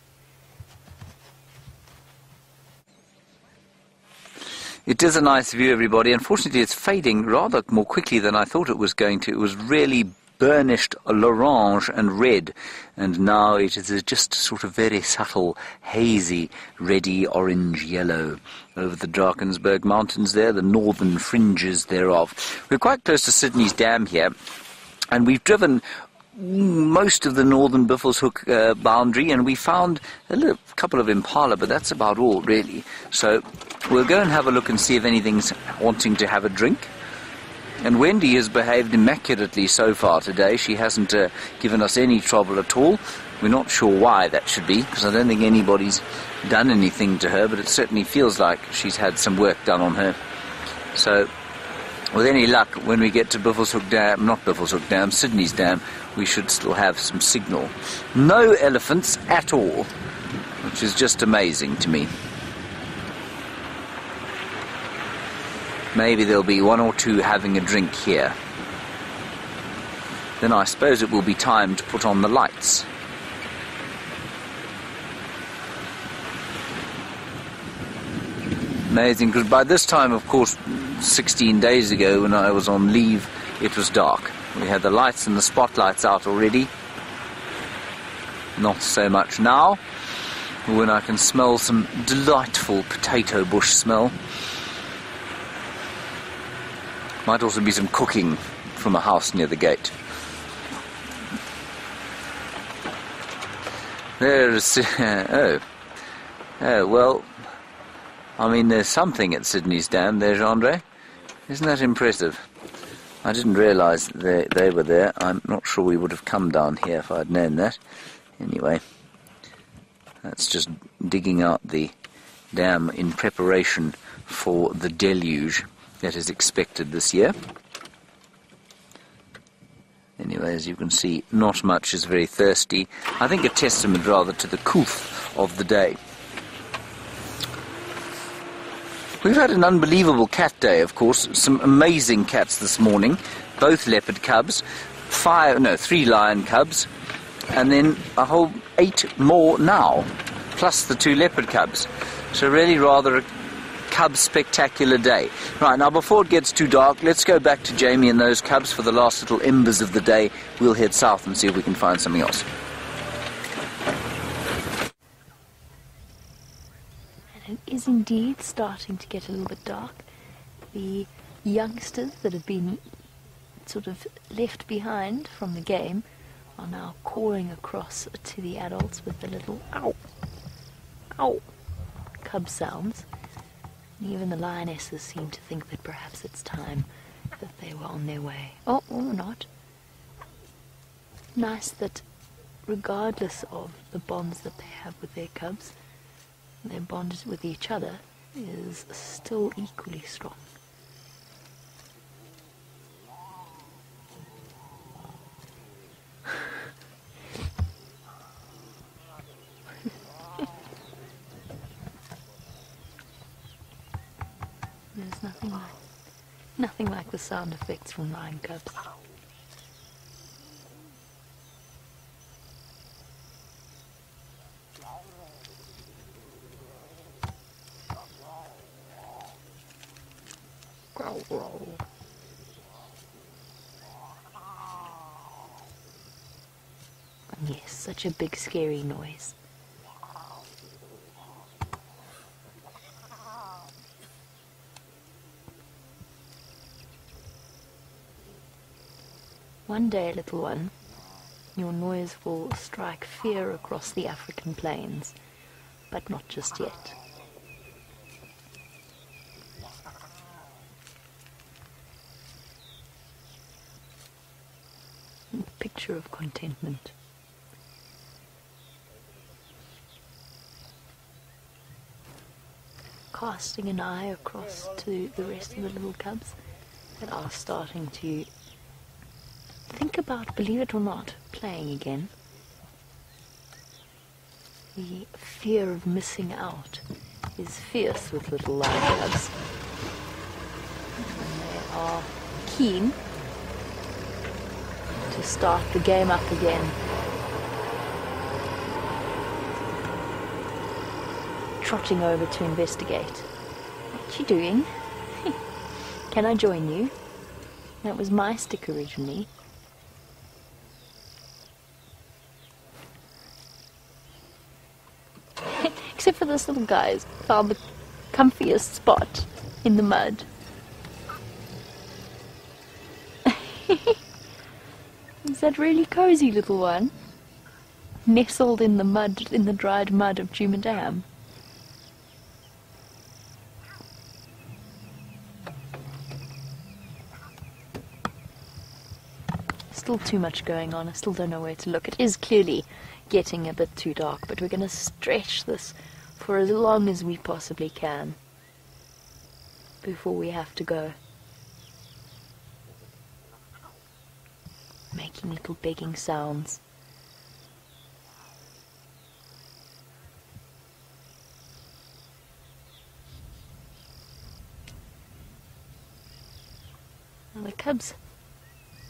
It is a nice view, everybody. Unfortunately, it's fading rather more quickly than I thought it was going to. It was really burnished l'orange and red, and now it is just sort of very subtle, hazy, reddy orange yellow over the Drakensberg Mountains there, the northern fringes thereof. We're quite close to Sydney's Dam here, and we've driven most of the northern Buffelshoek boundary, and we found a couple of impala, but that's about all really. So we'll go and have a look and see if anything's wanting to have a drink. And Wendy has behaved immaculately so far today. She hasn't given us any trouble at all. We're not sure why that should be, because I don't think anybody's done anything to her, but it certainly feels like she's had some work done on her. So, with any luck, when we get to Buffelshoek Dam, not Buffelshoek Dam, Sydney's Dam, we should still have some signal. No elephants at all, which is just amazing to me. Maybe there'll be one or two having a drink here. Then I suppose it will be time to put on the lights. Amazing, because by this time, of course, 16 days ago when I was on leave, it was dark. We had the lights and the spotlights out already. Not so much now, when I can smell some delightful potato bush smell. Might also be some cooking from a house near the gate. There's... oh, well, I mean, there's something at Sydney's Dam there, Gendre. Isn't that impressive? I didn't realise they were there. I'm not sure we would have come down here if I'd known that. Anyway... That's just digging out the dam in preparation for the deluge that is expected this year. Anyway, as you can see, not much is very thirsty. I think a testament rather to the couth of the day. We've had an unbelievable cat day, of course. Some amazing cats this morning. Both leopard cubs, 3 lion cubs, and then a whole 8 more now, plus the 2 leopard cubs. So really rather a cub spectacular day. Right, now before it gets too dark, let's go back to Jamie and those cubs for the last little embers of the day. We'll head south and see if we can find something else. And it is indeed starting to get a little bit dark. The youngsters that have been sort of left behind from the game are now calling across to the adults with the little ow, ow cub sounds. And even the lionesses seem to think that perhaps it's time that they were on their way. Oh, or not. Nice that regardless of the bonds that they have with their cubs, their bond with each other is still equally strong. There's nothing like the sound effects from lion cubs. Growl, growl. Yes, such a big scary noise. One day, little one, your noise will strike fear across the African plains, but not just yet. A picture of contentment. Casting an eye across to the rest of the little cubs that are starting to think about, believe it or not, playing again. The fear of missing out is fierce with little lion cubs. And they are keen to start the game up again. Trotting over to investigate. What you doing? Can I join you? That was my stick originally. Except for this little guy's found the comfiest spot in the mud. Is that really cozy, little one? Nestled in the mud, in the dried mud of Jumadam. Still too much going on. I still don't know where to look. It is clearly getting a bit too dark, but we're going to stretch this for as long as we possibly can before we have to go. Making little begging sounds. Now the cubs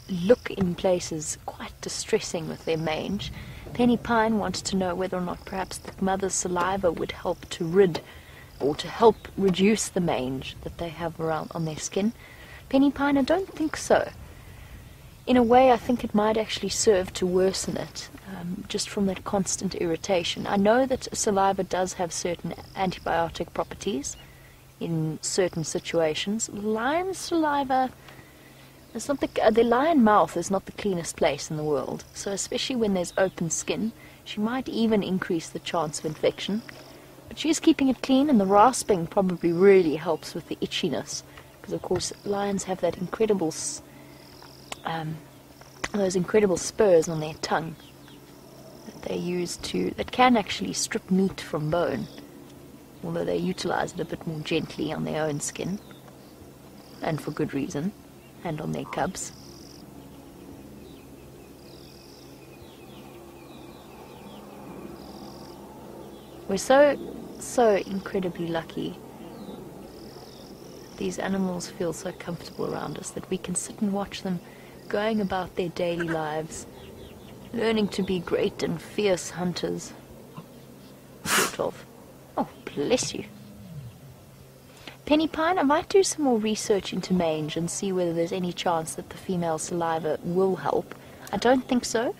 look in places quite distressing with their mange. Penny Pine wants to know whether or not perhaps the mother's saliva would help to rid or to help reduce the mange that they have around on their skin. Penny Pine, I don't think so. In a way, I think it might actually serve to worsen it, just from that constant irritation. I know that saliva does have certain antibiotic properties in certain situations. Lion saliva, it's not the lion mouth is not the cleanest place in the world, so especially when there's open skin, she might even increase the chance of infection. But she's keeping it clean, and the rasping probably really helps with the itchiness, because of course lions have that incredible those incredible spurs on their tongue that they use that can actually strip meat from bone, although they utilize it a bit more gently on their own skin, and for good reason, and on their cubs. We're so incredibly lucky. These animals feel so comfortable around us that we can sit and watch them going about their daily lives, learning to be great and fierce hunters. Sort of. Oh, bless you. Penny Pine, I might do some more research into mange and see whether there's any chance that the female saliva will help. I don't think so,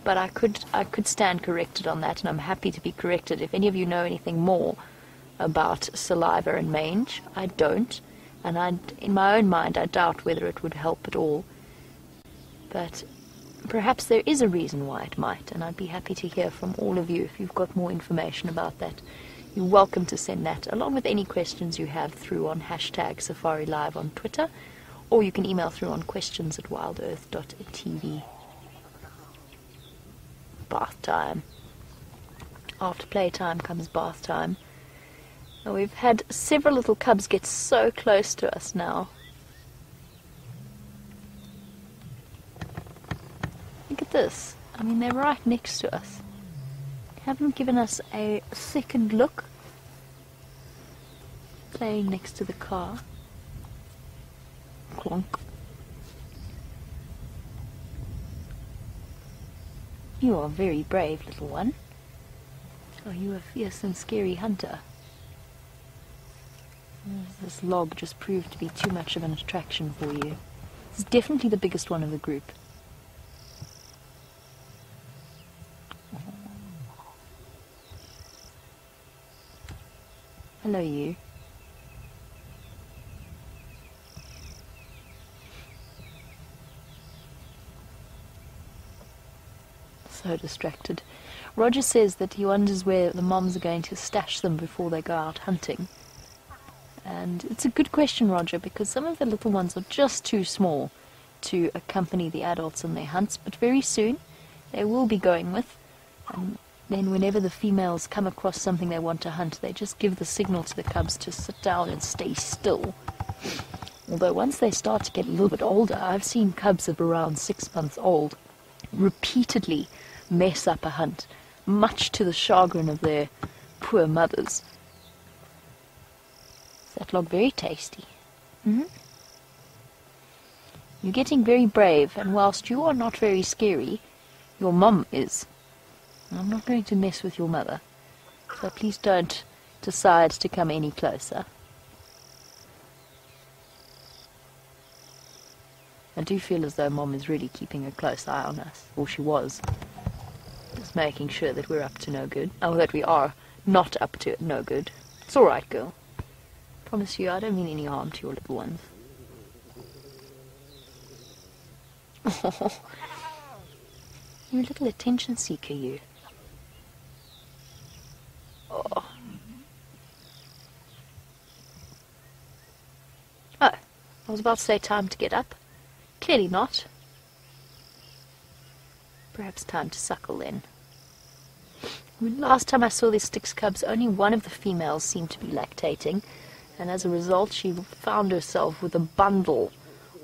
but I could stand corrected on that, and I'm happy to be corrected. If any of you know anything more about saliva and mange, I don't. And in my own mind, I doubt whether it would help at all. But perhaps there is a reason why it might, and I'd be happy to hear from all of you if you've got more information about that. You're welcome to send that, along with any questions you have, through on #SafariLive on Twitter, or you can email through on questions@wildearth.tv. Bath time. After playtime comes bath time. And we've had several little cubs get so close to us now. Look at this. I mean, they're right next to us. Haven't given us a second look. Playing next to the car. Clonk. You are very brave, little one. Are you a fierce and scary hunter? This log just proved to be too much of an attraction for you. It's definitely the biggest one of the group. Hello, you. So distracted. Roger says that he wonders where the moms are going to stash them before they go out hunting. And it's a good question, Roger, because some of the little ones are just too small to accompany the adults on their hunts, but very soon they will be going with. And then whenever the females come across something they want to hunt, they just give the signal to the cubs to sit down and stay still. Although once they start to get a little bit older, I've seen cubs of around 6 months old repeatedly mess up a hunt, much to the chagrin of their poor mothers. Is that log very tasty? Mm-hmm. You're getting very brave, and whilst you are not very scary, your mum is. I'm not going to mess with your mother, so please don't decide to come any closer. I do feel as though Mom is really keeping a close eye on us, or she was. Just making sure that we're up to no good. Oh, that we are not up to no good. It's all right, girl. Promise you, I don't mean any harm to your little ones. Oh, you're a little attention seeker, you. Oh. Oh, I was about to say time to get up. Clearly not. Perhaps time to suckle then. Last time I saw these Styx cubs, only one of the females seemed to be lactating, and as a result she found herself with a bundle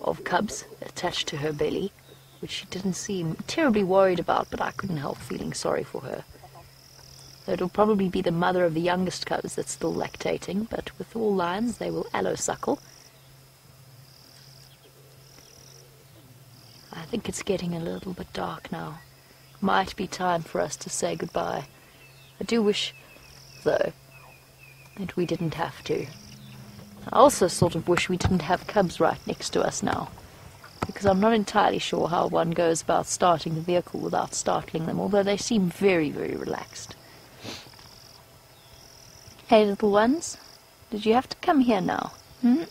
of cubs attached to her belly, which she didn't seem terribly worried about, but I couldn't help feeling sorry for her. It'll probably be the mother of the youngest cubs that's still lactating, but with all lions they will allo-suckle. I think it's getting a little bit dark now. Might be time for us to say goodbye. I do wish, though, that we didn't have to. I also sort of wish we didn't have cubs right next to us now, because I'm not entirely sure how one goes about starting the vehicle without startling them, although they seem very, very relaxed. Hey, little ones, did you have to come here now? Are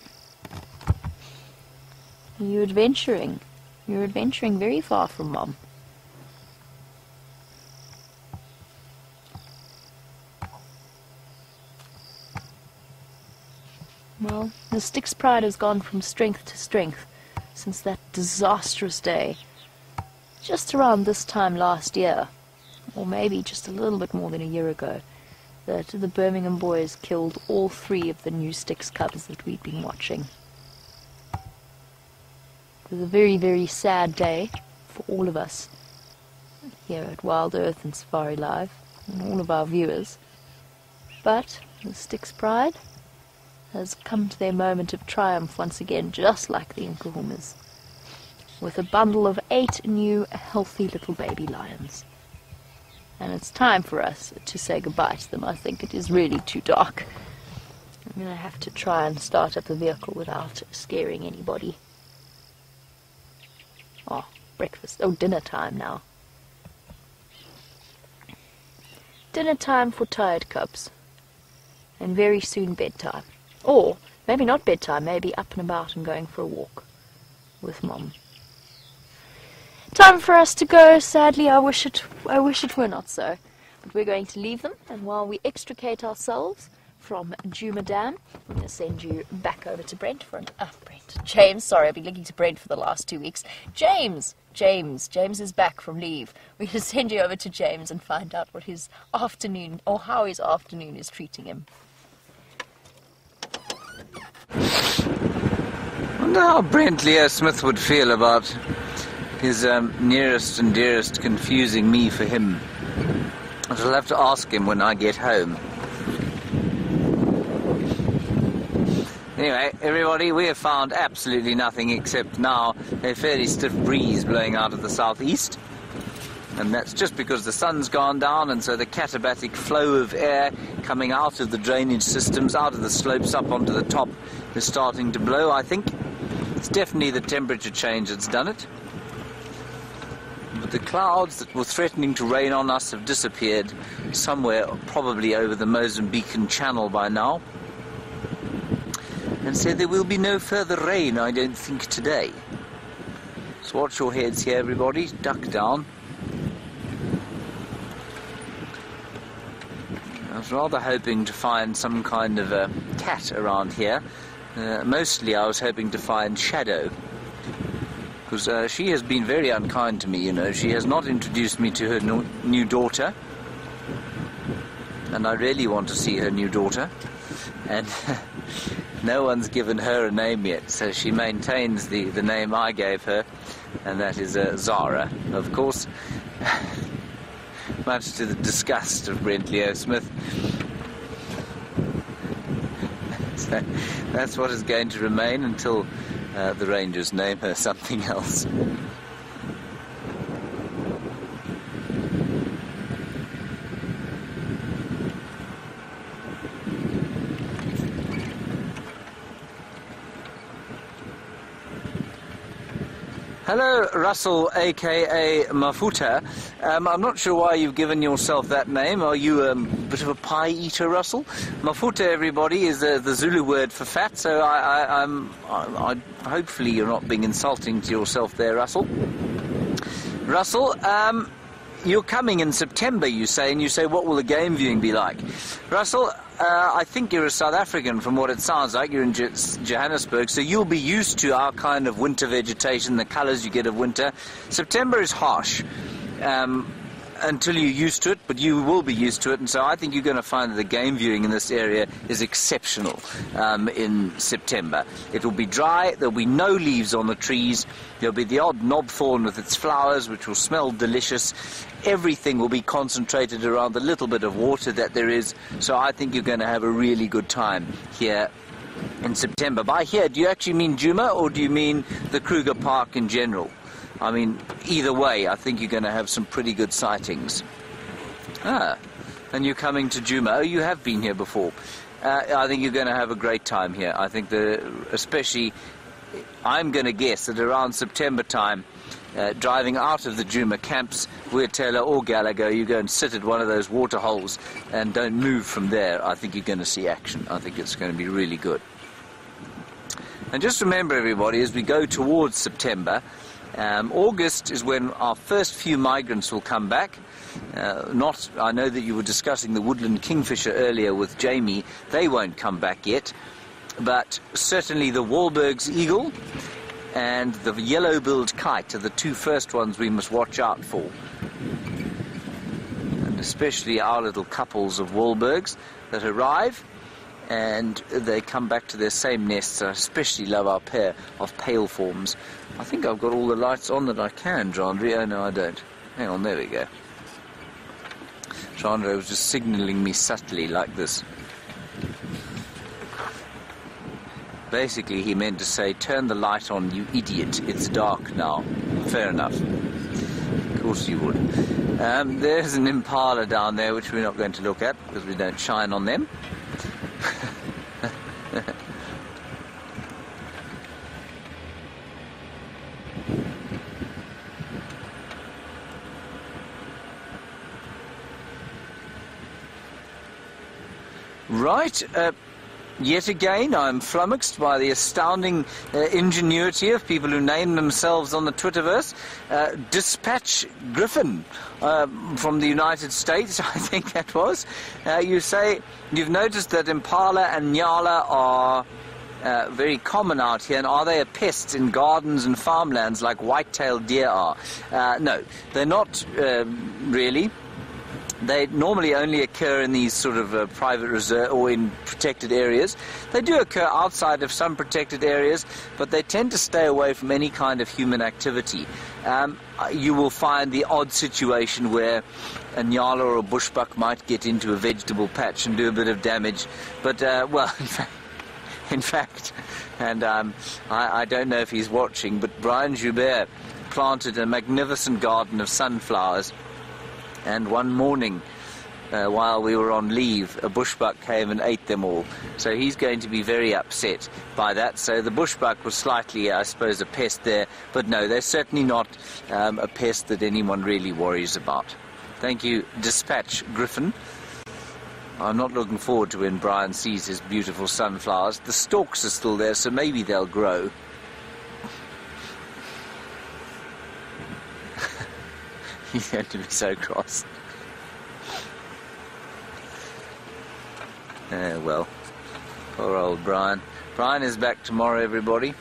you adventuring? You're adventuring very far from Mom. Well, the Styx pride has gone from strength to strength since that disastrous day, just around this time last year, or maybe just a little bit more than a year ago, that the Birmingham boys killed all 3 of the new Styx cubs that we'd been watching. It was a very, very sad day for all of us here at WildEarth and Safari Live, and all of our viewers. But the Styx pride has come to their moment of triumph once again, just like the Nkuhumas, with a bundle of 8 new, healthy little baby lions. And it's time for us to say goodbye to them. I think it is really too dark. I'm going to have to try and start up the vehicle without scaring anybody. Oh, breakfast. Oh, dinner time now. Dinner time for tired cubs. And very soon bedtime. Or, maybe not bedtime, maybe up and about and going for a walk with Mom. Time for us to go. Sadly, I wish it were not so. But we're going to leave them, and while we extricate ourselves from Juma Dam, I'm going to send you back over to James. Sorry, I've been looking to Brent for the last 2 weeks. James is back from leave. We're going to send you over to James and find out what his afternoon, or how his afternoon is treating him. I wonder how Brent Leo Smith would feel about his nearest and dearest confusing me for him. I shall have to ask him when I get home. Anyway, everybody, we have found absolutely nothing except now a fairly stiff breeze blowing out of the southeast. And that's just because the sun's gone down, and so the katabatic flow of air coming out of the drainage systems, out of the slopes up onto the top, is starting to blow, I think. It's definitely the temperature change that's done it. But the clouds that were threatening to rain on us have disappeared somewhere, probably over the Mozambican Channel by now. And so there will be no further rain, I don't think, today. So watch your heads here, everybody. Duck down. I was rather hoping to find some kind of a cat around here. Mostly I was hoping to find Shadow. Because she has been very unkind to me, you know. She has not introduced me to her new daughter. And I really want to see her new daughter. And no one's given her a name yet, so she maintains the name I gave her, and that is Zara, of course. Much to the disgust of Brent Leo Smith. So that's what is going to remain until the Rangers name her something else. Hello, Russell, a.k.a. Mafuta. I'm not sure why you've given yourself that name. Are you a bit of a pie eater, Russell? Mafuta, everybody, is the Zulu word for fat, so I hopefully you're not being insulting to yourself there, Russell. Russell, you're coming in September, you say, and you say, what will the game viewing be like? Russell, I think you're a South African from what it sounds like. You're in Johannesburg, so you'll be used to our kind of winter vegetation, the colours you get of winter. September is harsh until you're used to it, but you will be used to it, and so I think you're going to find that the game viewing in this area is exceptional in September. It will be dry, there'll be no leaves on the trees, there'll be the odd knobthorn with its flowers, which will smell delicious. Everything will be concentrated around the little bit of water that there is, so I think you're going to have a really good time here in September. By here, do you actually mean Juma, or do you mean the Kruger Park in general? I mean, either way, I think you're going to have some pretty good sightings. Ah, and you're coming to Juma. Oh, you have been here before. I think you're going to have a great time here. I think especially, I'm going to guess that around September time, driving out of the Juma camps, Weirtela or Gallagher, you go and sit at one of those water holes and don't move from there. I think you're going to see action. I think it's going to be really good. And just remember, everybody, as we go towards September, August is when our first few migrants will come back. I know that you were discussing the woodland kingfisher earlier with Jamie. They won't come back yet, but certainly the Wahlberg's eagle and the the yellow-billed kite are the two first ones we must watch out for. And just remember, everybody, as we go towards September, August is when our first few migrants will come back. Not I know that you were discussing the woodland kingfisher earlier with Jamie. They won't come back yet, but certainly the Wahlberg's eagle and the yellow-billed kite are the two first ones we must watch out for. especially our little couples of Wahlbergs that arrive, and they come back to their same nests. I especially love our pair of pale forms. I think I've got all the lights on that I can, Jandre. Oh, no, I don't. Hang on, there we go. Jandre was just signalling me subtly like this. Basically, he meant to say, turn the light on, you idiot. It's dark now. Fair enough. Of course you would. There's an impala down there, which we're not going to look at, because we don't shine on them. Right, yet again I'm flummoxed by the astounding ingenuity of people who name themselves on the Twitterverse. Dispatch Griffin from the United States, I think that was. You say you've noticed that impala and nyala are very common out here, and are they a pest in gardens and farmlands like white-tailed deer are? No, they're not really. They normally only occur in these sort of private reserve or in protected areas. They do occur outside of some protected areas, but they tend to stay away from any kind of human activity. You will find the odd situation where a nyala or a bushbuck might get into a vegetable patch and do a bit of damage, but well, in fact, and I don't know if he's watching, but Brian Joubert planted a magnificent garden of sunflowers. And one morning, while we were on leave, a bushbuck came and ate them all. So he's going to be very upset by that. So the bushbuck was slightly, I suppose, a pest there. But no, they're certainly not a pest that anyone really worries about. Thank you, Dispatch Griffin. I'm not looking forward to when Brian sees his beautiful sunflowers. The stalks are still there, so maybe they'll grow. He's going to be so cross. Well, poor old Brian. Brian is back tomorrow, everybody.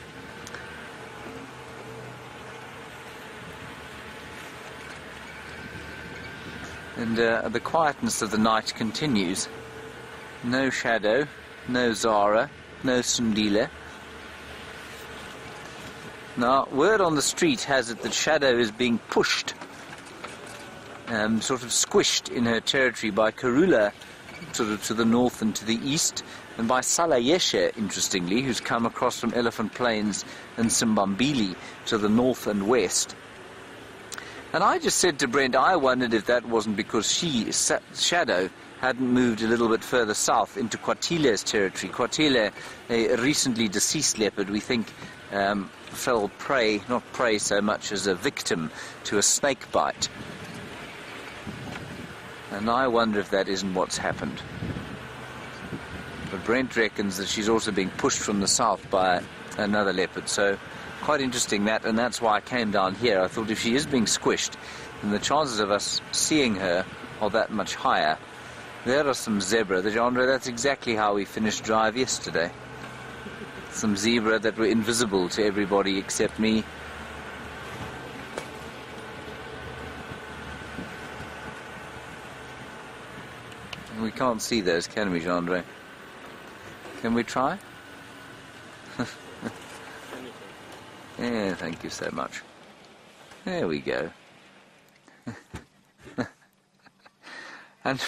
And the quietness of the night continues. No Shadow, no Zara, no Sundila. Now, word on the street has it that Shadow is being pushed, sort of squished in her territory by Karula, sort of to the north and to the east, and by Salayeshe, interestingly, who's come across from Elephant Plains and Simbambili to the north and west. And I just said to Brent, I wondered if that wasn't because Shadow, hadn't moved a little bit further south into Kwatile's territory. Kwatile, a recently deceased leopard, we think fell prey, not prey so much as a victim to a snake bite. And I wonder if that isn't what's happened. But Brent reckons that she's also being pushed from the south by another leopard. So quite interesting that, and that's why I came down here. I thought if she is being squished, then the chances of us seeing her are that much higher. There are some zebra. That's exactly how we finished drive yesterday. Some zebra that were invisible to everybody except me. We can't see those, can we, Jandre? Can we try? Yeah, thank you so much. There we go. And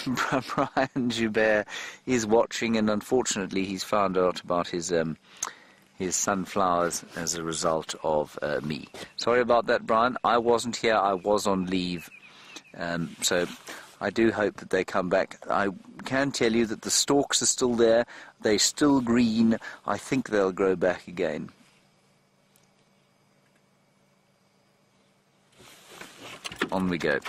Brian Joubert is watching, and unfortunately he's found out about his sunflowers as a result of me. Sorry about that, Brian. I wasn't here. I was on leave. So I do hope that they come back. I can tell you that the stalks are still there. They're still green. I think they'll grow back again. On we go.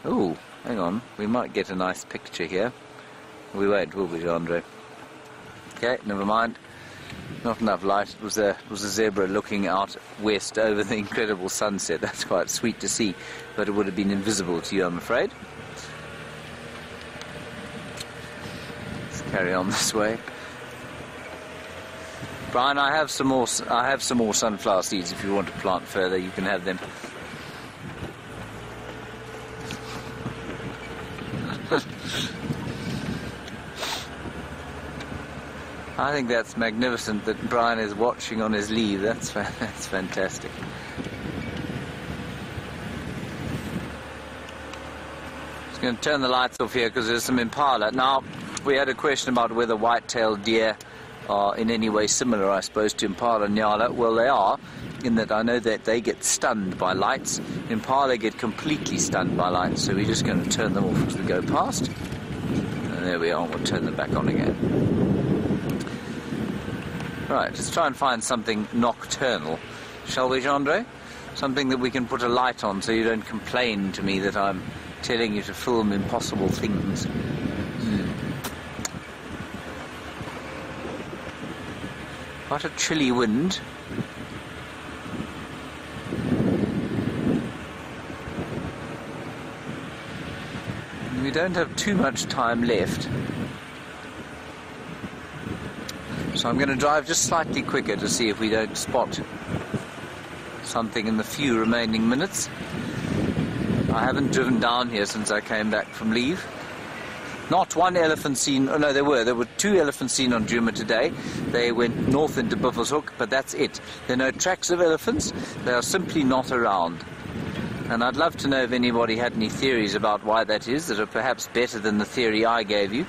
Oh, hang on. We might get a nice picture here. We won't, will we, Andre? Okay, never mind. Not enough light. It was a zebra looking out west over the incredible sunset. That's quite sweet to see, but it would have been invisible to you, I'm afraid. Let's carry on this way. Brian, I have some more sunflower seeds. If you want to plant further, you can have them. I think that's magnificent that Brian is watching on his leave. That's fantastic. Just going to turn the lights off here because there's some impala. Now, we had a question about whether white-tailed deer are in any way similar, I suppose, to impala and nyala. Well, they are, in that I know that they get stunned by lights. Impala get completely stunned by lights, so we're just going to turn them off as we go past. And there we are, we'll turn them back on again. Right, let's try and find something nocturnal, shall we, Gendre? Something that we can put a light on so you don't complain to me that I'm telling you to film impossible things. What a chilly wind. We don't have too much time left. So I'm going to drive just slightly quicker to see if we don't spot something in the few remaining minutes. I haven't driven down here since I came back from leave. Not one elephant seen. Oh no, there were 2 elephants seen on Djuma today. They went north into Buffelshoek, but that's it. There are no tracks of elephants. They are simply not around. And I'd love to know if anybody had any theories about why that is, that are perhaps better than the theory I gave you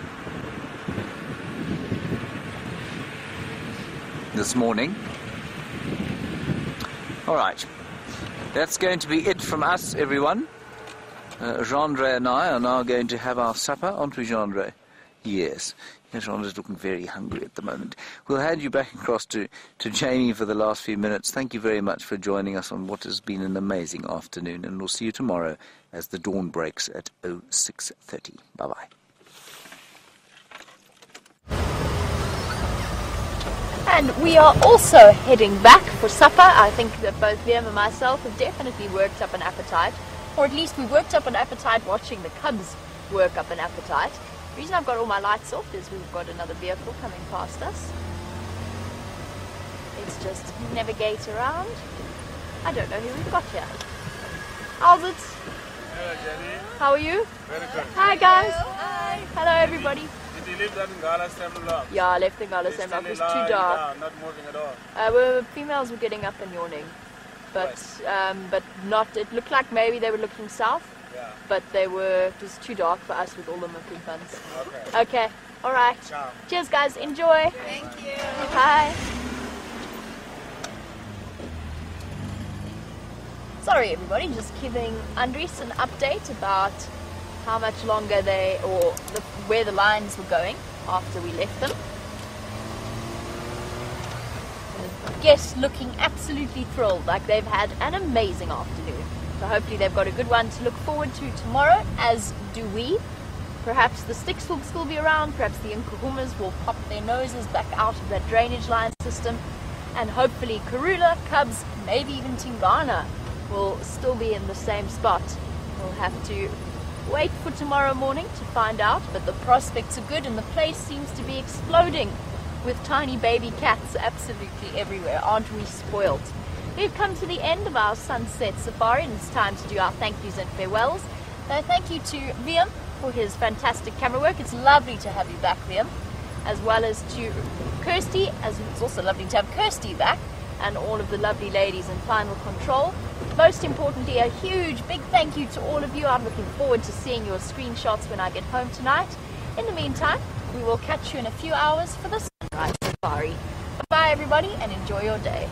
this morning. Alright, that's going to be it from us, everyone. Gendre and I are now going to have our supper, aren't we, Gendre? Yes. Gendre's looking very hungry at the moment. We'll hand you back across to Jamie for the last few minutes. Thank you very much for joining us on what has been an amazing afternoon, and we'll see you tomorrow as the dawn breaks at 06:30. Bye-bye. And we are also heading back for supper. I think that both Liam and myself have definitely worked up an appetite, or at least we worked up an appetite watching the cubs work up an appetite. The reason I've got all my lights off is we've got another vehicle coming past us. Let's just navigate around. I don't know who we've got here. How's it? Hello, Jenny. How are you? Very good. Hi guys. Hi. Hello everybody. Did you leave that in Gala Stemlock? Yeah, I left the Ngala Semlok. It was too dark. Not moving at all. Females were getting up and yawning, but not. It looked like maybe they were looking south, Yeah. but it was too dark for us with all the milking funds. Okay. Okay, all right. Ciao. Cheers, guys. Enjoy. Thank you. Bye. Sorry, everybody. Just giving Andries an update about how much longer where the lines were going after we left them. Guests looking absolutely thrilled, like they've had an amazing afternoon. So hopefully they've got a good one to look forward to tomorrow, as do we. Perhaps the Styx will still be around, perhaps the Nkuhumas will pop their noses back out of that drainage line system, and hopefully Karula, Cubs, maybe even Tingana will still be in the same spot. We'll have to wait for tomorrow morning to find out, but the prospects are good and the place seems to be exploding with tiny baby cats absolutely everywhere. Aren't we spoiled? We've come to the end of our sunset safari and it's time to do our thank yous and farewells. So thank you to Liam for his fantastic camera work. It's lovely to have you back, Liam, as well as to Kirsty, as it's also lovely to have Kirsty back, and all of the lovely ladies in Final Control. Most importantly, a huge big thank you to all of you. I'm looking forward to seeing your screenshots when I get home tonight. In the meantime, we will catch you in a few hours for the sunrise safari. Bye everybody and enjoy your day.